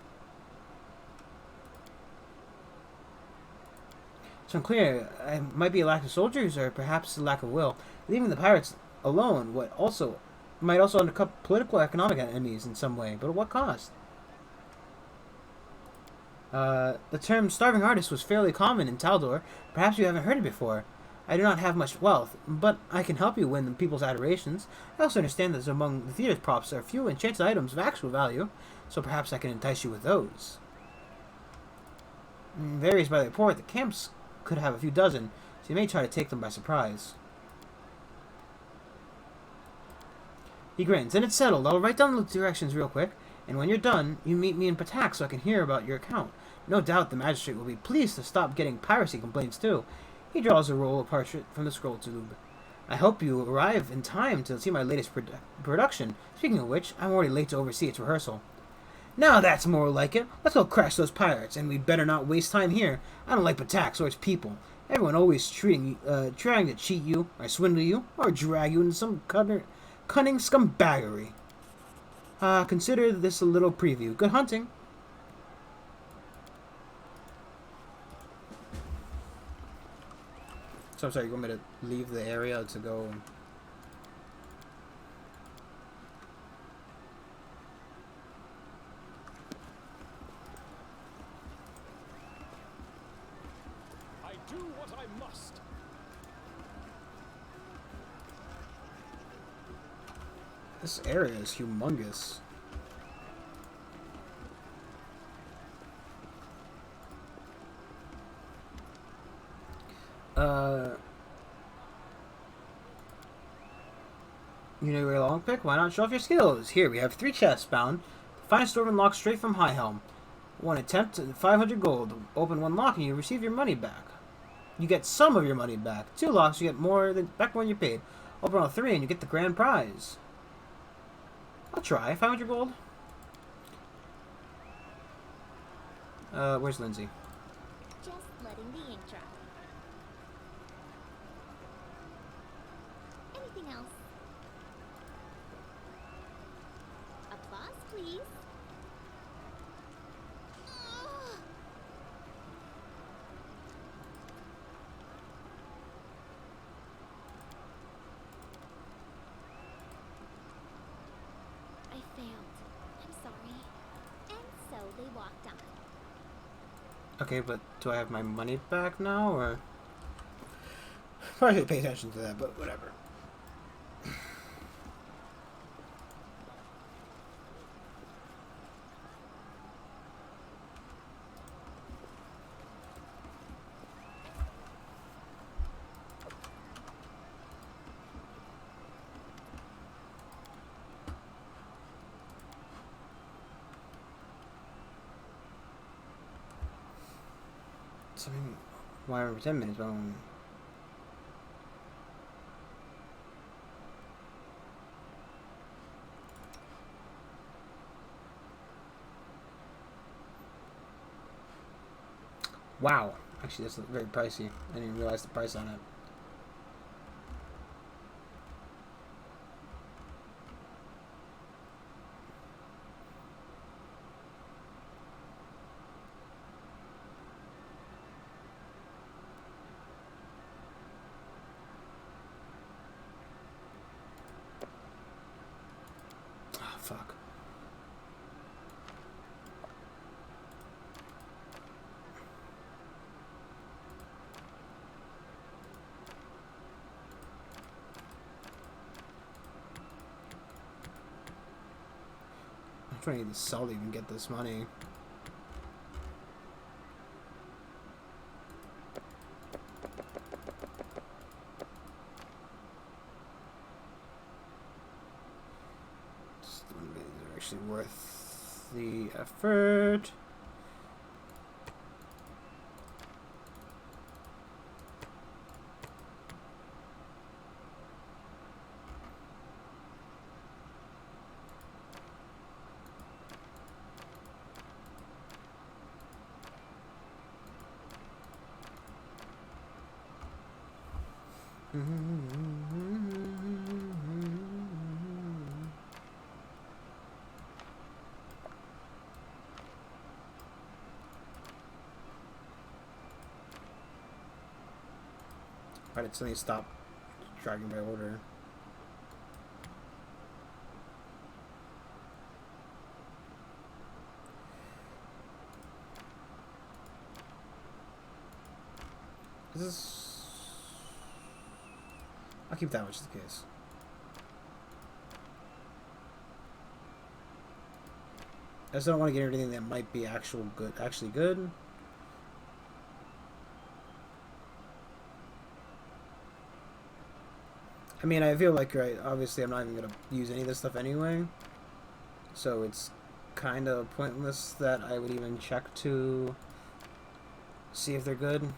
It's unclear. It might be a lack of soldiers, or perhaps a lack of will. Leaving the pirates alone might also undercut political economic enemies in some way, but at what cost? The term starving artist was fairly common in Taldor. Perhaps you haven't heard it before. I do not have much wealth, but I can help you win the people's adorations. I also understand that among the theater's props there are few enchanted items of actual value, so perhaps I can entice you with those. Varies by the report. The camps could have a few dozen, so you may try to take them by surprise. He grins. Then it's settled. I'll write down the directions real quick, and when you're done, you meet me in Patax so I can hear about your account. No doubt the magistrate will be pleased to stop getting piracy complaints too. He draws a roll of parchment from the scroll tube. I hope you arrive in time to see my latest production. Speaking of which, I'm already late to oversee its rehearsal. Now that's more like it. Let's go crash those pirates, and we'd better not waste time here. I don't like Patax or its people. Everyone always trying to cheat you, or swindle you, or drag you into some cunning scumbaggery. Consider this a little preview. Good hunting. So I'm sorry, you want me to leave the area to go? I do what I must. This area is humongous. You know your long pick? Why not show off your skills? Here, we have 3 chests bound. The finest dwarven lock straight from High Helm. 1 attempt, 500 gold. Open 1 lock and you receive your money back. You get some of your money back. 2 locks, you get more than back when you paid. Open all 3 and you get the grand prize. I'll try. 500 gold. Where's Lindsay? Just letting the ink dry. Anything else? Applause, please. Ugh. I failed. I'm sorry. And so they walked on. Okay, but do I have my money back now, or? Probably should pay attention to that, but whatever. I mean, why over 10 minutes? Wow. Actually, that's very pricey. I didn't even realize the price on it. fuck. I'm trying to get the salt to even get this money. They're actually worth the effort. Why did suddenly stop dragging by order? Is this... I'll keep that much as the case. I just don't want to get anything that might be actually good. I mean, I feel like, right, obviously I'm not even going to use any of this stuff anyway. So it's kind of pointless that I would even check to see if they're good.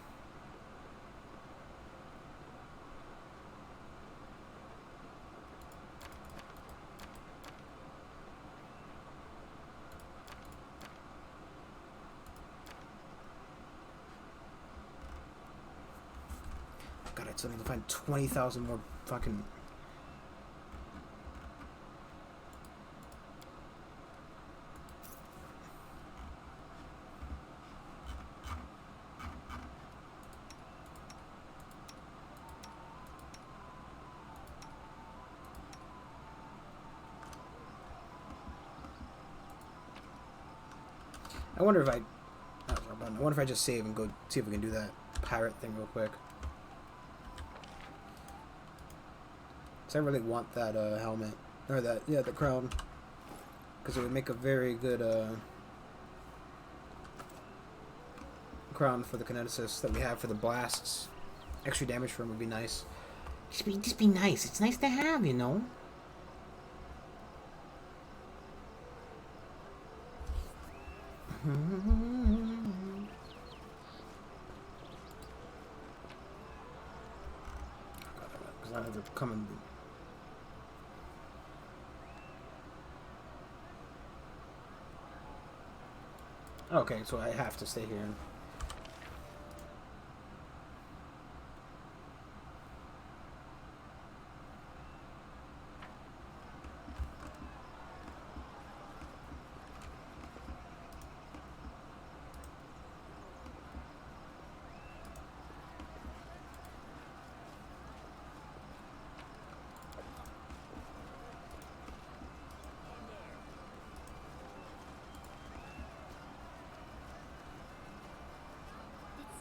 God, I still need to find 20,000 more fucking... I wonder if I just save and go see if we can do that pirate thing real quick. I really want that helmet, or that, yeah, the crown, because it would make a very good crown for the kineticist that we have for the blasts. Extra damage for him would be nice. Just be nice. It's nice to have, you know. Because I have to come and... Okay, so I have to stay here.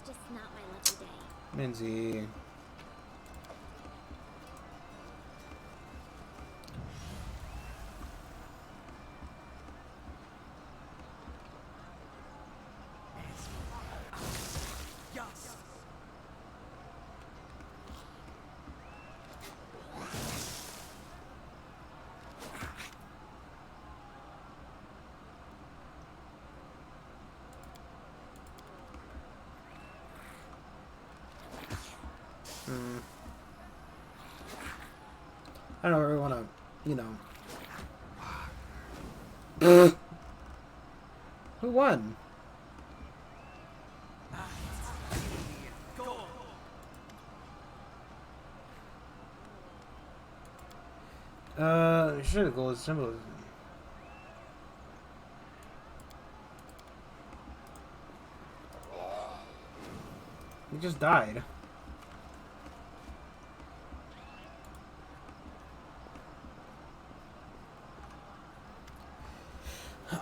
Just not my lucky day. Minzy. Yes. I don't really want to, you know. Who won? Sure, the goal is simple. He just died.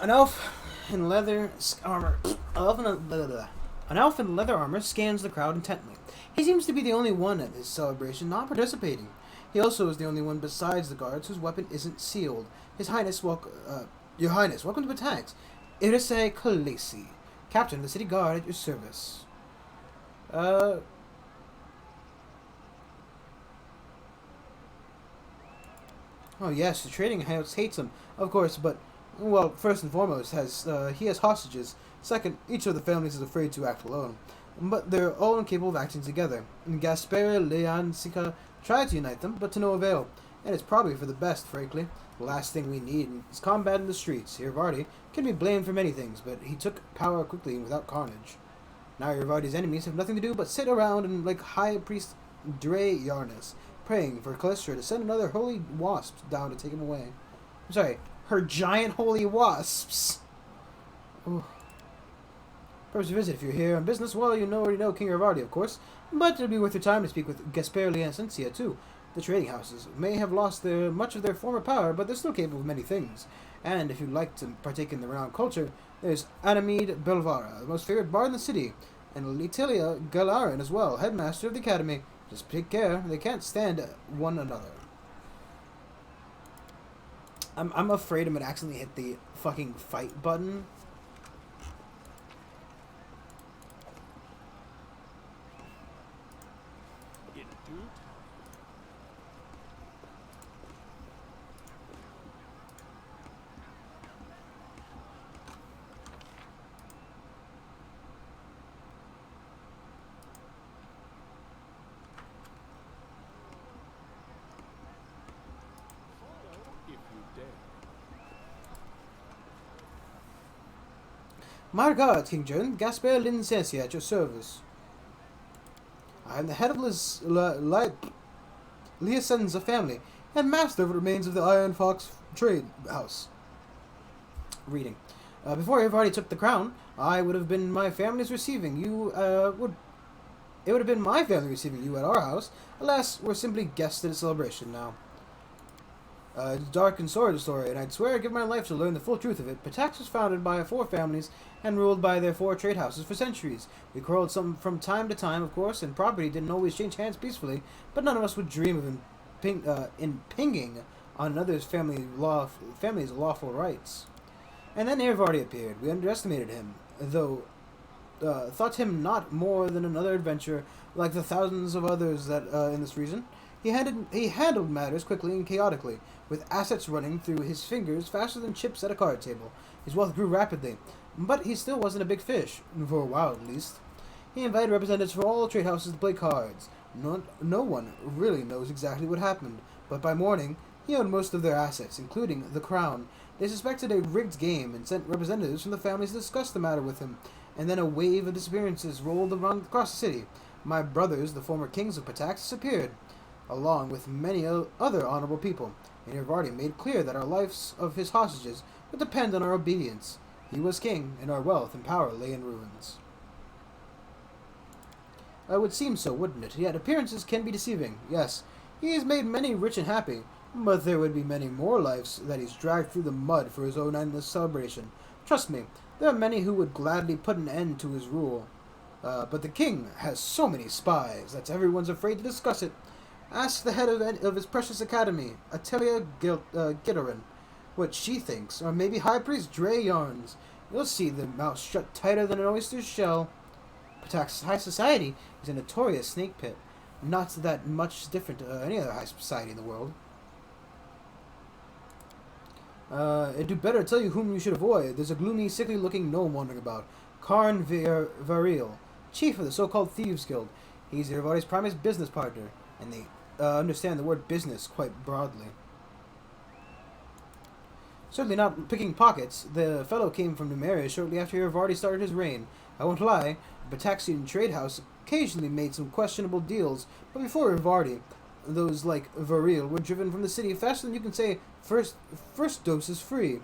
An elf in leather armor. An elf in leather armor scans the crowd intently. He seems to be the only one at this celebration not participating. He also is the only one besides the guards whose weapon isn't sealed. His Highness, Your Highness, welcome to Batax. Irise Khaleesi, Captain of the City Guard at your service. Oh yes, the trading house hates him, of course, but, well, first and foremost, he has hostages. Second, each of the families is afraid to act alone. But they're all incapable of acting together. Gaspare Leancica tried to unite them, but to no avail. And it's probably for the best, frankly. The last thing we need is combat in the streets. Hirvardi can be blamed for many things, but he took power quickly and without carnage. Now Hirvardi's enemies have nothing to do but sit around and, like High Priest Dre Yarnus, praying for Callistra to send another holy wasp down to take him away. I'm sorry, her giant holy wasps! Ooh. Purpose of visit, if you're here on business, well, you already know King Hirvardi, of course, but it'll be worth your time to speak with Gaspare Liancincia, too. The trading houses may have lost much of their former power, but they're still capable of many things. And if you'd like to partake in the renowned culture, there's Anamid Belvara, the most favored bard in the city, and Letilia Galarin as well, headmaster of the academy. Just take care, they can't stand one another. I'm afraid I'm gonna accidentally hit the fucking fight button. My regards, King Jern. Gaspare Liancincia at your service. I am the head of Liacenza family, and master of the remains of the Iron Fox trade house. Reading. Before everybody took the crown, it would have been my family's receiving you, it would have been my family receiving you at our house. Alas, we're simply guests at a celebration now. Dark and sordid story, and I'd swear I'd give my life to learn the full truth of it. Patax was founded by 4 families and ruled by their 4 trade houses for centuries. We quarreled some from time to time, of course, and property didn't always change hands peacefully, but none of us would dream of impinging on another's family's lawful rights. And then Hirvardi appeared. We underestimated him, though thought him not more than another adventurer like the thousands of others that in this region. He handled matters quickly and chaotically, with assets running through his fingers faster than chips at a card table. His wealth grew rapidly, but he still wasn't a big fish, for a while at least. He invited representatives from all trade houses to play cards. No one really knows exactly what happened, but by morning, he owned most of their assets, including the crown. They suspected a rigged game and sent representatives from the families to discuss the matter with him, and then a wave of disappearances rolled across the city. My brothers, the former kings of Patax, disappeared, along with many other honorable people, and Hirvardi made clear that our lives of his hostages would depend on our obedience. He was king, and our wealth and power lay in ruins. It would seem so, wouldn't it? Yet appearances can be deceiving. Yes, he has made many rich and happy, but there would be many more lives that he's dragged through the mud for his own endless celebration. Trust me, there are many who would gladly put an end to his rule. But the king has so many spies that everyone's afraid to discuss it. Ask the head of his precious academy, Atelia Gitterin, what she thinks, or maybe High Priest Dre Yarns. You'll see the mouth shut tighter than an oyster's shell. Patax's high society is a notorious snake pit, not that much different to any other high society in the world. It'd do better to tell you whom you should avoid. There's a gloomy, sickly-looking gnome wandering about, Karn Varil, chief of the so-called Thieves Guild. He's everybody's primary business partner, and they understand the word business quite broadly. Certainly not picking pockets. The fellow came from Numeria shortly after Hirvardi started his reign. I won't lie, the Bataxian trade house occasionally made some questionable deals, but before Hirvardi, those like Varil were driven from the city faster than you can say first dose is free.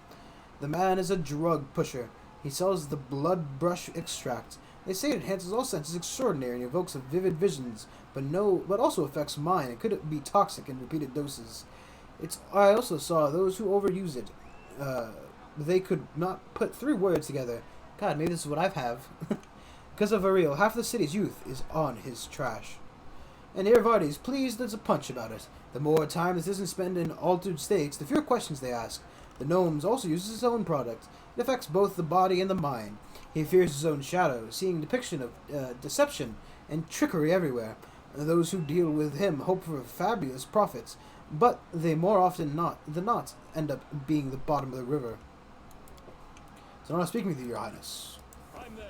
The man is a drug pusher. He sells the blood brush extract. They say it enhances all senses extraordinary and evokes vivid visions, but also affects mine and could be toxic in repeated doses. I also saw those who overuse it. they could not put 3 words together. God, maybe this is what I have. Because of Ariel, half the city's youth is on his trash. And Iravardi's pleased as a punch about it. The more time this isn't spent in altered states, the fewer questions they ask. The gnomes also uses his own product. It affects both the body and the mind. He fears his own shadow, seeing depiction of deception and trickery everywhere. Those who deal with him hope for fabulous profits, but they more often than not end up being the bottom of the river. So I'm not speaking with you, Your Highness. I'm there.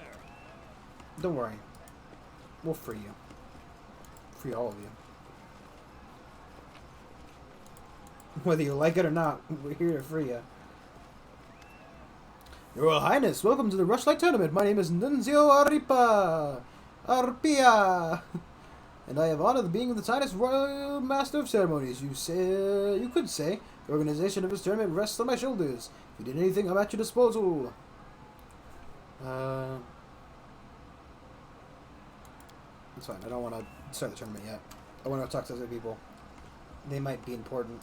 Don't worry. We'll free you. Free all of you. Whether you like it or not, we're here to free you. Your Royal Highness, welcome to the Rushlight Tournament. My name is Nunzio Arpia, and I have honor of being the Titus Royal Master of Ceremonies. You could say the organization of this tournament rests on my shoulders. If you did anything, I'm at your disposal. That's fine. I don't want to start the tournament yet. I want to talk to other people. They might be important.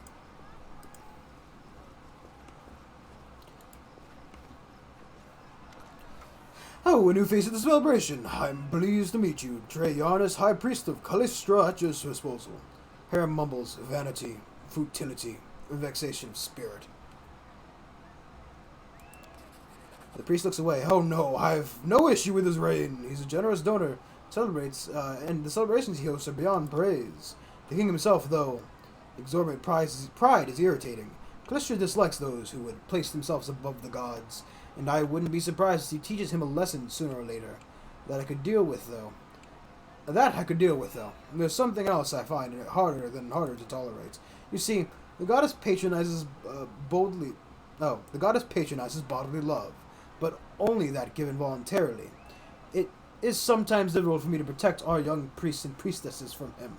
Oh, a new face at the celebration. I'm pleased to meet you. Trajanus, High Priest of Callistra, at your disposal. Hera mumbles, vanity, futility, vexation, spirit. The priest looks away. Oh no, I've no issue with his reign. He's a generous donor. Celebrates, and the celebrations he hosts are beyond praise. The king himself, though, exorbitant pride is irritating. Callistra dislikes those who would place themselves above the gods, and I wouldn't be surprised if he teaches him a lesson sooner or later. That I could deal with, though. There's something else I find harder to tolerate. You see, the goddess patronizes bodily love, but only that given voluntarily. It is sometimes difficult for me to protect our young priests and priestesses from him,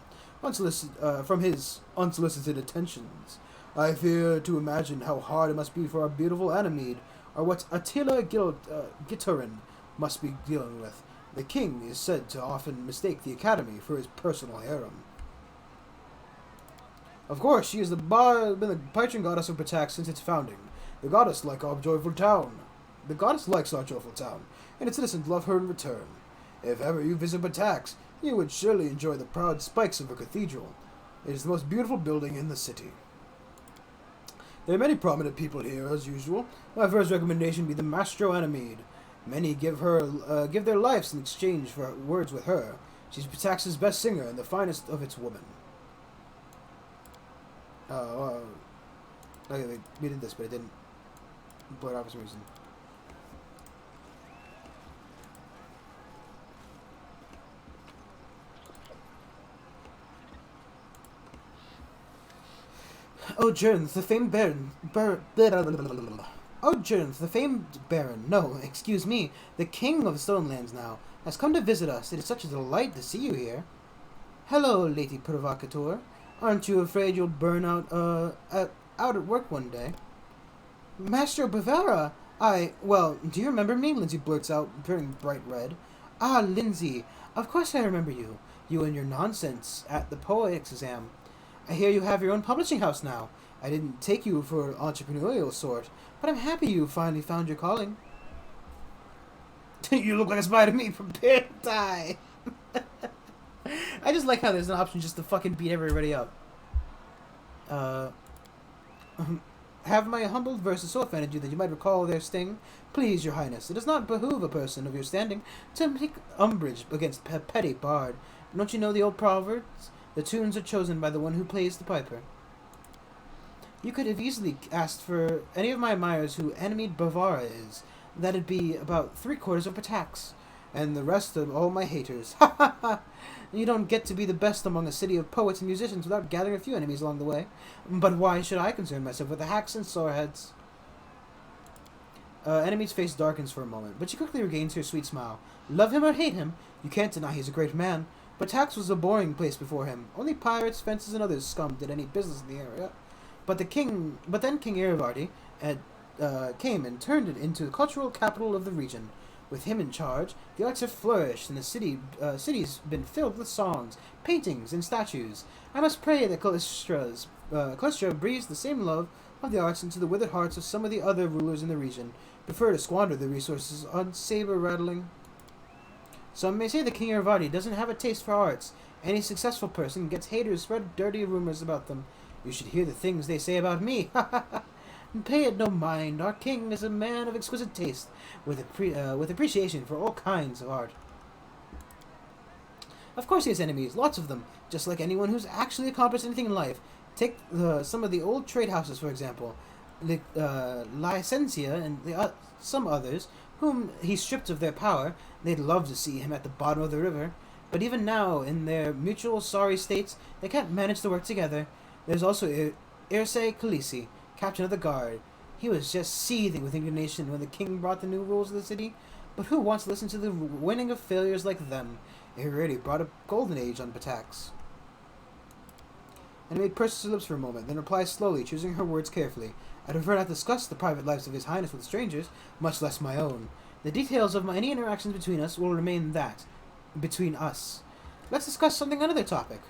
from his unsolicited attentions. I fear to imagine how hard it must be for our beautiful Anemede, or what Attila Gitarin must be dealing with. The king is said to often mistake the academy for his personal harem. Of course, she has been the patron goddess of Patax since its founding. The goddess likes our joyful town, and its citizens love her in return. If ever you visit Patax, you would surely enjoy the proud spikes of a cathedral. It is the most beautiful building in the city. There are many prominent people here, as usual. My first recommendation would be the Mastro Anemede. Many give their lives in exchange for words with her. She's Patax's best singer and the finest of its women. We did this, but it didn't blow it out for some reason. Oh, Jurns, the famed Baron. No, excuse me, the King of the Stonelands now, has come to visit us. It is such a delight to see you here. Hello, Lady Provocateur. Aren't you afraid you'll burn out at work one day? Master Bavara! Do you remember me? Lindsay blurts out, turning bright red. Ah, Lindsay, of course I remember you. You and your nonsense at the poetics exam. I hear you have your own publishing house now. I didn't take you for entrepreneurial sort, but I'm happy you finally found your calling. You look like a spy to me. Prepare to die. I just like how there's an option just to fucking beat everybody up. Have my humbled verses so offended you that you might recall their sting? Please, your highness, it does not behoove a person of your standing to take umbrage against a petty bard. Don't you know the old proverbs? The tunes are chosen by the one who plays the piper. You could have easily asked for any of my admirers who Anemede Bavara is. That'd be about 3/4 of Patax, and the rest of all my haters. Ha ha ha! You don't get to be the best among a city of poets and musicians without gathering a few enemies along the way. But why should I concern myself with the hacks and soreheads? Enemy's face darkens for a moment, but she quickly regains her sweet smile. Love him or hate him, you can't deny he's a great man. But Tax was a boring place before him. Only pirates, fences, and other scum did any business in the area. But then King Iravardi came and turned it into the cultural capital of the region. With him in charge, the arts have flourished, and the city's been filled with songs, paintings, and statues. I must pray that Callistra breathes the same love of the arts into the withered hearts of some of the other rulers in the region, prefer to squander the resources on saber-rattling. Some may say the King Irvadi doesn't have a taste for arts. Any successful person gets haters spread dirty rumors about them. You should hear the things they say about me. Pay it no mind. Our king is a man of exquisite taste, with appreciation for all kinds of art. Of course he has enemies, lots of them, just like anyone who's actually accomplished anything in life. Take some of the old trade houses, for example. Licencia and some others, whom he stripped of their power. They'd love to see him at the bottom of the river. But even now, in their mutual sorry states, they can't manage to work together. There's also Irse Khaleesi, captain of the guard. He was just seething with indignation when the king brought the new rules of the city. But who wants to listen to the winning of failures like them? He already brought a golden age on Patax. And made pursed her lips for a moment, then replied slowly, choosing her words carefully. I prefer not to discuss the private lives of His Highness with strangers, much less my own. The details of any interactions between us will remain between us. Let's discuss another topic.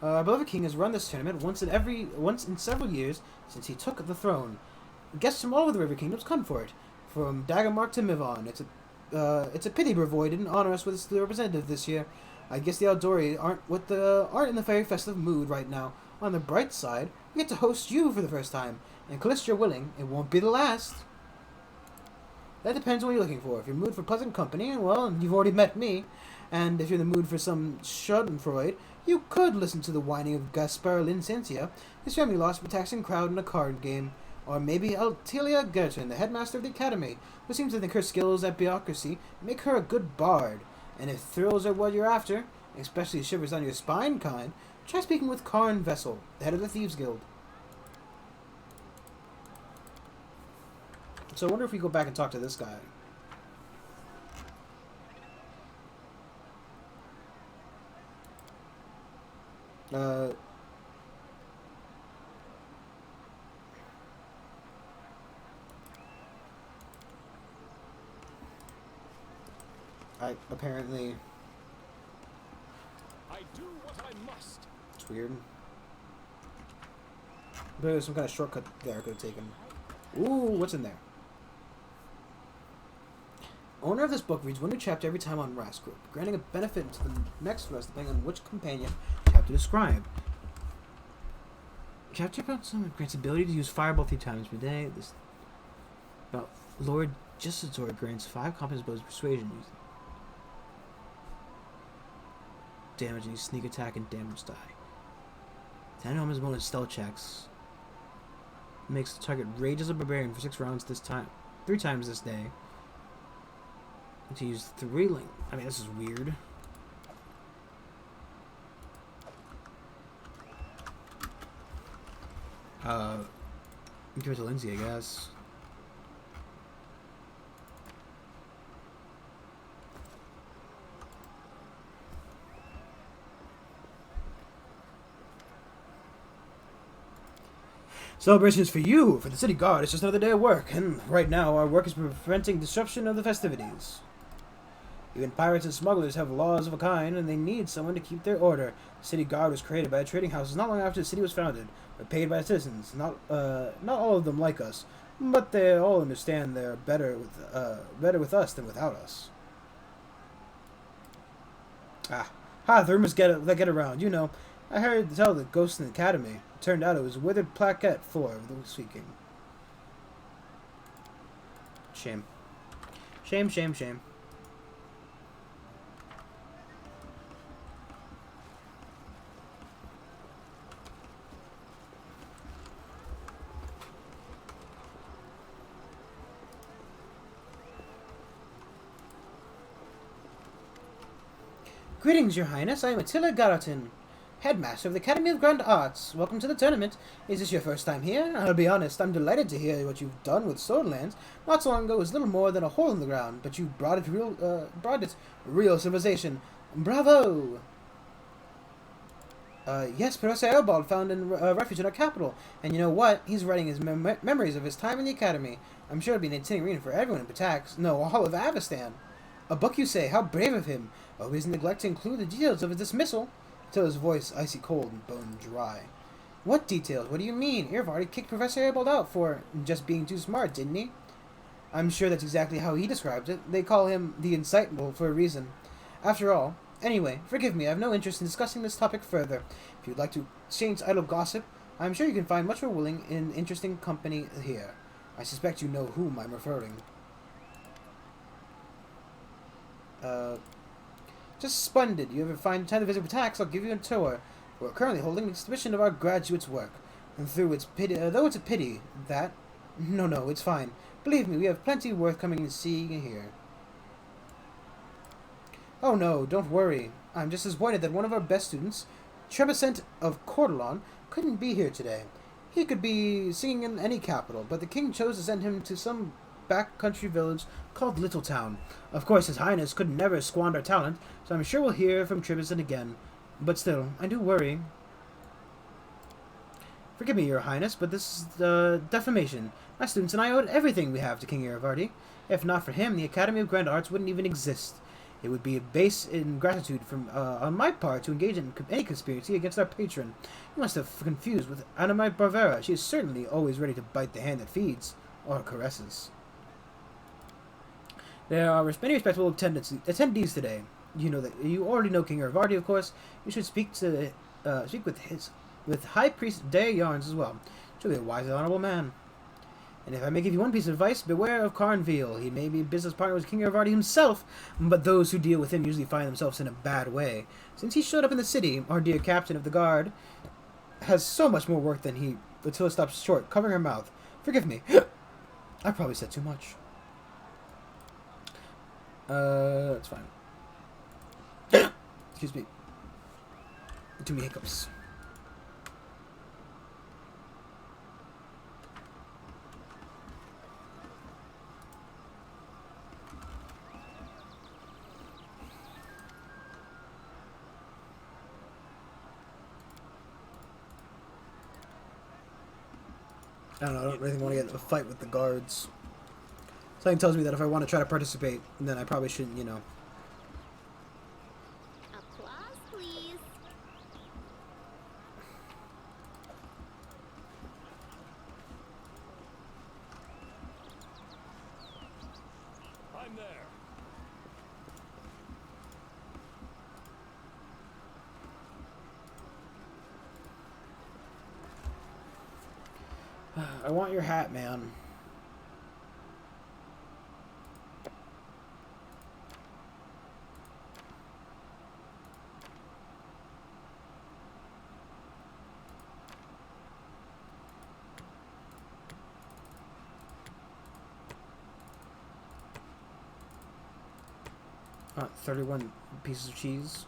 Our beloved king has run this tournament once in several years since he took the throne. Guests from all over the River Kingdoms come for it, from Daggermark to Mivon. It's a pity Brevoy didn't honor us with the representative this year. I guess the Aldori aren't in the very festive mood right now. On the bright side, we get to host you for the first time, and Callistra willing, it won't be the last. That depends on what you're looking for. If you're in the mood for pleasant company, well, you've already met me. And if you're in the mood for some schadenfreude, you could listen to the whining of Gaspar Lincencia, his family lost a taxing crowd in a card game. Or maybe Altilia Gerton, the headmaster of the academy, who seems to think her skills at bureaucracy make her a good bard. And if thrills are what you're after, especially shivers on your spine kind, try speaking with Karn Vessel, the head of the Thieves Guild. So I wonder if we go back and talk to this guy. Apparently... I do what I must. It's weird. There's some kind of shortcut there I could have taken. Ooh, what's in there? Owner of this book reads one new chapter every time on Rask Group, granting a benefit to the next rest depending on which companion chapter to describe. Chapter about someone grants ability to use Fireball 3 times per day. This about Lord Justitor grants 5 competence bows of persuasion using damage and sneak attack and damage die. 10 elements bonus stealth checks. Makes the target rage as a barbarian for 6 rounds 3 times this day. And to use 3 link. I mean, this is weird. Give it to Lindsay, I guess. Celebrations for you, for the city guard. It's just another day of work, and right now our work is preventing disruption of the festivities. Even pirates and smugglers have laws of a kind, and they need someone to keep their order. The city guard was created by trading houses not long after the city was founded, but paid by citizens. Not all of them like us, but they all understand they're better with us than without us. The rumors get around. You know, I heard tell the ghost in the academy. It turned out it was withered plaquette floor of the speaking. Shame. Shame, shame, shame. Greetings, Your Highness. I am Attila Garatin, Headmaster of the Academy of Grand Arts. Welcome to the tournament. Is this your first time here? I'll be honest, I'm delighted to hear what you've done with Swordlands. Not so long ago, it was little more than a hole in the ground, but you brought it real civilization. Bravo! Yes, Professor Eobald found a refuge in our capital, and you know what? He's writing his memories of his time in the Academy. I'm sure it'll be an itinerary for everyone in Patax. No, all of Avestan. A book, you say? How brave of him! Always neglect to include the details of his dismissal. Till his voice icy cold and bone dry. What details? What do you mean? Irvardi kicked Professor Abel out for just being too smart, didn't he? I'm sure that's exactly how he describes it. They call him the Insightful for a reason. After all, anyway, forgive me, I have no interest in discussing this topic further. If you'd like to exchange idle gossip, I'm sure you can find much more willing and interesting company here. I suspect you know whom I'm referring. Just splendid. You ever find time to visit Tax, I'll give you a tour. We're currently holding an exhibition of our graduates' work. And though it's a pity that... No, it's fine. Believe me, we have plenty worth coming and seeing here. Oh no, don't worry. I'm just disappointed that one of our best students, Trebicent of Cordelon, couldn't be here today. He could be singing in any capital, but the king chose to send him to some backcountry village called Littletown. Of course, His Highness could never squander talent, so I'm sure we'll hear from Trebicent again. But still, I do worry. Forgive me, Your Highness, but this is defamation. My students and I owed everything we have to King Iravardi. If not for him, the Academy of Grand Arts wouldn't even exist. It would be a base ingratitude from on my part to engage in any conspiracy against our patron. You must have confused with Anamite Barbera. She is certainly always ready to bite the hand that feeds, or caresses. There are many respectable attendees today. You already know King Iravardi, of course. You should speak with High Priest Day Yarns as well. Truly a wise and honorable man. And if I may give you one piece of advice, beware of Carnveal. He may be a business partner with King Iravardi himself, but those who deal with him usually find themselves in a bad way. Since he showed up in the city, our dear captain of the guard has so much more work than he... Attila stops short, covering her mouth. Forgive me. I probably said too much. It's fine. Excuse me. Too many hiccups. I don't know, I don't really want to get in a fight with the guards. Something tells me that if I want to try to participate, then I probably shouldn't, Applause, please. I'm there. I want your hat, man. 31 pieces of cheese.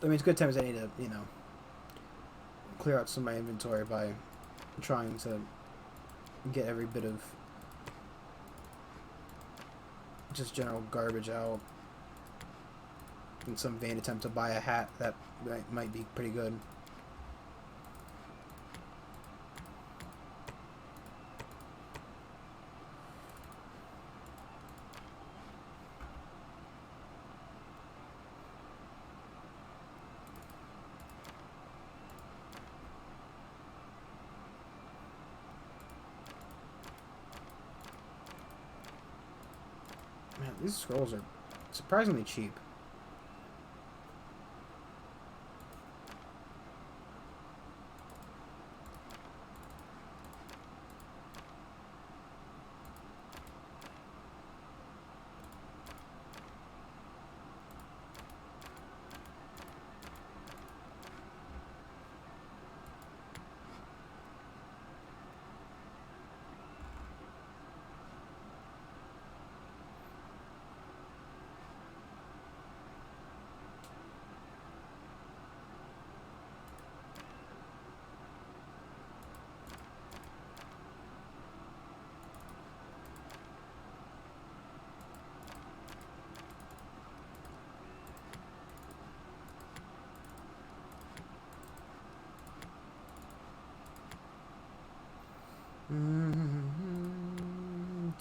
I mean, it's good times I need to, clear out some of my inventory by trying to get every bit of just general garbage out. In some vain attempt to buy a hat that might be pretty good. Man, these scrolls are surprisingly cheap.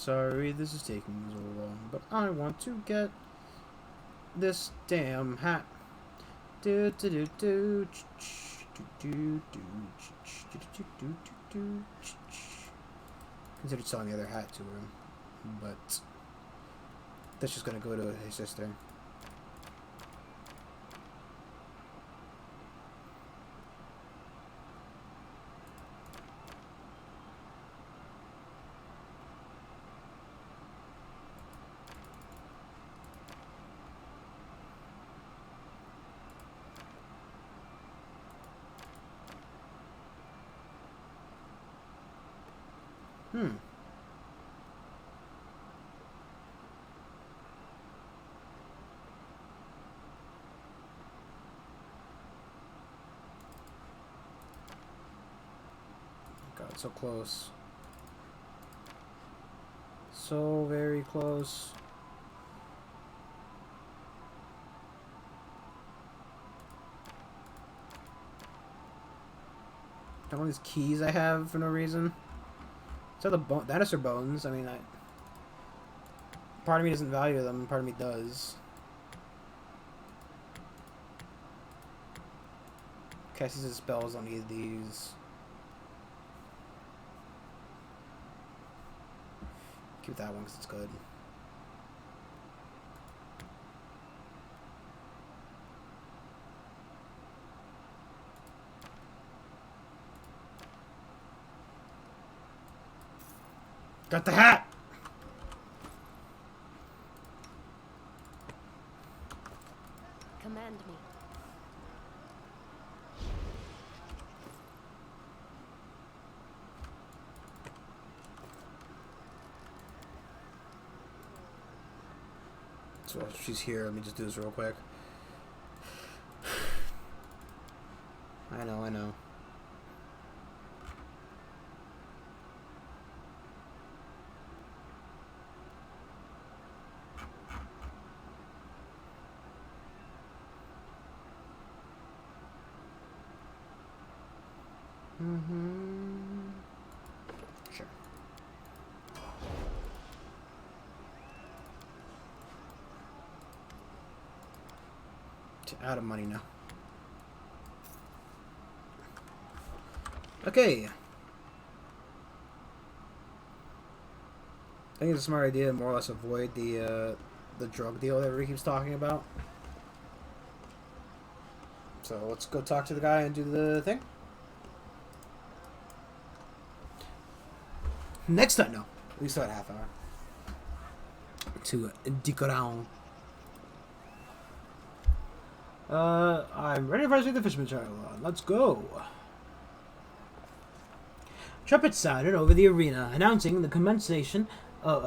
Sorry this is taking so long, but I want to get this damn hat. Do do do do do do do. Considered selling the other hat to her, but that's just gonna go to his sister. God, so close. So very close. Got all these keys I have for no reason. So the dinosaur bones. I mean, part of me doesn't value them. Part of me does. Cassie says spells. Don't need these. Keep that one because it's good. Got the hat! Command me. So she's here. Let me just do this real quick. I know. Sure. Out of money now. Okay. I think it's a smart idea to more or less avoid the drug deal that everybody keeps talking about. So let's go talk to the guy and do the thing. Next time, no. We still had a half hour to dig around. I'm ready for the Fisherman Channel. Let's go. Trumpets sounded over the arena, announcing the commencement of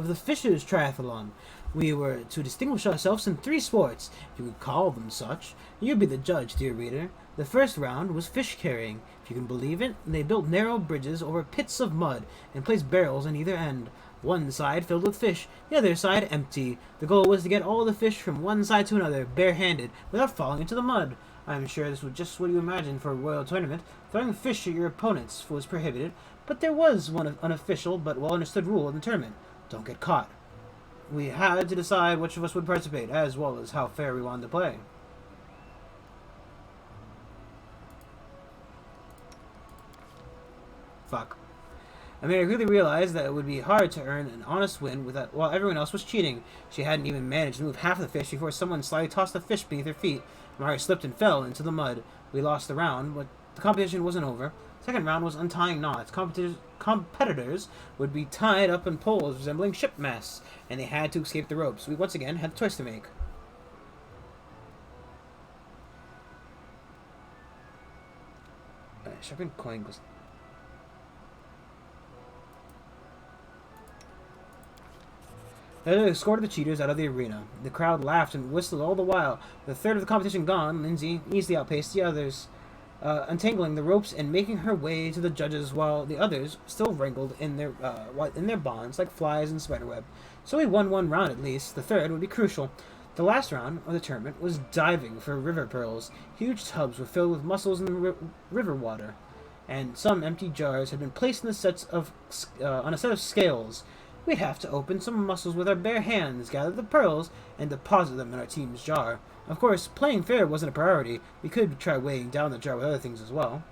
the Fishers Triathlon. We were to distinguish ourselves in 3 sports, if you could call them such. You'd be the judge, dear reader. The first round was fish carrying. If you can believe it, they built narrow bridges over pits of mud and placed barrels on either end. One side filled with fish, the other side empty. The goal was to get all the fish from one side to another, barehanded, without falling into the mud. I'm sure this was just what you imagined for a royal tournament. Throwing fish at your opponents was prohibited, but there was one unofficial but well-understood rule in the tournament. Don't get caught. We had to decide which of us would participate, as well as how fair we wanted to play. Fuck. Amira quickly realized that it would be hard to earn an honest win while everyone else was cheating. She hadn't even managed to move half the fish before someone slyly tossed the fish beneath her feet. Amira slipped and fell into the mud. We lost the round, but the competition wasn't over. Second round was untying knots. Competitors would be tied up in poles resembling ship masts, and they had to escape the ropes. We once again had a choice to make. Sharpen coin goes. They escorted the cheaters out of the arena. The crowd laughed and whistled all the while. With a third of the competition gone, Lindsay easily outpaced the others, untangling the ropes and making her way to the judges, while the others still wrangled in their bonds like flies in spiderweb. So we won 1 round at least. The third would be crucial. The last round of the tournament was diving for river pearls. Huge tubs were filled with mussels in the river water. and some empty jars had been placed in the sets of on a set of scales. We'd have to open some mussels with our bare hands, gather the pearls, and deposit them in our team's jar. Of course, playing fair wasn't a priority. We could try weighing down the jar with other things as well.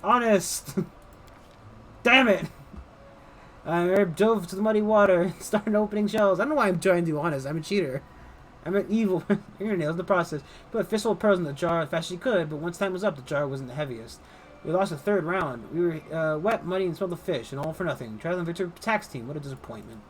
Honest! Damn it! I dove to the muddy water and started opening shells. I don't know why I'm trying to do honest. I'm a cheater. I'm an evil fingernails in the process. Put a fistful of pearls in the jar as fast as she could, but once time was up, the jar wasn't the heaviest. We lost the third round. We were wet, muddy, and smelled the fish, and all for nothing. Traveling Victor tax team. What a disappointment.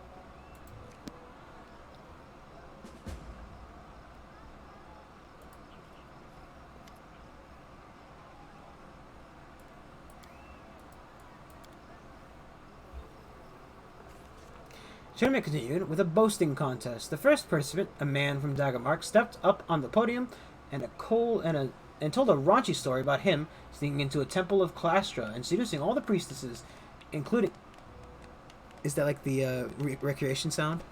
Tournament continued with a boasting contest. The first participant, a man from Daggermark, stepped up on the podium and told a raunchy story about him sneaking into a temple of Clastra and seducing all the priestesses, including. Is that like the recreation sound?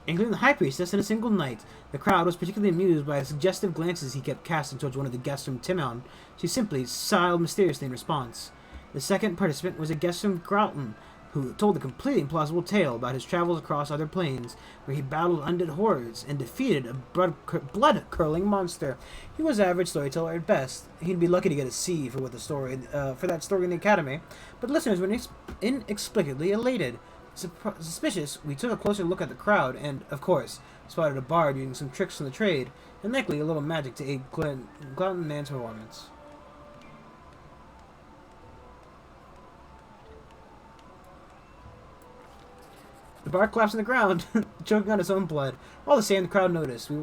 Including the high priestess in a single night. The crowd was particularly amused by the suggestive glances he kept casting towards one of the guests from Timon. She simply smiled mysteriously in response. The second participant was a guest from Grauton, who told a completely implausible tale about his travels across other planes, where he battled undead horrors and defeated a blood-curdling monster. He was an average storyteller at best. He'd be lucky to get a C for that story in the academy, but listeners were inexplicably elated. Suspicious, we took a closer look at the crowd and, of course, spotted a bard using some tricks from the trade, and likely a little magic to aid Glutton Man's performance. The bard collapsed on the ground, choking on his own blood. All the same, the crowd noticed. We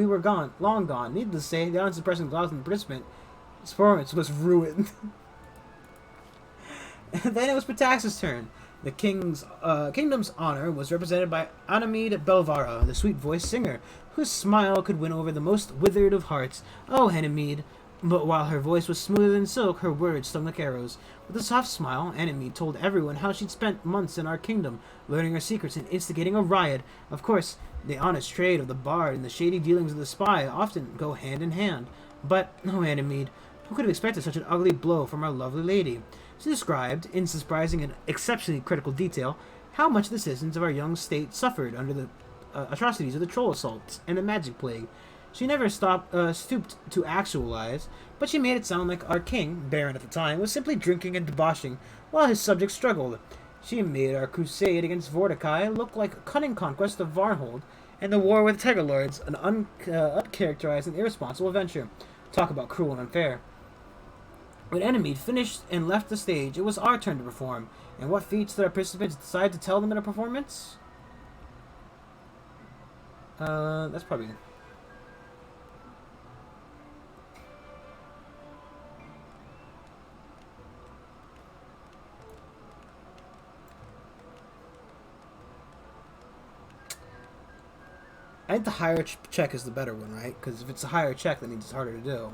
were gone, long gone. Needless to say, the honest person Glutton participant, his performance was ruined. Then it was Petax's turn. The kingdom's honor was represented by Anamid Belvara, the sweet-voiced singer, whose smile could win over the most withered of hearts. Oh, Anamid! But while her voice was smoother than silk, her words stung like arrows. With a soft smile, Anamid told everyone how she'd spent months in our kingdom, learning our secrets and instigating a riot. Of course, the honest trade of the bard and the shady dealings of the spy often go hand in hand. But, oh, Anamid, who could have expected such an ugly blow from our lovely lady? She described, in surprising and exceptionally critical detail, how much the citizens of our young state suffered under the atrocities of the troll assaults and the magic plague. She never stooped to actualize, but she made it sound like our king, Baron at the time, was simply drinking and debauching while his subjects struggled. She made our crusade against Vorticai look like a cunning conquest of Varnhold, and the war with Tegalords an uncharacterized and irresponsible venture. Talk about cruel and unfair. When Enemy finished and left the stage, it was our turn to perform. And what feats did our participants decide to tell them in a performance? That's probably... I think the higher check is the better one, right? Because if it's a higher check, that means it's harder to do.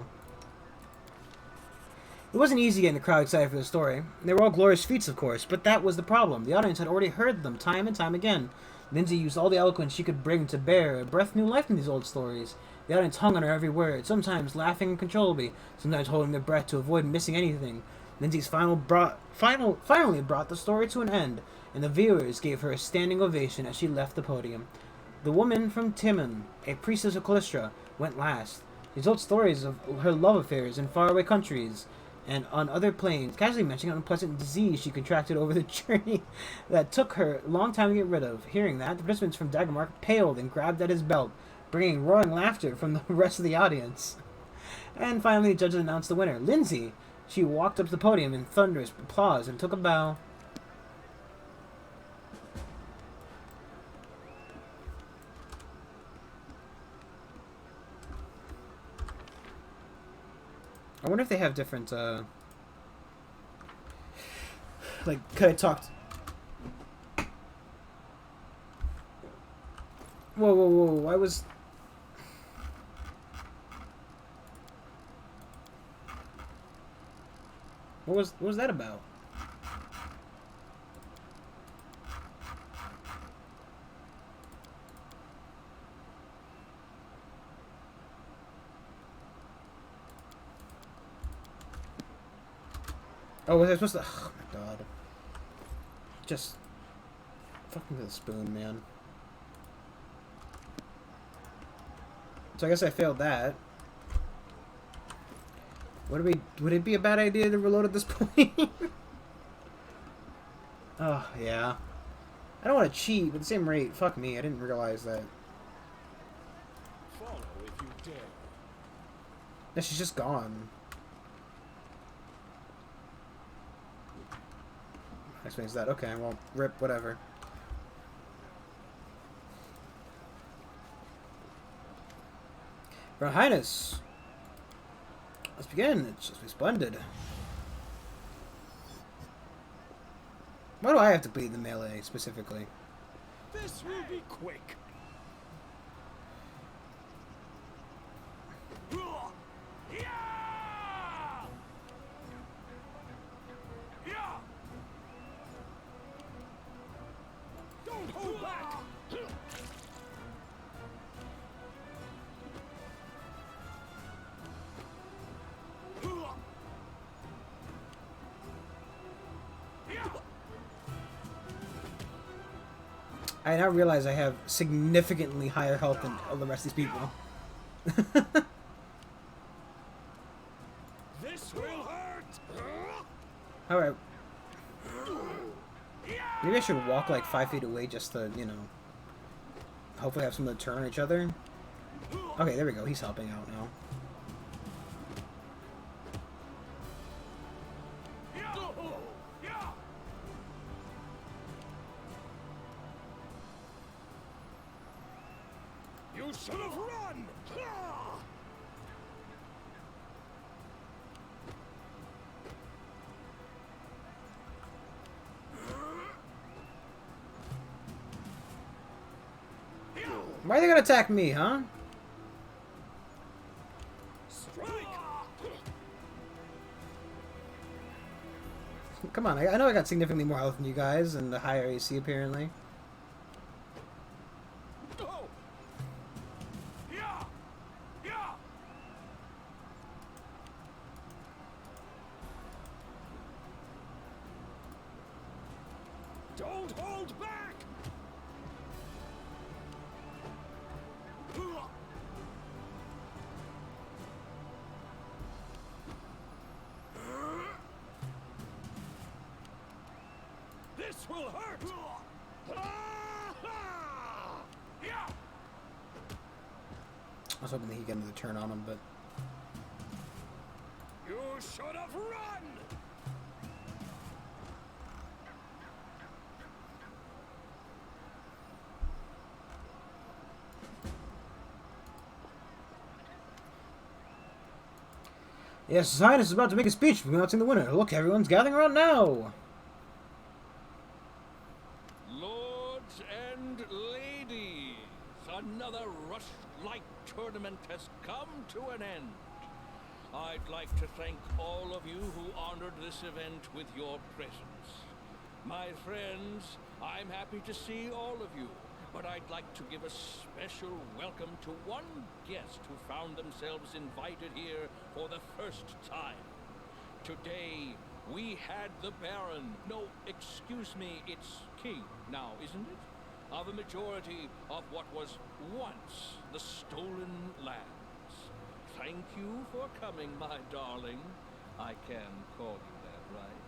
It wasn't easy getting the crowd excited for the story. They were all glorious feats, of course, but that was the problem. The audience had already heard them time and time again. Lindsay used all the eloquence she could bring to bear, breathed new life in these old stories. The audience hung on her every word, sometimes laughing uncontrollably, sometimes holding their breath to avoid missing anything. Lindsay's finally brought the story to an end, and the viewers gave her a standing ovation as she left the podium. The woman from Timon, a priestess of Callistra, went last. She told stories of her love affairs in faraway countries and on other planes, casually mentioning an unpleasant disease she contracted over the journey that took her a long time to get rid of. Hearing that, the participants from Daggermark paled and grabbed at his belt, bringing roaring laughter from the rest of the audience. And finally, the judges announced the winner, Lindsay. She walked up to the podium in thunderous applause and took a bow. I wonder if they have different, like, could I talk... Whoa, whoa, whoa, I was... What was that about? Oh, was I supposed to? Oh my god. Just fucking with a spoon, man. So I guess I failed that. Would it be a bad idea to reload at this point? Oh, yeah. I don't want to cheat, but at the same rate, fuck me, I didn't realize that. Follow if you dare. No, she's just gone. Explains that. Okay, well, rip, whatever. Your Highness! Let's begin. It's just be splendid. Why do I have to bleed the melee, specifically? This will be quick. Yeah! Yeah! Don't hold back. I now realize I have significantly higher health than all the rest of these people. This will hurt. Alright. Maybe I should walk like 5 feet away just to, you know, hopefully have someone to turn on each other. Okay, there we go. He's helping out now. You should have run. Why are they gonna attack me, huh? Strike. Come on, I know I got significantly more health than you guys, and the higher AC apparently. Go. Yeah. Yeah. Don't hold back. This will hurt. I was hoping that he'd get another turn on him, but... You should have run. Yes, His Highness is about to make a speech announcing the winner. Look, everyone's gathering around now! Lords and ladies, another rush-like tournament has come to an end. I'd like to thank all of you who honored this event with your presence. My friends, I'm happy to see all of you, but I'd like to give a special welcome to one guest who found themselves invited here for the first time. Today, we had the Baron, no, excuse me, it's King now, isn't it? Of a majority of what was once the stolen lands. Thank you for coming, my darling. I can call you that, right?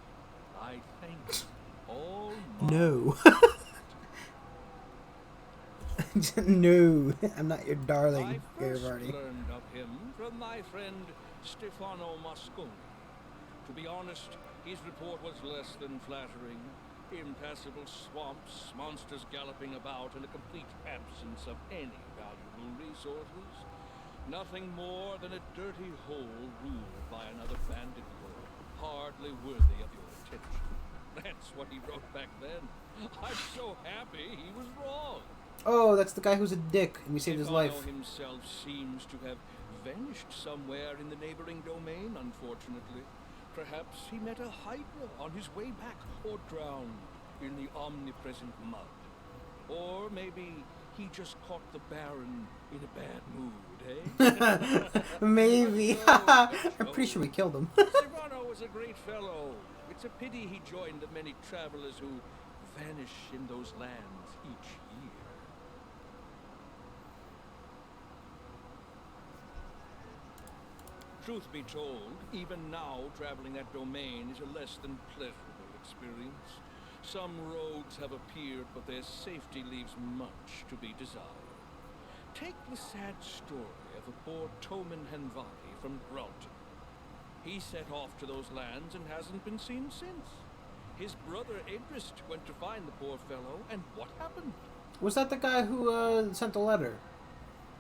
I thank you all my No. No, I'm not your darling, I first Garibaldi. learned of him from my friend Stefano Mosconi. To be honest, his report was less than flattering. Impassable swamps, monsters galloping about, and a complete absence of any valuable resources. Nothing more than a dirty hole ruled by another bandit lord, hardly worthy of your attention. That's what he wrote back then. I'm so happy he was wrong. Oh, that's the guy who's a dick, and we saved his life. Stefano himself seems to have vanished somewhere in the neighboring domain, unfortunately. Perhaps he met a Hydra on his way back, or drowned in the omnipresent mud. Or maybe he just caught the Baron in a bad mood, eh? Maybe. I'm pretty sure we killed him. Stefano was a great fellow. It's a pity he joined the many travelers who vanish in those lands each year. Truth be told, even now traveling that domain is a less than pleasurable experience. Some roads have appeared, but their safety leaves much to be desired. Take the sad story of a poor Toman Henvati from Gralton. He set off to those lands and hasn't been seen since. His brother Idrist went to find the poor fellow, and what happened? Was that the guy who sent the letter?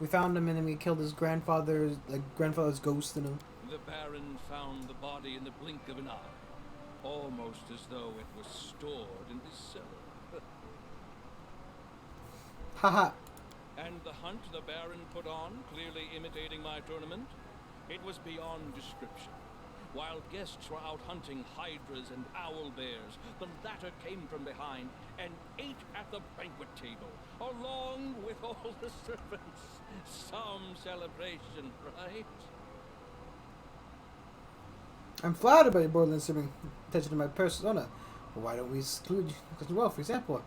We found him and then we killed his grandfather's ghost in him. The Baron found the body in the blink of an eye, almost as though it was stored in his cellar. Haha. And the hunt the Baron put on, clearly imitating my tournament, it was beyond description. While guests were out hunting hydras and owl bears, the latter came from behind and ate at the banquet table, along with all the servants. Some celebration, right? I'm flattered by your Borderlands simmering attention to my persona. But why don't we exclude you as well, for example?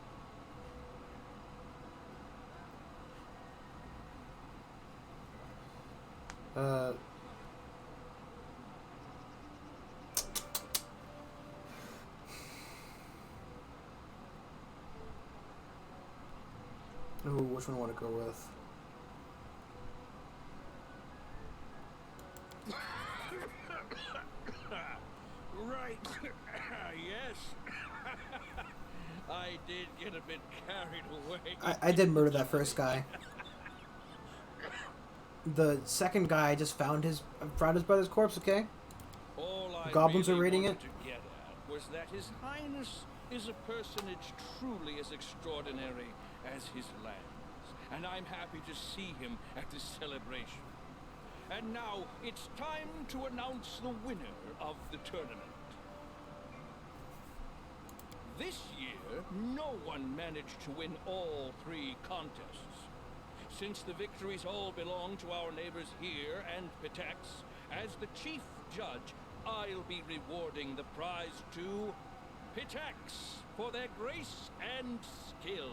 Ooh, which one I want to go with? Right. Yes. I did get a bit carried away. I did murder that first guy. The second guy just found his brother's corpse, okay? All I Goblins really are raiding wanted it? to get at was that His Highness is a personage truly as extraordinary as his lands, and I'm happy to see him at this celebration. And now it's time to announce the winner of the tournament. This year, no one managed to win all 3 contests. Since the victories all belong to our neighbors here and Pitex, as the chief judge, I'll be rewarding the prize to Pitex for their grace and skill.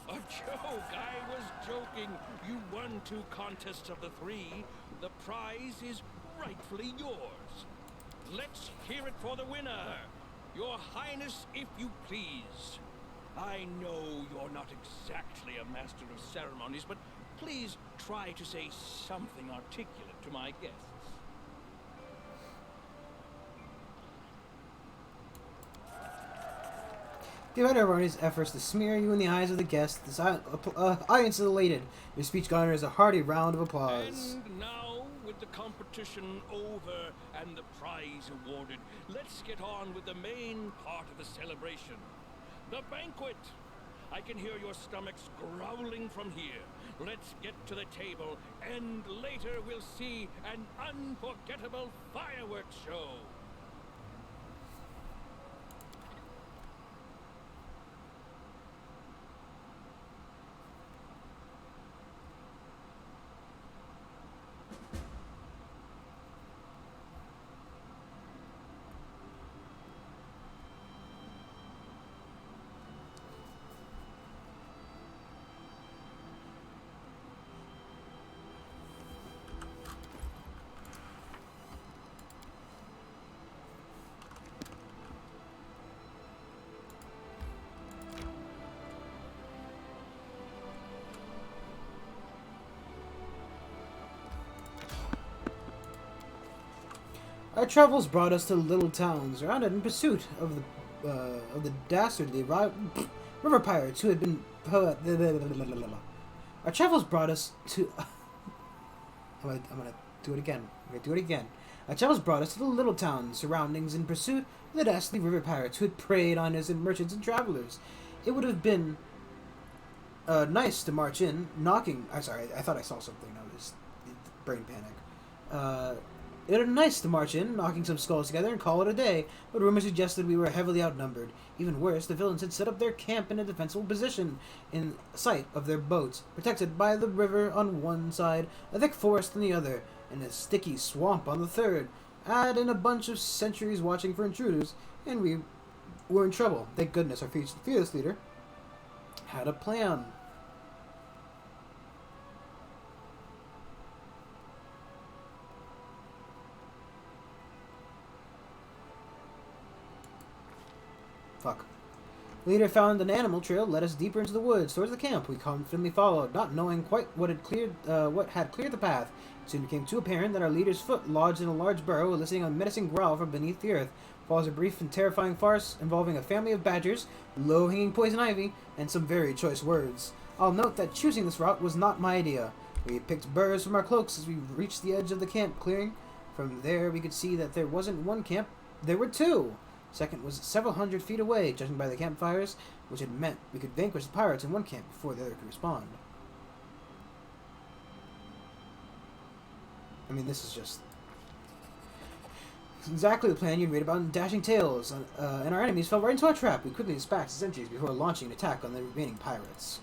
A joke, I was joking. You won 2 contests of the 3. The prize is rightfully yours. Let's hear it for the winner. Your Highness, if you please. I know you're not exactly a master of ceremonies, but please try to say something articulate to my guests. Despite everyone's efforts to smear you in the eyes of the guests, the audience is elated. Your speech garners a hearty round of applause. And now, with the competition over and the prize awarded, let's get on with the main part of the celebration. The banquet! I can hear your stomachs growling from here. Let's get to the table, and later we'll see an unforgettable fireworks show. Our travels brought us to little towns surrounded in pursuit of the dastardly river pirates who had been. Our travels brought us to. I'm gonna do it again. Our travels brought us to the little towns surroundings in pursuit of the dastardly river pirates who had preyed on innocent merchants and travelers. It would have been nice to march in, knocking. I'm sorry, I thought I saw something. I was brain panic. It would have been nice to march in, knocking some skulls together, and call it a day, but rumors suggested we were heavily outnumbered. Even worse, the villains had set up their camp in a defensible position in sight of their boats, protected by the river on one side, a thick forest on the other, and a sticky swamp on the third. Add in a bunch of sentries watching for intruders, and we were in trouble. Thank goodness our fearless leader had a plan. Fuck. Leader found an animal trail, led us deeper into the woods towards the camp. We confidently followed, not knowing quite what had cleared the path. It soon became too apparent that our leader's foot lodged in a large burrow, eliciting a menacing growl from beneath the earth. Follows a brief and terrifying farce involving a family of badgers, low-hanging poison ivy, and some very choice words. I'll note that choosing this route was not my idea. We picked burrs from our cloaks as we reached the edge of the camp clearing. From there, we could see that there wasn't one camp, there were two. Second was several hundred feet away, judging by the campfires, which had meant we could vanquish the pirates in one camp before the other could respond. I mean, this is just exactly the plan you'd read about in Dashing Tales, and our enemies fell right into our trap. We quickly dispatched the sentries before launching an attack on the remaining pirates.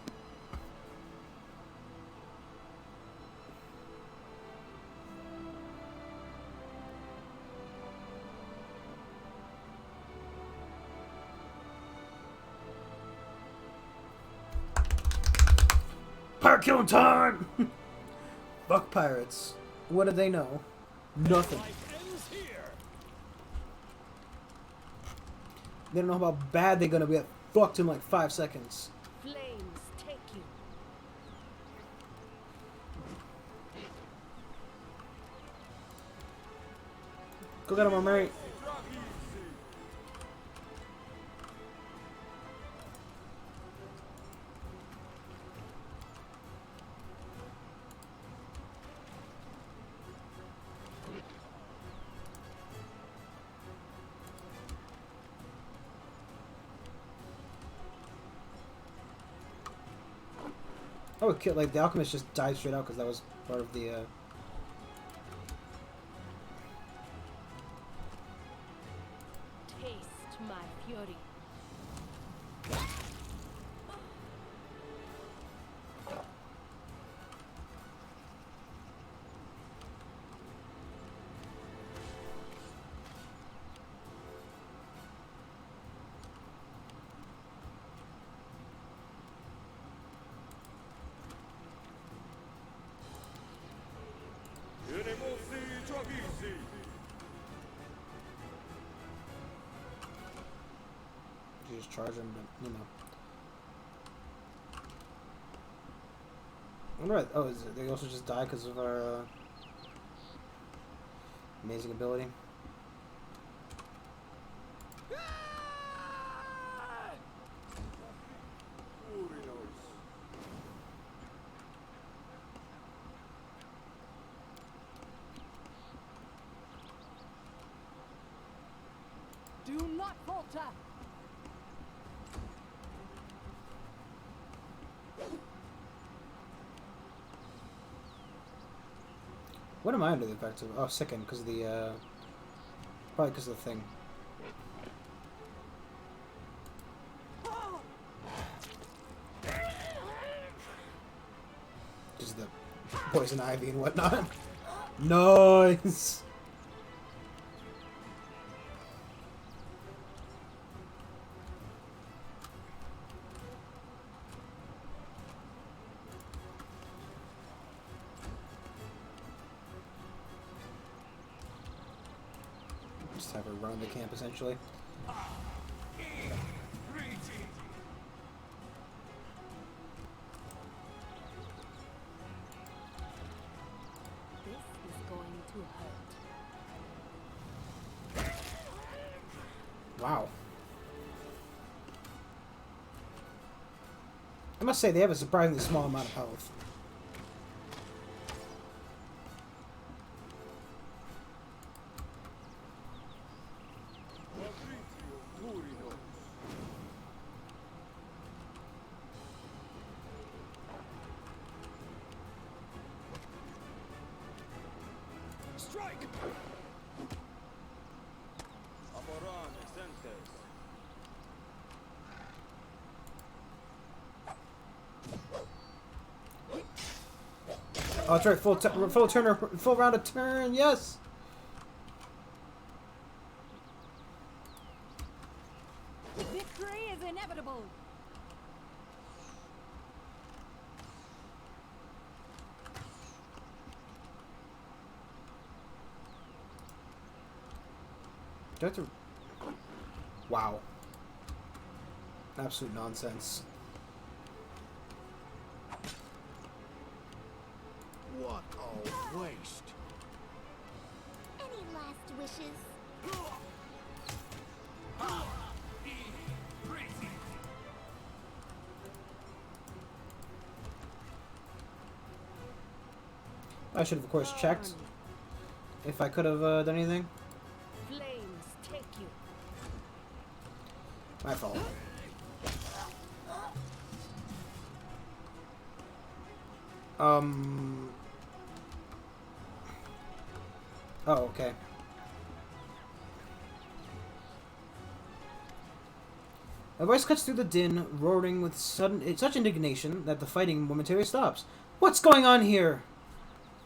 Pirate killing time! Fuck pirates. What do they know? Nothing. Life ends here. They don't know how bad they're gonna get fucked in like 5 seconds. Flames take you. Go get him, my mate. Drop easy. I would kill, like, the alchemist just died straight out because that was part of the, Taste my fury. Drop easy. you just charge him, but, you know. I wonder what, oh, is it, they also just die because of our, amazing ability? Do not falter. What am I under the effect of? Oh, sickened because of the, probably because of the thing. Just the poison ivy and whatnot. Nice! Just have her run the camp, essentially. This is going to hurt. Wow. I must say, they have a surprisingly small amount of health. Strike! Amoran exentes. Oh, that's right. Full round of turn. Yes. Victory is inevitable. Do I have to... Wow. Absolute nonsense. What a waste. Any last wishes? I should have, of course, checked if I could have done anything. Flames take you. My fault. Oh, okay. A voice cuts through the din, roaring with such indignation that the fighting momentarily stops. What's going on here?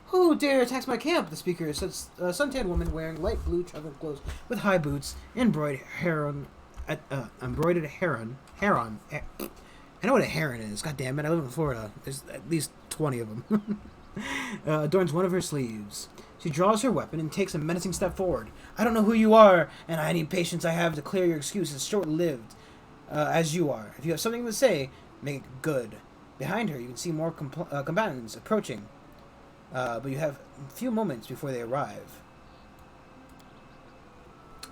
Who dare attacks my camp? The speaker is a suntanned woman wearing light blue traveling clothes with high boots, embroidered heron. I know what a heron is. God damn it! I live in Florida. There's at least 20 of them. Adorns one of her sleeves. She draws her weapon and takes a menacing step forward. I don't know who you are, and any patience I have to clear your excuse is short-lived, as you are. If you have something to say, make it good. Behind her, you can see more combatants approaching, but you have a few moments before they arrive.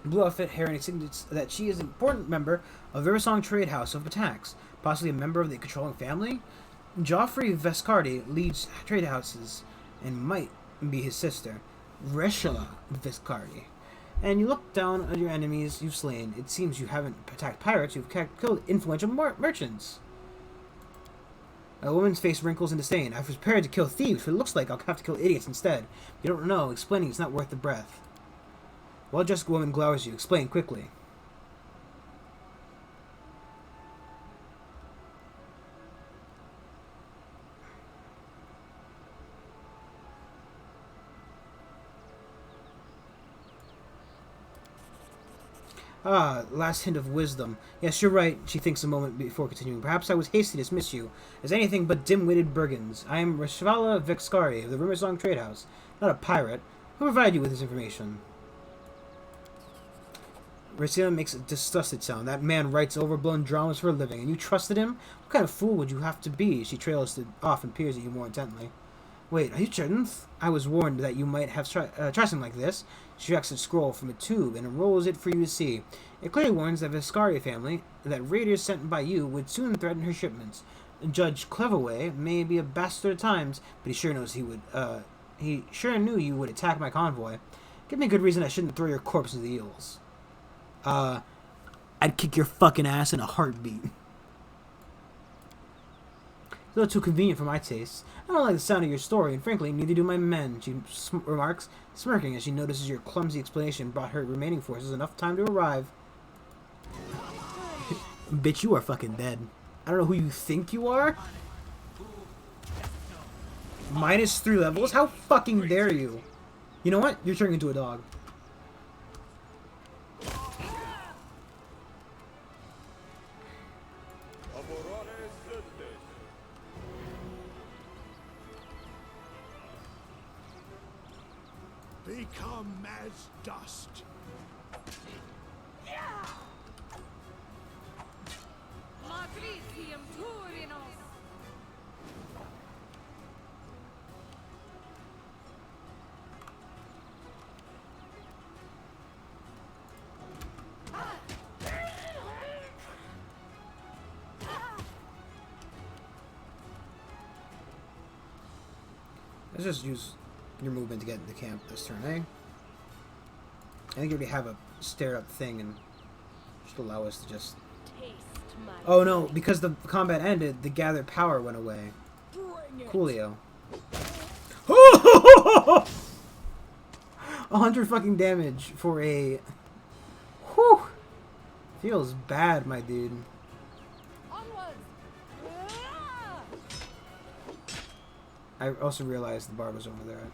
Blue outfit Heron indicates that she is an important member of the Riversong Trade House of Batax, possibly a member of the controlling family. Joffrey Vescardi leads trade houses and might be his sister, Reshla Vescardi. And you look down at your enemies you've slain. It seems you haven't attacked pirates, you've killed influential merchants. A woman's face wrinkles in disdain. I've prepared to kill thieves, but it looks like I'll have to kill idiots instead. You don't know. Explaining is not worth the breath. Well-dressed woman glowers you. Explain quickly. Ah, last hint of wisdom. Yes, you're right, she thinks a moment before continuing. Perhaps I was hasty to dismiss you as anything but dim-witted brigands. I am Reshvala Vexcari of the Riversong Trade House, not a pirate. Who provided you with this information? Reshvala makes a disgusted sound. That man writes overblown dramas for a living, and you trusted him? What kind of fool would you have to be? She trails off and peers at you more intently. Wait, are you certain? I was warned that you might have tried something like this. She extracts a scroll from a tube and unrolls it for you to see. It clearly warns the Viscari family that raiders sent by you would soon threaten her shipments. Judge Cleverway may be a bastard at times, but he sure knows he sure knew you would attack my convoy. Give me a good reason I shouldn't throw your corpse into the eels. I'd kick your fucking ass in a heartbeat. A little too convenient for my taste. I don't like the sound of your story, and frankly, neither do my men, she remarks, smirking as she notices your clumsy explanation brought her remaining forces enough time to arrive. Bitch, you are fucking dead. I don't know who you think you are. -3 levels? How fucking dare you? You know what? You're turning into a dog. Become as dust. Matricium Turinos. Let's just use your movement to get into camp this turn, eh? I think you already have a stare-up thing and should allow us to just... Taste my Oh no, because the combat ended, the gathered power went away. Coolio. 100 fucking damage for a... Whew! Feels bad, my dude. Onwards. I also realized the bar was over there.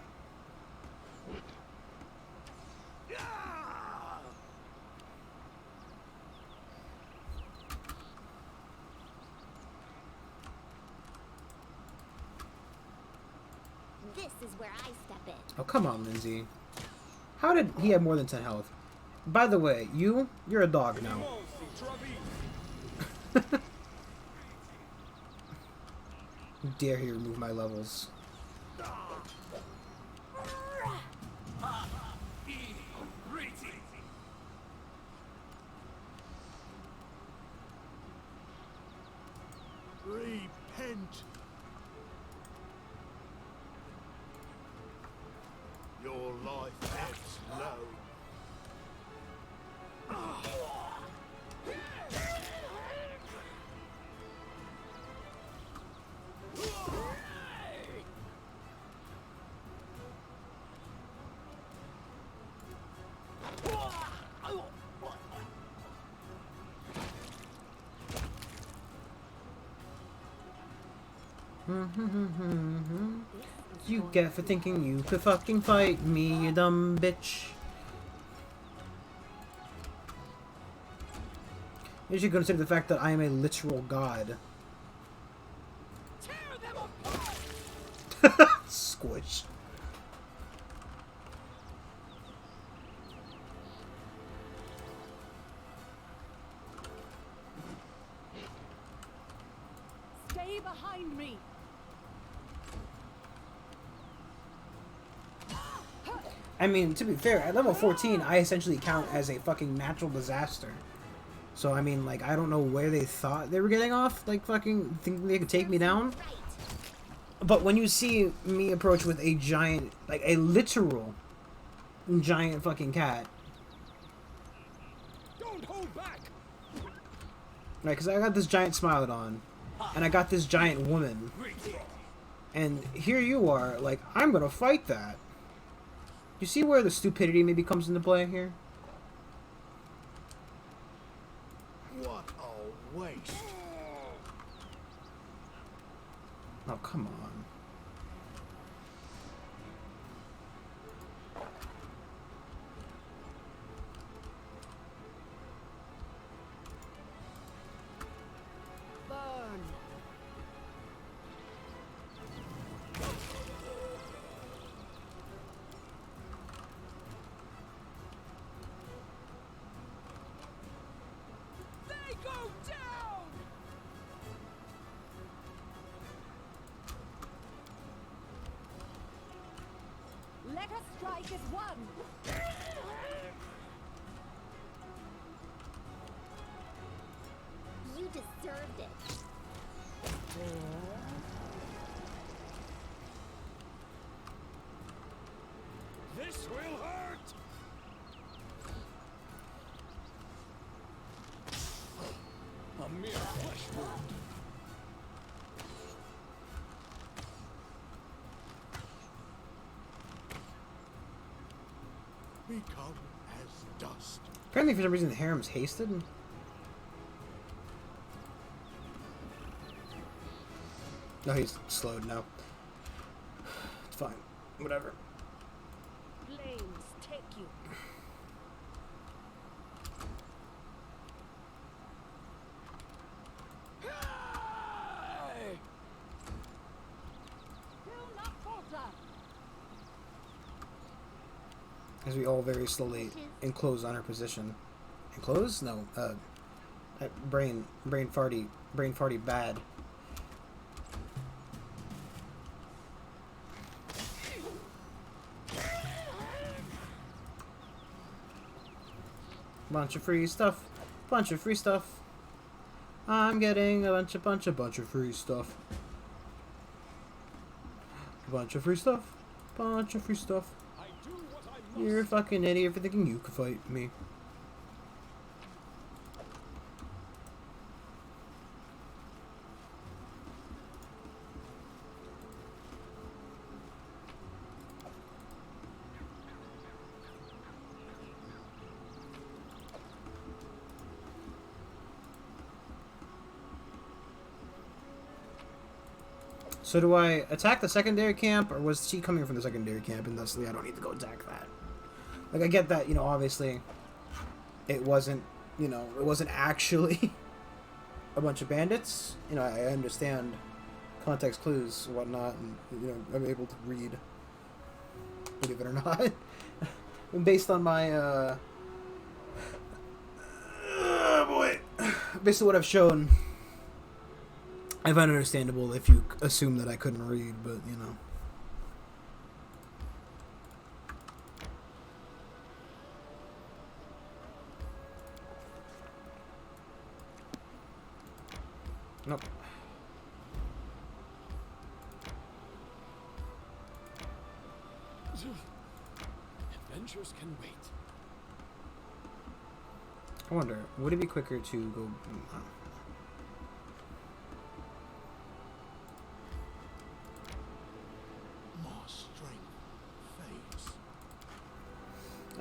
is where I step in. Oh, come on, Lindsay. How did he have more than 10 health? By the way, you're a dog now. How dare he remove my levels? Repent. Your life ebbs low. You get for thinking you could fucking fight me, you dumb bitch. You should consider the fact that I am a literal god. Squish. Stay behind me. I mean, to be fair, at level 14, I essentially count as a fucking natural disaster. So, I mean, like, I don't know where they thought they were getting off, like, fucking thinking they could take me down. But when you see me approach with a giant, like, a literal giant fucking cat. Don't hold back. Right, because I got this giant smile on, and I got this giant woman. And here you are, like, I'm gonna fight that. You see where the stupidity maybe comes into play here? What a waste. Oh, come on. Burn. They go down. Let us strike as one. You deserved it. This will hurt. A mere flesh wound. Become as dust. Apparently, for some reason, the harem's hasted. No, he's slowed now. It's fine. Whatever. Flames take you. Will not falter. As we all very slowly enclose on our position. Enclose? No. Brain farty bad. Bunch of free stuff. Bunch of free stuff. I'm getting a bunch of free stuff. Bunch of free stuff. Bunch of free stuff. I do what I must. You're a fucking idiot for thinking you could fight me. So do I attack the secondary camp, or was she coming from the secondary camp, and thusly I don't need to go attack that? Like, I get that, you know, obviously it wasn't, you know, it wasn't actually a bunch of bandits. You know, I understand context clues and whatnot, and, you know, I'm able to read believe it or not. Based on my, boy. Based on what I've shown, I find it understandable if you assume that I couldn't read, but, you know. Nope. Adventures can wait. I wonder, would it be quicker to go... My strength fades.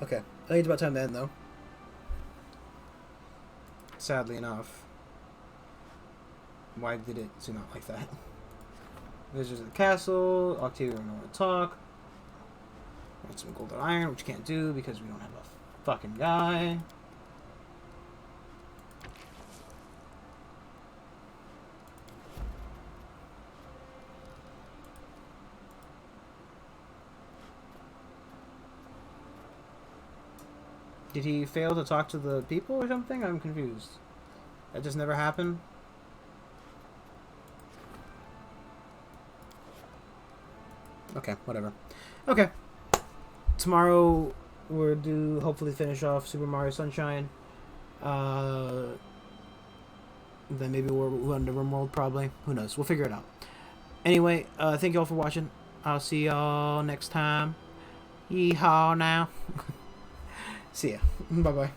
Okay, I think it's about time to end, though. Sadly enough. Why did it zoom out like that? Visitors of the castle. Octavia don't know what to talk. Want some golden iron, which you can't do because we don't have a fucking guy. Did he fail to talk to the people or something? I'm confused. That just never happened? Okay, whatever. Okay. Tomorrow we'll hopefully finish off Super Mario Sunshine. Then maybe we'll run to RimWorld probably. Who knows? We'll figure it out. Anyway, thank you all for watching. I'll see y'all next time. Yeehaw now. See ya. Bye-bye.